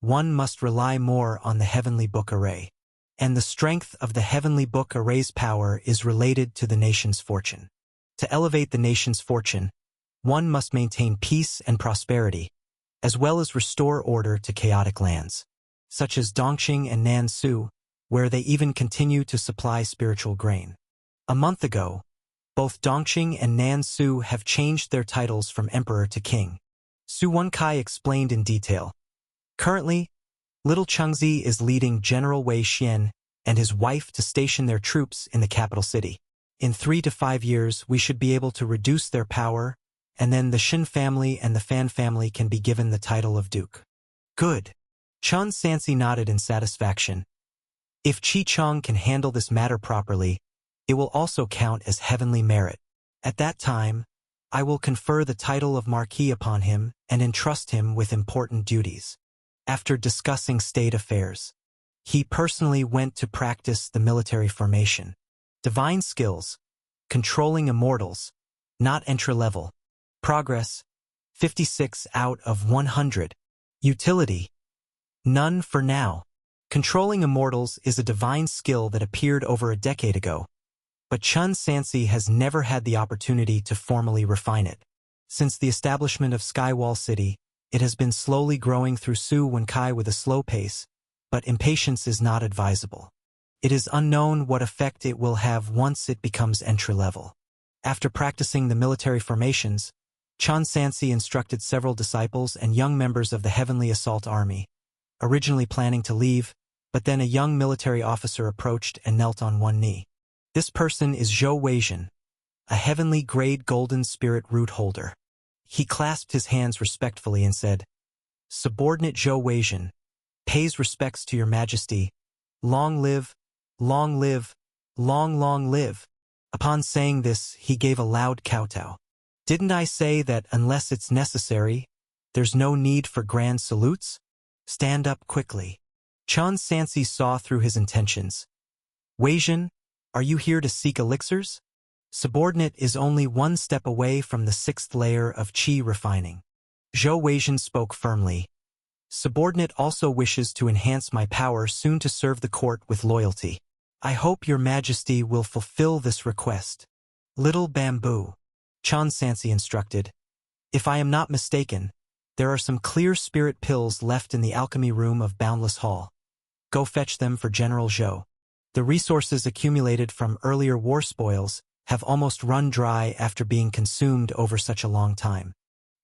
one must rely more on the Heavenly Book Array. And the strength of the Heavenly Book Array's power is related to the nation's fortune. To elevate the nation's fortune, one must maintain peace and prosperity, as well as restore order to chaotic lands, such as Dongqing and Nansu, where they even continue to supply spiritual grain. A month ago, both Dongqing and Nansu have changed their titles from emperor to king. Su Wenkai explained in detail. Currently, Little Chengzi is leading General Wei Xian and his wife to station their troops in the capital city. In 3 to 5 years, we should be able to reduce their power, and then the Xin family and the Fan family can be given the title of duke. Good. Chen Sansi nodded in satisfaction. If Qi Chong can handle this matter properly, it will also count as heavenly merit. At that time, I will confer the title of Marquis upon him and entrust him with important duties. After discussing state affairs, he personally went to practice the military formation. Divine skills, controlling immortals, not entry-level. Progress, 56 out of 100. Utility, none for now. Controlling immortals is a divine skill that appeared over a decade ago, but Chen Sansi has never had the opportunity to formally refine it. Since the establishment of Skywall City, it has been slowly growing through Su Wenkai with a slow pace, but impatience is not advisable. It is unknown what effect it will have once it becomes entry-level. After practicing the military formations, Chen Sansi instructed several disciples and young members of the Heavenly Assault Army, originally planning to leave, but then a young military officer approached and knelt on one knee. This person is Zhou Weijin, a heavenly grade golden spirit root holder. He clasped his hands respectfully and said, Subordinate Zhou Weijin, pays respects to Your Majesty. Long live, long live, long live. Upon saying this, he gave a loud kowtow. Didn't I say that unless it's necessary, there's no need for grand salutes? Stand up quickly. Chen Sansi saw through his intentions. Weijin, are you here to seek elixirs? Subordinate is only one step away from the 6th layer of qi refining. Zhou Weijin spoke firmly. Subordinate also wishes to enhance my power soon to serve the court with loyalty. I hope Your Majesty will fulfill this request. Little Bamboo, Chen Sansi instructed. If I am not mistaken, there are some clear spirit pills left in the alchemy room of Boundless Hall. Go fetch them for General Zhou. The resources accumulated from earlier war spoils have almost run dry after being consumed over such a long time.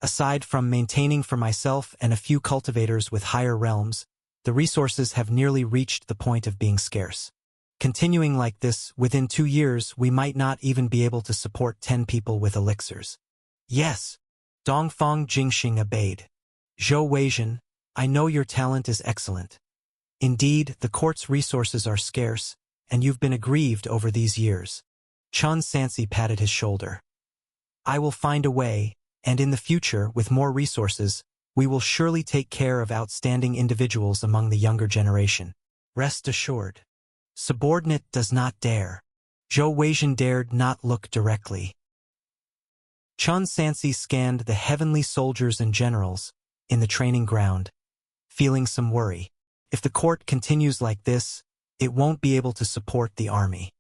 Aside from maintaining for myself and a few cultivators with higher realms, the resources have nearly reached the point of being scarce. Continuing like this, within 2 years, we might not even be able to support 10 people with elixirs. Yes. Dongfang Jingxing obeyed. Zhou Weijin, I know your talent is excellent. Indeed, the court's resources are scarce, and you've been aggrieved over these years. Chen Sansi patted his shoulder. I will find a way, and in the future, with more resources, we will surely take care of outstanding individuals among the younger generation. Rest assured. Subordinate does not dare. Zhou Weijin dared not look directly. Chen Sansi scanned the heavenly soldiers and generals, in the training ground, feeling some worry. If the court continues like this, it won't be able to support the army.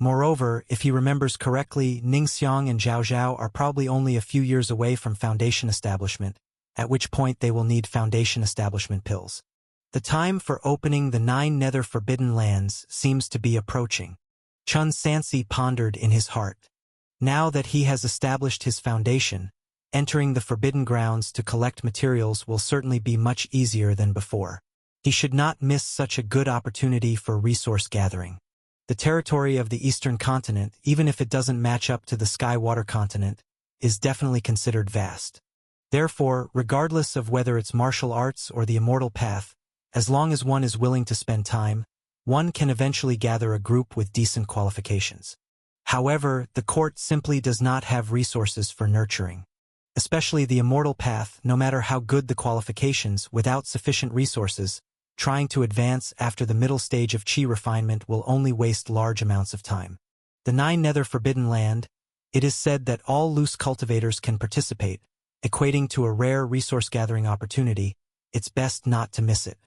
Moreover, if he remembers correctly, Ningxiang and Zhao Zhao are probably only a few years away from foundation establishment, at which point they will need foundation establishment pills. The time for opening the 9 nether forbidden lands seems to be approaching. Chun Sansi pondered in his heart. Now that he has established his foundation, entering the forbidden grounds to collect materials will certainly be much easier than before. He should not miss such a good opportunity for resource gathering. The territory of the Eastern continent, even if it doesn't match up to the Sky-Water continent, is definitely considered vast. Therefore, regardless of whether it's martial arts or the immortal path, as long as one is willing to spend time, one can eventually gather a group with decent qualifications. However, the court simply does not have resources for nurturing. Especially the immortal path, no matter how good the qualifications, without sufficient resources, trying to advance after the middle stage of chi refinement will only waste large amounts of time. The 9 nether forbidden land, it is said that all loose cultivators can participate, equating to a rare resource-gathering opportunity. It's best not to miss it.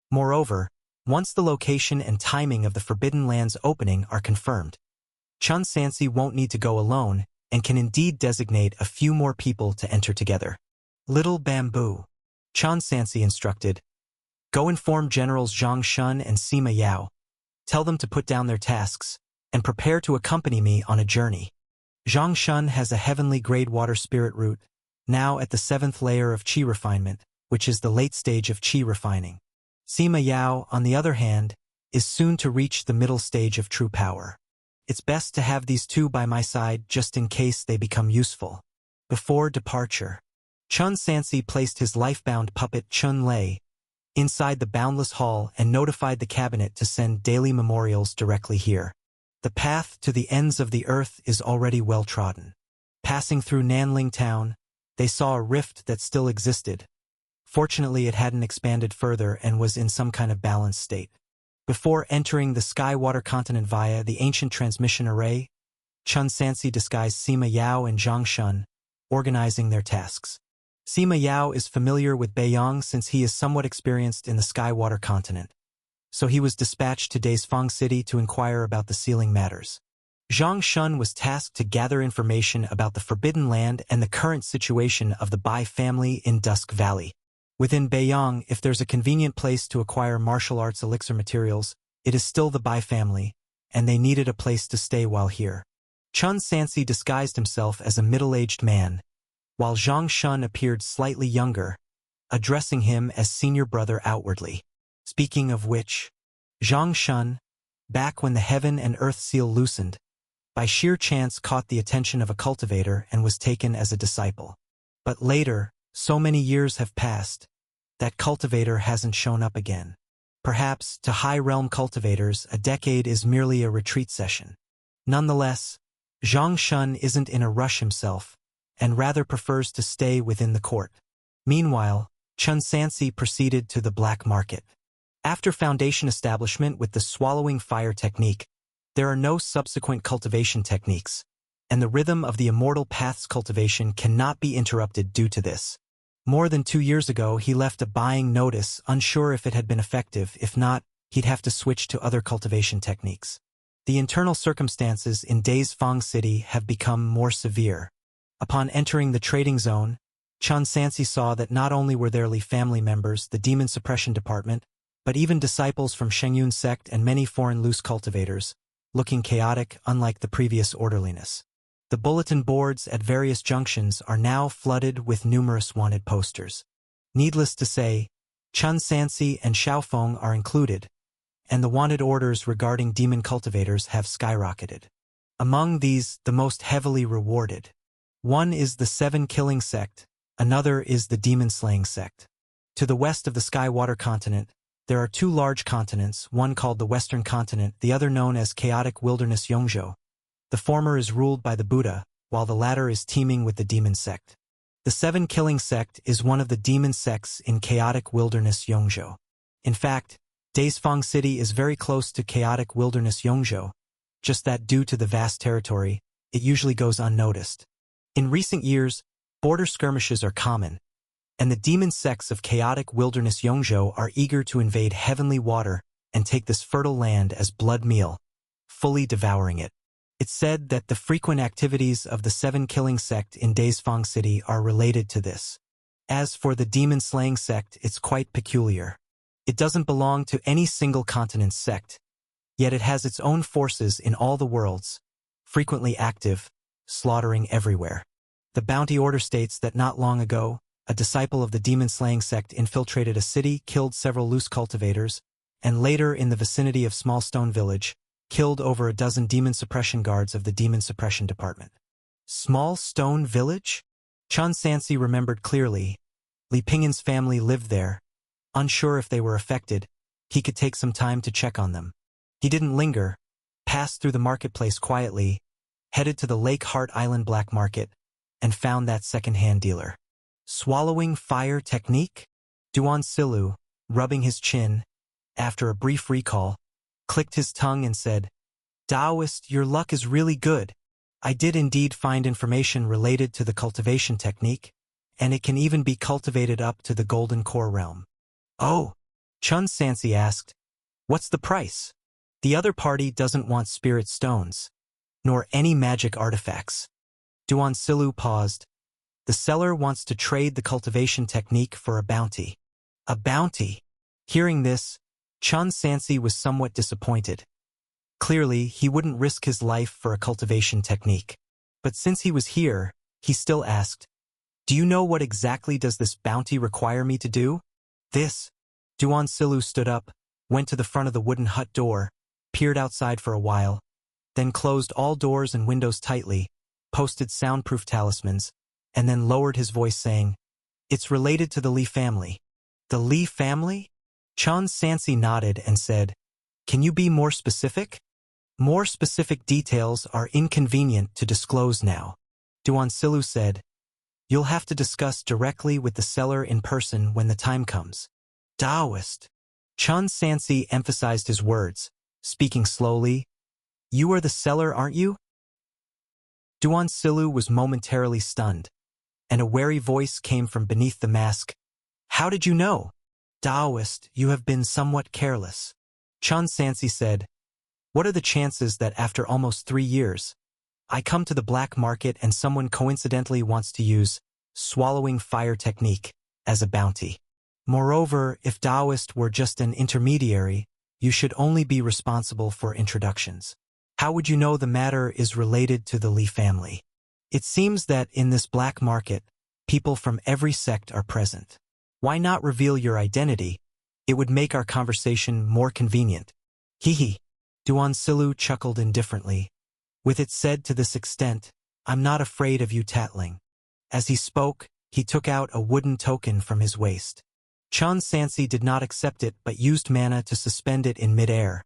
Moreover, once the location and timing of the forbidden land's opening are confirmed, Chun Sansi won't need to go alone and can indeed designate a few more people to enter together. Little Bamboo. Chun Sansi instructed, "Go inform Generals Zhang Shun and Sima Yao. Tell them to put down their tasks and prepare to accompany me on a journey." Zhang Shun has a heavenly grade water spirit root, now at the 7th layer of chi refinement, which is the late stage of chi refining. Sima Yao, on the other hand, is soon to reach the middle stage of true power. It's best to have these two by my side just in case they become useful. Before departure, Chun Sansi placed his life-bound puppet Chun Lei inside the boundless hall and notified the cabinet to send daily memorials directly here. The path to the ends of the earth is already well trodden. Passing through Nanling town, they saw a rift that still existed. Fortunately, it hadn't expanded further and was in some kind of balanced state. Before entering the Sky-Water continent via the ancient transmission array, Chun Sansi disguised Sima Yao and Zhang Shun, organizing their tasks. Sima Yao is familiar with Beiyang since he is somewhat experienced in the Sky-Water continent, so he was dispatched to Daisfang City to inquire about the sealing matters. Zhang Shun was tasked to gather information about the Forbidden Land and the current situation of the Bai family in Dusk Valley. Within Beiyang, if there's a convenient place to acquire martial arts elixir materials, it is still the Bai family, and they needed a place to stay while here. Chun Sansi disguised himself as a middle-aged man, while Zhang Shun appeared slightly younger, addressing him as senior brother outwardly. Speaking of which, Zhang Shun, back when the heaven and earth seal loosened, by sheer chance caught the attention of a cultivator and was taken as a disciple. But later, so many years have passed, that cultivator hasn't shown up again. Perhaps, to high realm cultivators, a decade is merely a retreat session. Nonetheless, Zhang Shun isn't in a rush himself, and rather prefers to stay within the court. Meanwhile, Chun Sansi proceeded to the black market. After foundation establishment with the swallowing fire technique, there are no subsequent cultivation techniques, and the rhythm of the immortal path's cultivation cannot be interrupted due to this. More than 2 years ago, he left a buying notice, unsure if it had been effective. If not, he'd have to switch to other cultivation techniques. The internal circumstances in Daisfang City have become more severe. Upon entering the trading zone, Chun Sansi saw that not only were there Li family members, the Demon Suppression Department, but even disciples from Shengyun sect and many foreign loose cultivators, looking chaotic unlike the previous orderliness. The bulletin boards at various junctions are now flooded with numerous wanted posters. Needless to say, Chun Sansi and Xiaofeng are included, and the wanted orders regarding demon cultivators have skyrocketed. Among these, the most heavily rewarded. One is the 7 Killing sect, another is the Demon Slaying sect. To the west of the Sky-Water continent, there are 2 large continents, one called the Western Continent, the other known as Chaotic Wilderness Yongzhou. The former is ruled by the Buddha, while the latter is teeming with the demon sect. The 7 Killing sect is one of the demon sects in Chaotic Wilderness Yongzhou. In fact, Daisfang City is very close to Chaotic Wilderness Yongzhou, just that due to the vast territory, it usually goes unnoticed. In recent years, border skirmishes are common, and the demon sects of chaotic wilderness Yongzhou are eager to invade heavenly water and take this fertile land as blood meal, fully devouring it. It's said that the frequent activities of the seven-killing sect in Daesfang City are related to this. As for the demon-slaying sect, it's quite peculiar. It doesn't belong to any single continent's sect, yet it has its own forces in all the worlds, frequently active, slaughtering everywhere. The bounty order states that not long ago, a disciple of the demon-slaying sect infiltrated a city, killed several loose cultivators, and later in the vicinity of Small Stone Village, killed over a dozen demon suppression guards of the Demon Suppression Department. Small Stone Village? Chun Sansi remembered clearly. Li Pingyan's family lived there. Unsure if they were affected, he could take some time to check on them. He didn't linger, passed through the marketplace quietly, headed to the Lake Heart Island black market, and found that second-hand dealer. Swallowing fire technique? Duan Silu, rubbing his chin, after a brief recall, clicked his tongue and said, "Taoist, your luck is really good. I did indeed find information related to the cultivation technique, and it can even be cultivated up to the golden core realm." "Oh," Chun Sansi asked, "what's the price?" The other party doesn't want spirit stones, nor any magic artifacts. Duan Silu paused. The seller wants to trade the cultivation technique for a bounty. A bounty? Hearing this, Chun Sansi was somewhat disappointed. Clearly, he wouldn't risk his life for a cultivation technique. But since he was here, he still asked, "Do you know what exactly does this bounty require me to do?" "This." Duan Silu stood up, went to the front of the wooden hut door, peered outside for a while, then closed all doors and windows tightly, posted soundproof talismans, and then lowered his voice saying, "It's related to the Li family." "The Li family?" Chun Sansi nodded and said, "Can you be more specific?" "More specific details are inconvenient to disclose now," Duan Silu said. "You'll have to discuss directly with the seller in person when the time comes." "Taoist." Chun Sansi emphasized his words, speaking slowly. "You are the seller, aren't you?" Duan Silu was momentarily stunned, and a wary voice came from beneath the mask. "How did you know?" "Taoist, you have been somewhat careless." Chun Sansi said, "What are the chances that after almost 3 years, I come to the black market and someone coincidentally wants to use swallowing fire technique as a bounty? Moreover, if Taoist were just an intermediary, you should only be responsible for introductions. How would you know the matter is related to the Li family? It seems that in this black market, people from every sect are present. Why not reveal your identity? It would make our conversation more convenient." "Hee." Duan Silu chuckled indifferently. "With it said to this extent, I'm not afraid of you tattling." As he spoke, he took out a wooden token from his waist. Chun Sansi did not accept it but used mana to suspend it in midair,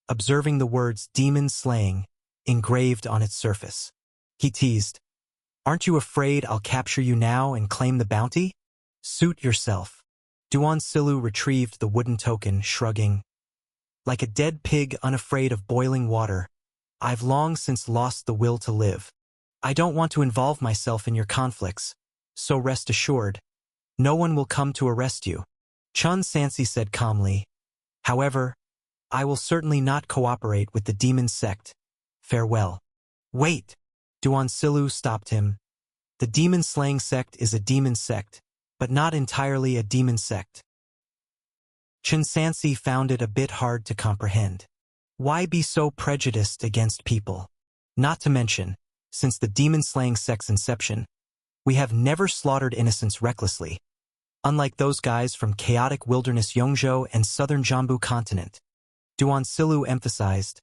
observing the words "demon slaying" engraved on its surface. He teased, "Aren't you afraid I'll capture you now and claim the bounty? Suit yourself." Duan Silu retrieved the wooden token, shrugging. "Like a dead pig unafraid of boiling water, I've long since lost the will to live. I don't want to involve myself in your conflicts, so rest assured, no one will come to arrest you." Chun Sansi said calmly, "However, I will certainly not cooperate with the demon sect. Farewell." "Wait!" Duan Silu stopped him. "The demon-slaying sect is a demon sect, but not entirely a demon sect." Chun Sansi found it a bit hard to comprehend. Why be so prejudiced against people? Not to mention, since the demon-slaying sect's inception, we have never slaughtered innocents recklessly. Unlike those guys from chaotic wilderness Yongzhou and southern Jambu continent. Duan Silu emphasized,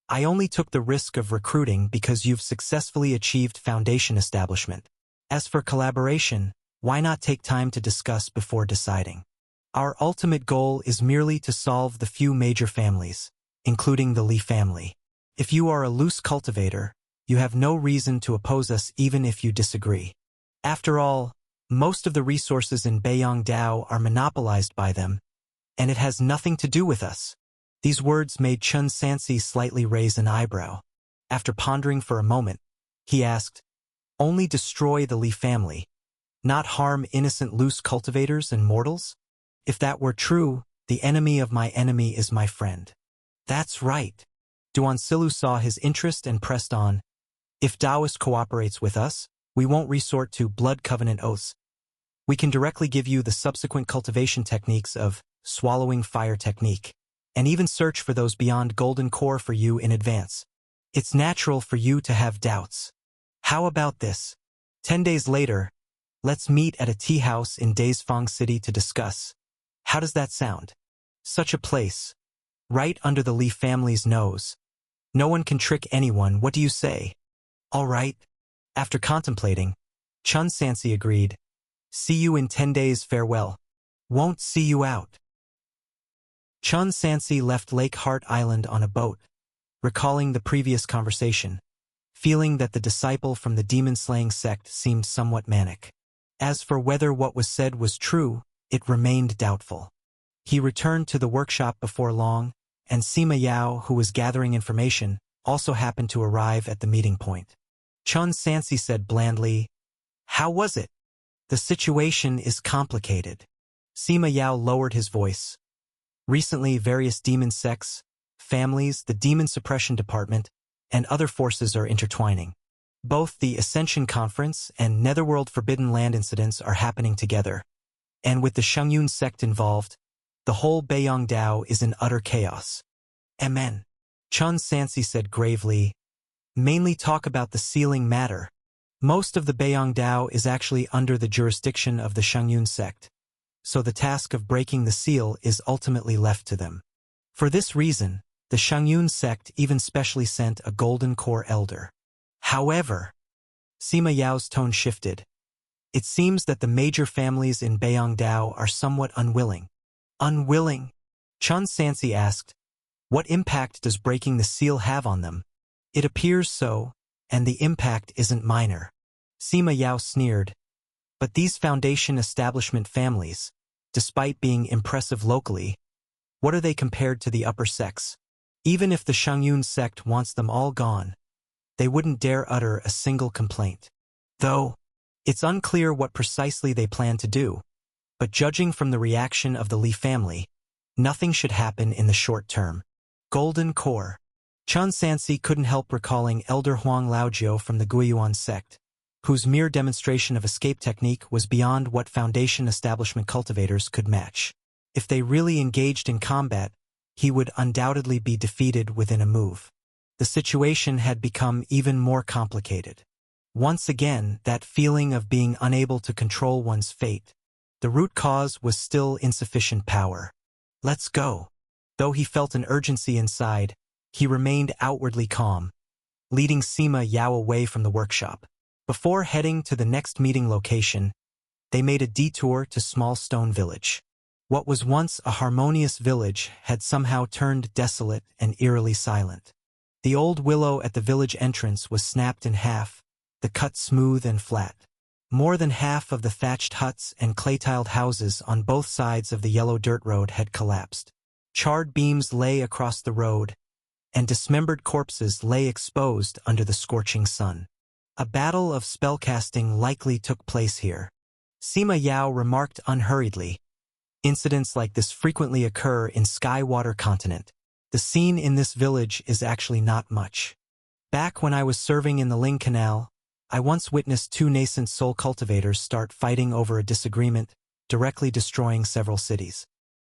"I only took the risk of recruiting because you've successfully achieved foundation establishment. As for collaboration, why not take time to discuss before deciding? Our ultimate goal is merely to solve the few major families, including the Li family. If you are a loose cultivator, you have no reason to oppose us even if you disagree. After all, most of the resources in Beiyang Dao are monopolized by them, and it has nothing to do with us." These words made Chun Sansi slightly raise an eyebrow. After pondering for a moment, he asked, "Only destroy the Li family. not harm innocent loose cultivators and mortals? If that were true, the enemy of my enemy is my friend. That's right. Duansilu saw his interest and pressed on. If Taoist cooperates with us, we won't resort to blood covenant oaths. We can directly give you the subsequent cultivation techniques of swallowing fire technique, and even search for those beyond golden core for you in advance. It's natural for you to have doubts. How about this? 10 days later, let's meet at a tea house in Daesfang City to discuss. How does that sound? Such a place. Right under the Li family's nose. No one can trick anyone, what do you say? All right. After contemplating, Chun Sansi agreed. See you in 10 days, farewell. Won't see you out. Chun Sansi left Lake Heart Island on a boat, recalling the previous conversation, feeling that the disciple from the demon-slaying sect seemed somewhat manic. As for whether what was said was true, it remained doubtful. He returned to the workshop before long, and Sima Yao, who was gathering information, also happened to arrive at the meeting point. Chun Sansi said blandly, "How was it?" "The situation is complicated." Sima Yao lowered his voice. "Recently, various demon sects, families, the Demon Suppression Department, and other forces are intertwining. Both the Ascension Conference and Netherworld Forbidden Land incidents are happening together. And with the Shangyun sect involved, the whole Beiyang Dao is in utter chaos." "Amen," Chun Sansi said gravely. "Mainly talk about the sealing matter. Most of the Beiyang Dao is actually under the jurisdiction of the Shangyun sect, so the task of breaking the seal is ultimately left to them. For this reason, the Shangyun sect even specially sent a golden core elder. However," Sima Yao's tone shifted. "It seems that the major families in Beiyang Dao are somewhat unwilling." "Unwilling?" Chun Sansi asked. "What impact does breaking the seal have on them?" "It appears so, and the impact isn't minor." Sima Yao sneered. "But these foundation establishment families, despite being impressive locally, what are they compared to the upper sects? Even if the Shangyun sect wants them all gone, they wouldn't dare utter a single complaint. Though, it's unclear what precisely they plan to do, but judging from the reaction of the Li family, nothing should happen in the short term." Golden core. Chun Sansi couldn't help recalling Elder Huang Laojiu from the Guiyuan sect, whose mere demonstration of escape technique was beyond what Foundation establishment cultivators could match. If they really engaged in combat, he would undoubtedly be defeated within a move. The situation had become even more complicated. Once again, that feeling of being unable to control one's fate. The root cause was still insufficient power. "Let's go." Though he felt an urgency inside, he remained outwardly calm, leading Sima Yao away from the workshop. Before heading to the next meeting location, they made a detour to Small Stone Village. What was once a harmonious village had somehow turned desolate and eerily silent. The old willow at the village entrance was snapped in half, the cut smooth and flat. More than half of the thatched huts and clay-tiled houses on both sides of the yellow dirt road had collapsed. Charred beams lay across the road, and dismembered corpses lay exposed under the scorching sun. A battle of spellcasting likely took place here. Sima Yao remarked unhurriedly. Incidents like this frequently occur in Skywater Continent. The scene in this village is actually not much. Back when I was serving in the Ling Canal, I once witnessed two nascent soul cultivators start fighting over a disagreement, directly destroying several cities.